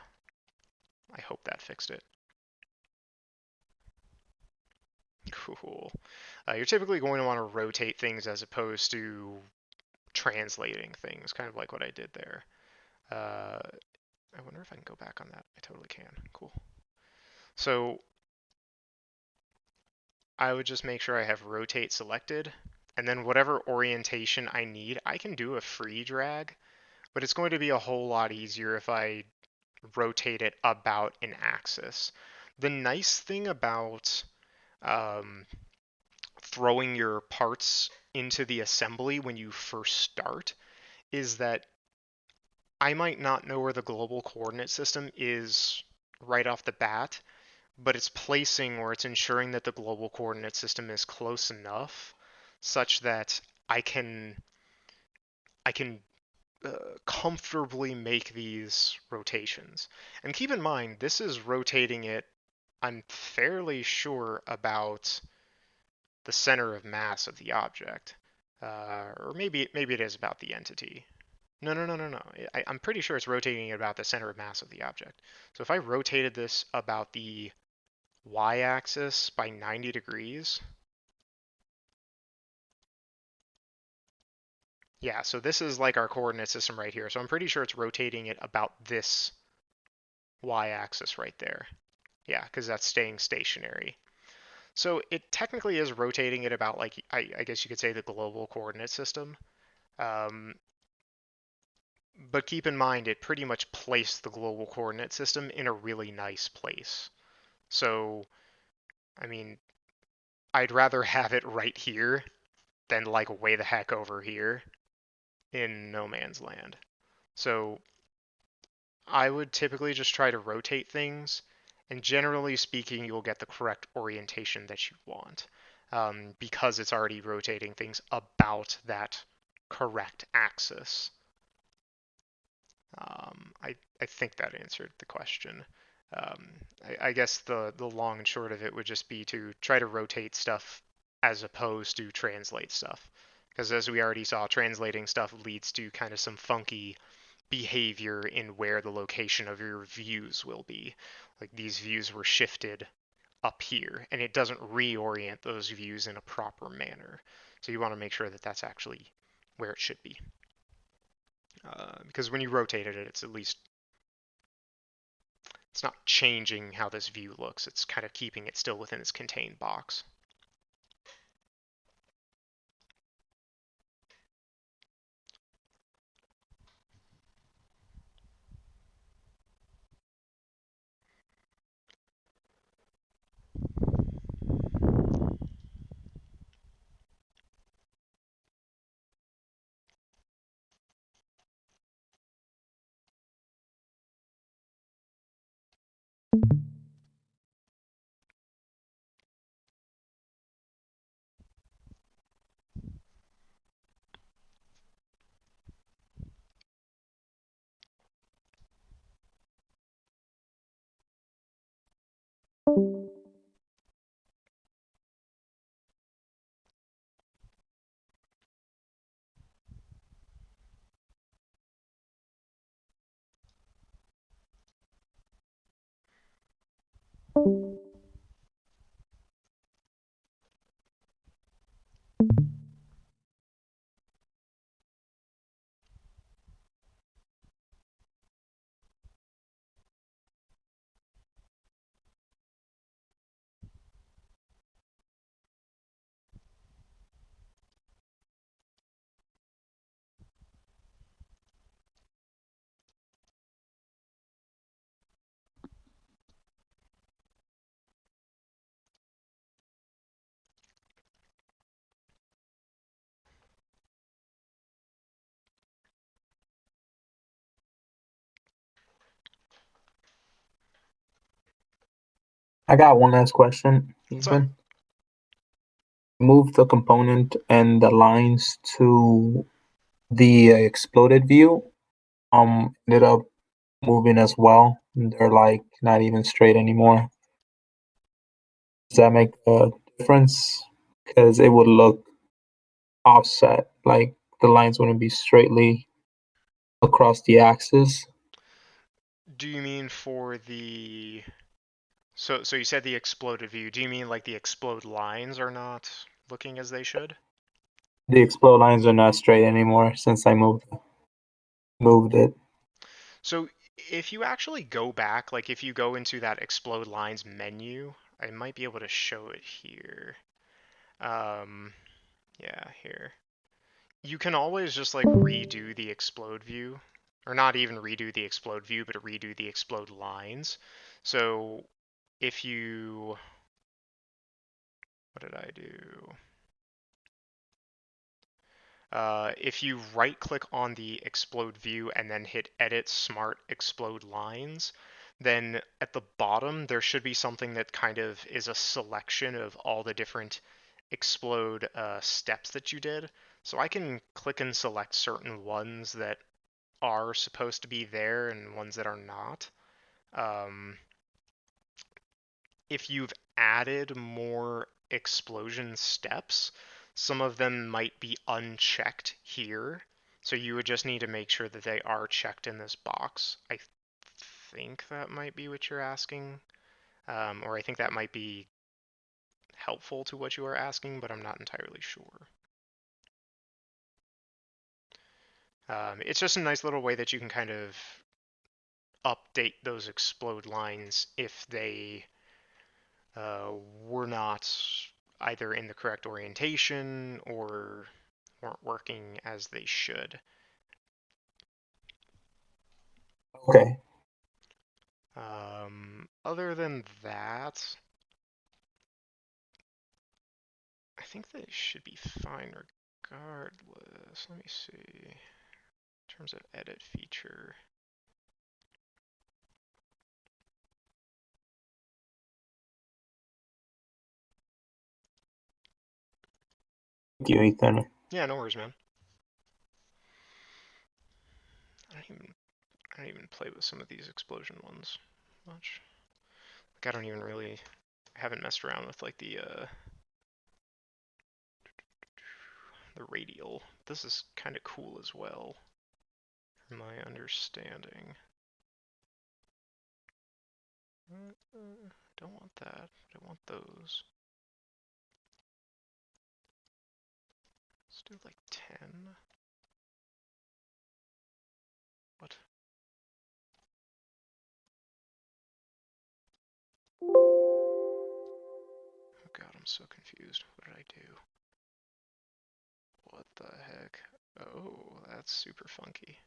hope that fixed it. Cool. You're typically going to want to rotate things as opposed to translating things, kind of like what I did there. I wonder if I can go back on that. I totally can. Cool. So I would just make sure I have rotate selected, and then whatever orientation I need, I can do a free drag, but it's going to be a whole lot easier if I rotate it about an axis. The nice thing about um, throwing your parts into the assembly when you first start is that I might not know where the global coordinate system is right off the bat, but it's placing or it's ensuring that the global coordinate system is close enough such that I can I can comfortably make these rotations. And keep in mind, this is rotating it, I'm fairly sure, about the center of mass of the object. Or maybe it is about the entity. No. I'm pretty sure it's rotating it about the center of mass of the object. So if I rotated this about the y-axis by 90 degrees, yeah, so this is like our coordinate system right here. So I'm pretty sure it's rotating it about this y-axis right there. Yeah, because that's staying stationary. So it technically is rotating it about, like, I guess you could say, the global coordinate system. Um, but keep in mind, it pretty much placed the global coordinate system in a really nice place. So, I mean, I'd rather have it right here than like way the heck over here in no man's land. So I would typically just try to rotate things, and generally speaking, you'll get the correct orientation that you want, because it's already rotating things about that correct axis. I think that answered the question. Um, I guess the long and short of it would just be to try to rotate stuff as opposed to translate stuff. Because as we already saw, translating stuff leads to kind of some funky behavior in where the location of your views will be. Like these views were shifted up here, and it doesn't reorient those views in a proper manner. So you want to make sure that that's actually where it should be. Because when you rotated it, it's at least, it's not changing how this view looks. It's kind of keeping it still within its contained box. I got one last question. What's up? Even move the component and the lines to the exploded view. Ended up moving as well. They're like not even straight anymore. Does that make a difference? Because it would look offset, like the lines wouldn't be straightly across the axis. Do you mean for the... So you said the exploded view. Do you mean like the explode lines are not looking as they should? The explode lines are not straight anymore since I moved it. So if you actually go back, like if you go into that explode lines menu, I might be able to show it here. Yeah, here. You can always just like redo the explode view, or not even redo the explode view, but redo the explode lines. So if you, what did I do? If you right click on the explode view and then hit edit smart explode lines, then at the bottom there should be something that kind of is a selection of all the different explode steps that you did. So I can click and select certain ones that are supposed to be there and ones that are not. Um, if you've added more explosion steps, some of them might be unchecked here. So you would just need to make sure that they are checked in this box. I think that might be what you're asking. Or I think that might be helpful to what you are asking, but I'm not entirely sure. It's just a nice little way that you can kind of update those explode lines if they were not either in the correct orientation or weren't working as they should. Okay. Other than that, I think they should be fine regardless. Let me see. In terms of edit feature. Thank you, Ethan. Yeah, no worries, man. I don't even play with some of these explosion ones much. Like I don't even really haven't messed around with like the radial. This is kind of cool as well, from my understanding. Don't want that. I want those. Let's do like 10. What? Oh god, I'm so confused. What did I do? What the heck? Oh, that's super funky.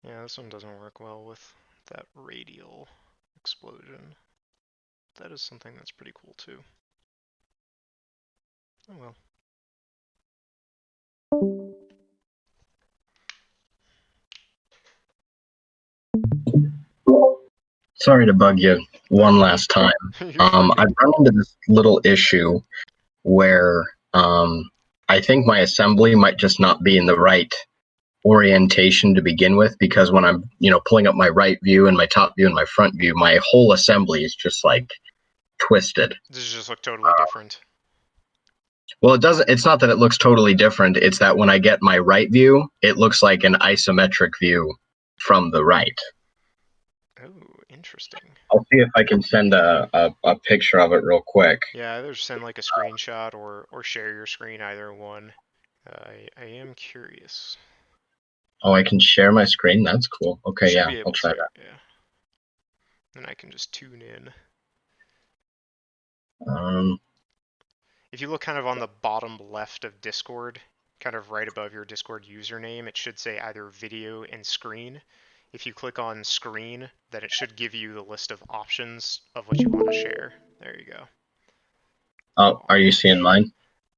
Yeah, this one doesn't work well with that radial explosion. That is something that's pretty cool too. Oh well. Sorry to bug you one last time. You're fine. I've run into this little issue where I think my assembly might just not be in the right orientation to begin with, because when I'm pulling up my right view and my top view and my front view, my whole assembly is just like twisted. Does it just look totally different? Well, it doesn't. It's not that it looks totally different. It's that when I get my right view, it looks like an isometric view from the right. Oh, interesting. I'll see if I can send a picture of it real quick. Yeah, either send like a screenshot or share your screen, either one. I am curious. Oh, I can share my screen. That's cool. You Okay, should yeah, be I'll able try to, that. yeah. Then I can just tune in. Um, If you look kind of on the bottom left of Discord, kind of right above your Discord username, it should say either video and screen. If you click on screen, then it should give you the list of options of what you want to share. There you go. Oh, are you seeing mine?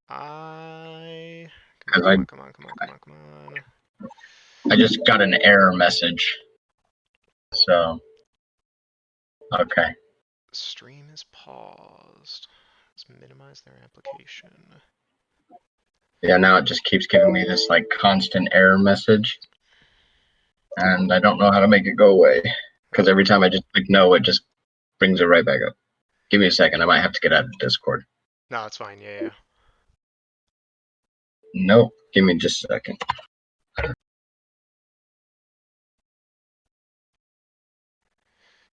Come Because on, come on, come on, come on, come on. I just got an error message. So, okay. Stream is paused. Let's minimize their application. Yeah, now it just keeps giving me this like constant error message. And I don't know how to make it go away. Because every time I just click no, it just brings it right back up. Give me a second. I might have to get out of Discord. No, it's fine. Yeah. Nope. Give me just a second.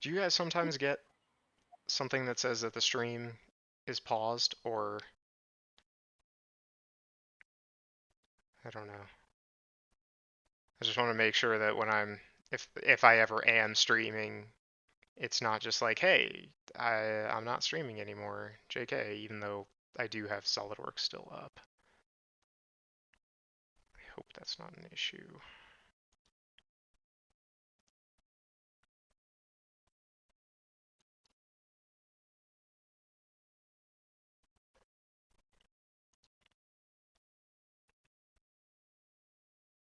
Do you guys sometimes get something that says that the stream is paused, or I don't know. I just want to make sure that when if I ever am streaming, it's not just like, hey, I'm not streaming anymore, JK, even though I do have SolidWorks still up. I hope that's not an issue.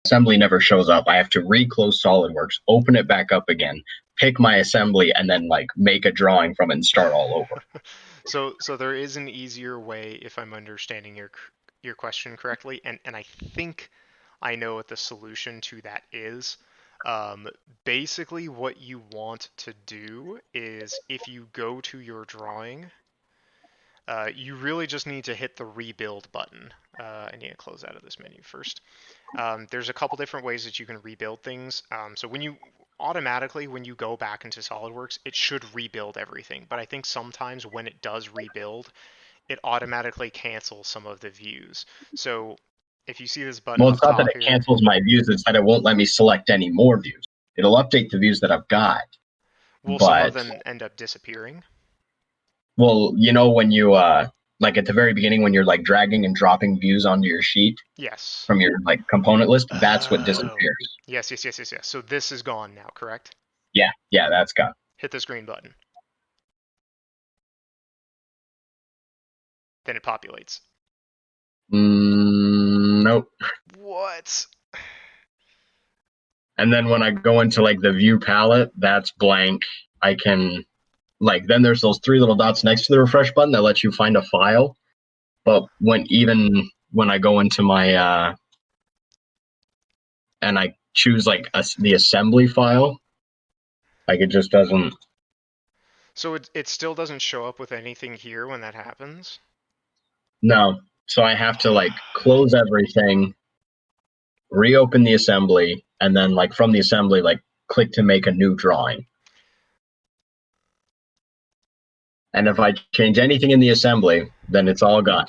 Assembly never shows up. I have to reclose SolidWorks, open it back up again, pick my assembly, and then like make a drawing from it and start all over. So there is an easier way, if I'm understanding your question correctly, and I think I know what the solution to that is. Basically, what you want to do is if you go to your drawing, you really just need to hit the rebuild button. I need to close out of this menu first. There's a couple different ways that you can rebuild things. So when you go back into SolidWorks, it should rebuild everything. But I think sometimes when it does rebuild, it automatically cancels some of the views. So if you see this button Well, up it's not that top it here, cancels my views, it's that it won't let me select any more views. It'll update the views that I've got. will some of But, them end up disappearing? well, you know, when you, like at the very beginning, when you're like dragging and dropping views onto your sheet Yes. from your like component list, that's what Oh. disappears. Yes. So this is gone now, correct? Yeah, that's gone. Hit this green button. Then it populates. Nope. What? And then when I go into like the view palette, that's blank. I can like then there's those three little dots next to the refresh button that lets you find a file. But when I go into my and I choose like the assembly file, like it just doesn't. So it still doesn't show up with anything here when that happens? No. So I have to like close everything, reopen the assembly, and then like from the assembly, like click to make a new drawing. And if I change anything in the assembly, then it's all gone.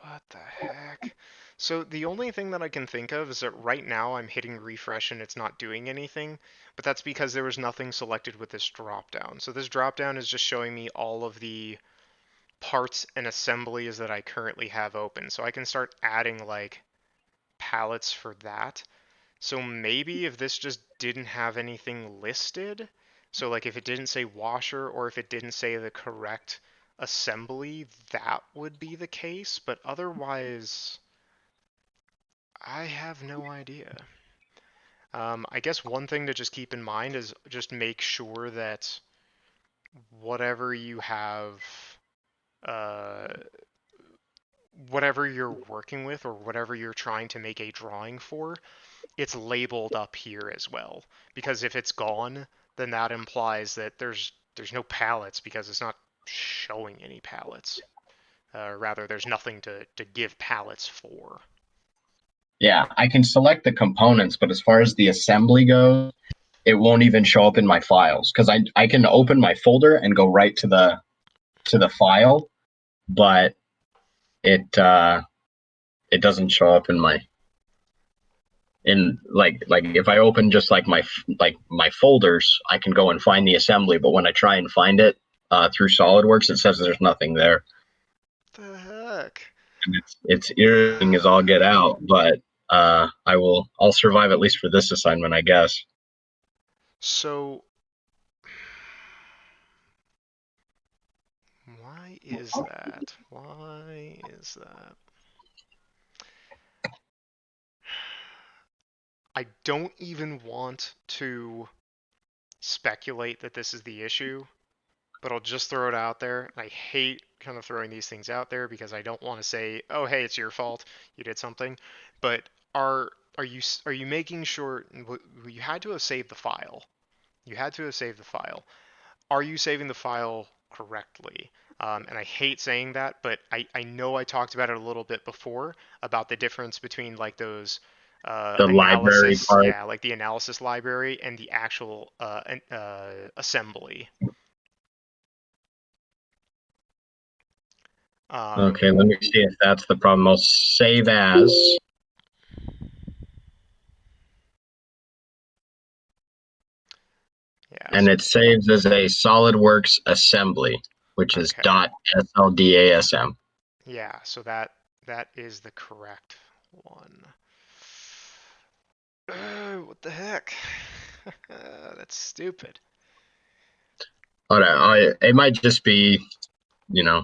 What the heck? So the only thing that I can think of is that right now I'm hitting refresh and it's not doing anything, but that's because there was nothing selected with this drop down. So this drop down is just showing me all of the parts and assemblies that I currently have open. So I can start adding like palettes for that. So maybe if this just didn't have anything listed, so like if it didn't say washer or if it didn't say the correct assembly, that would be the case, but otherwise, I have no idea. I guess one thing to just keep in mind is just make sure that whatever you have, uh, whatever you're working with or whatever you're trying to make a drawing for, it's labeled up here as well. Because if it's gone, then that implies that there's no palettes because it's not showing any palettes. Rather, there's nothing to give palettes for. Yeah, I can select the components, but as far as the assembly goes, it won't even show up in my files because I can open my folder and go right to the file, but it doesn't show up in my in like if I open just like my folders, I can go and find the assembly, but when I try and find it through SolidWorks, it says there's nothing there. The heck? and it's irritating as all get out, but I'll survive at least for this assignment, I guess. So, why is that? Why is that? I don't even want to speculate that this is the issue, but I'll just throw it out there. I hate kind of throwing these things out there because I don't want to say, "Oh, hey, it's your fault. You did something." But are you making sure you had to have saved the file? You had to have saved the file. Are you saving the file correctly? And I hate saying that, but I know I talked about it a little bit before about the difference between like those The library analysis, part. yeah, like the analysis library and the actual assembly. Okay, let me see if that's the problem. I'll save as, Yeah, and it saves as a SolidWorks assembly, which is okay. .sldasm. Yeah, so that is the correct one. What the heck? That's stupid. But it might just be, you know,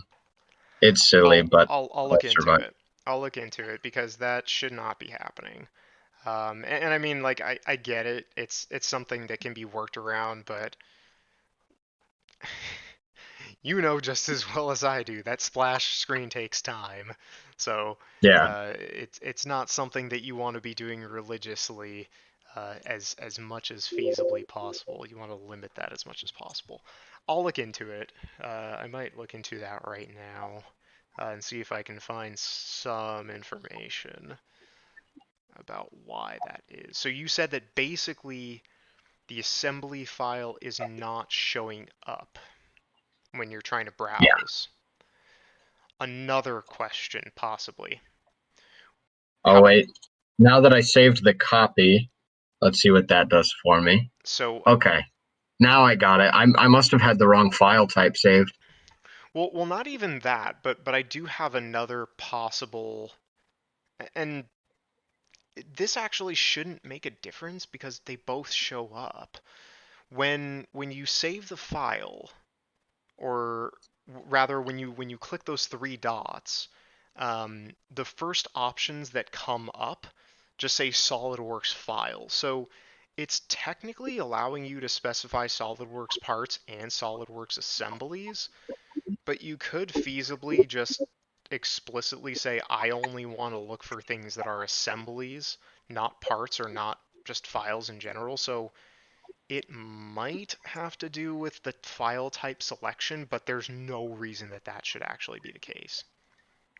it's silly, but I'll I'll look into survive. it. I'll look into it because that should not be happening. And I mean, like, I get it. It's something that can be worked around, but you know just as well as I do that splash screen takes time. So Yeah, it's not something that you want to be doing religiously as much as feasibly possible. You want to limit that as much as possible. I'll look into it. I might look into that right now and see if I can find some information about why that is. So you said that basically the assembly file is not showing up when you're trying to yeah. browse. Another question, possibly. Oh, How wait. Now that I saved the copy, let's see what that does for me. so? Okay. Now I got it. I must have had the wrong file type saved. Well, not even that, but I do have another possible, and this actually shouldn't make a difference because they both show up when you save the file, or rather when you click those three dots, the first options that come up just say SolidWorks file. So it's technically allowing you to specify SolidWorks parts and SolidWorks assemblies, but you could feasibly just explicitly say, I only want to look for things that are assemblies, not parts or not just files in general. So it might have to do with the file type selection, but there's no reason that that should actually be the case.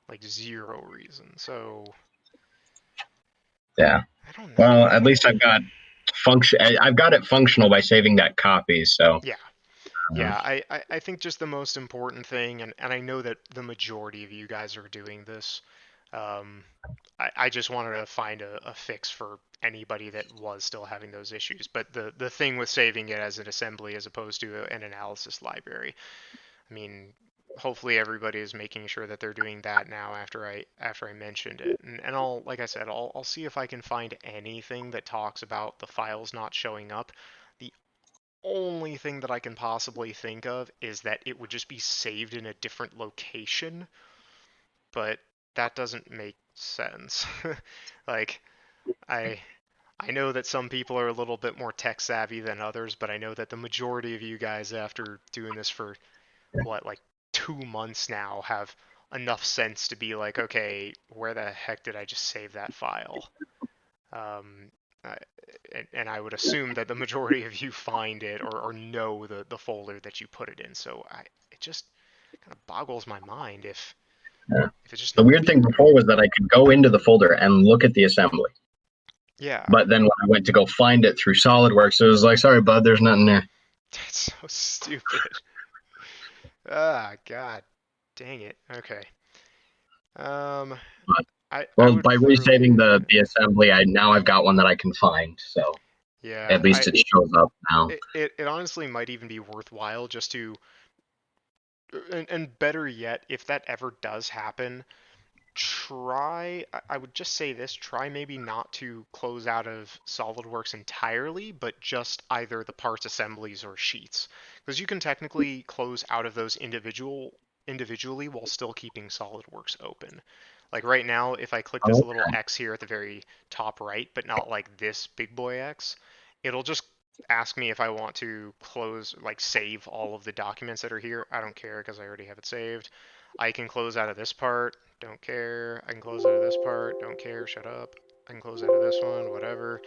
Like zero reason. So Yeah. I don't Well, know. at least I've got function. I've got it functional by saving that copy. So Yeah. Yeah, I think just the most important thing, and I know that the majority of you guys are doing this. Um, I just wanted to find a fix for anybody that was still having those issues. But the thing with saving it as an assembly as opposed to an analysis library, I mean, hopefully everybody is making sure that they're doing that now after I mentioned it. And I'll, like I said, I'll see if I can find anything that talks about the files not showing up. The only thing that I can possibly think of is that it would just be saved in a different location, but that doesn't make sense. Like I I know that some people are a little bit more tech savvy than others, but I know that the majority of you guys after doing this for what, like 2 months now, have enough sense to be like, okay, where the heck did I just save that file? Um, uh, and I would assume that the majority of you find it or know the folder that you put it in. So it just kind of boggles my mind yeah. if it's just The not weird thing there. before was that I could go into the folder and look at the assembly, Yeah, but then when I went to go find it through SolidWorks, it was like, sorry, bud, there's nothing there. that's so stupid. Ah, God, dang it. Okay. Um, But, I well, would by really, resaving the assembly, I've got one that I can find. So yeah, at least it shows up now. it honestly might even be worthwhile just to, and better yet, if that ever does happen, I would just say this, try maybe not to close out of SolidWorks entirely, but just either the parts assemblies or sheets. Because you can technically close out of those individually while still keeping SolidWorks open. Like right now, if I click this Oh, little X here at the very top right, but not like this big boy X, it'll just ask me if I want to close, like save all of the documents that are here. I don't care because I already have it saved. I can close out of this part, don't care. I can close out of this part, don't care, shut up. I can close out of this one, whatever.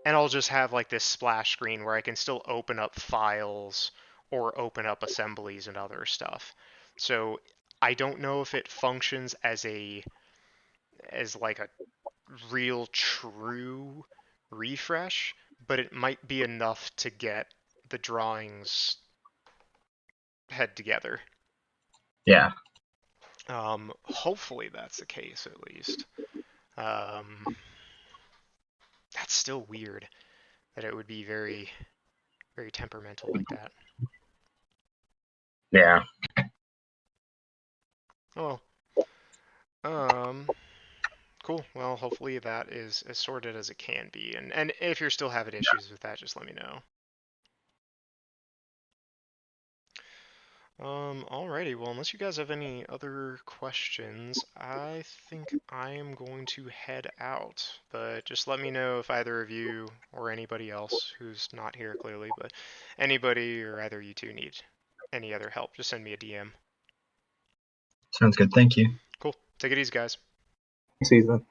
And I'll just have like this splash screen where I can still open up files or open up assemblies and other stuff. So I don't know if it functions as like a real true refresh, but it might be enough to get the drawings head together. yeah. Hopefully that's the case at least. Um, that's still weird that it would be very, very temperamental like that. Yeah. Oh, cool. Well, hopefully that is as sorted as it can be. And if you're still having issues with that, just let me know. Alrighty, well, unless you guys have any other questions, I think I am going to head out. But just let me know if either of you or anybody else who's not here clearly, but anybody or either you two need any other help, just send me a DM. Sounds good. Thank you. Cool. Take it easy, guys. Season.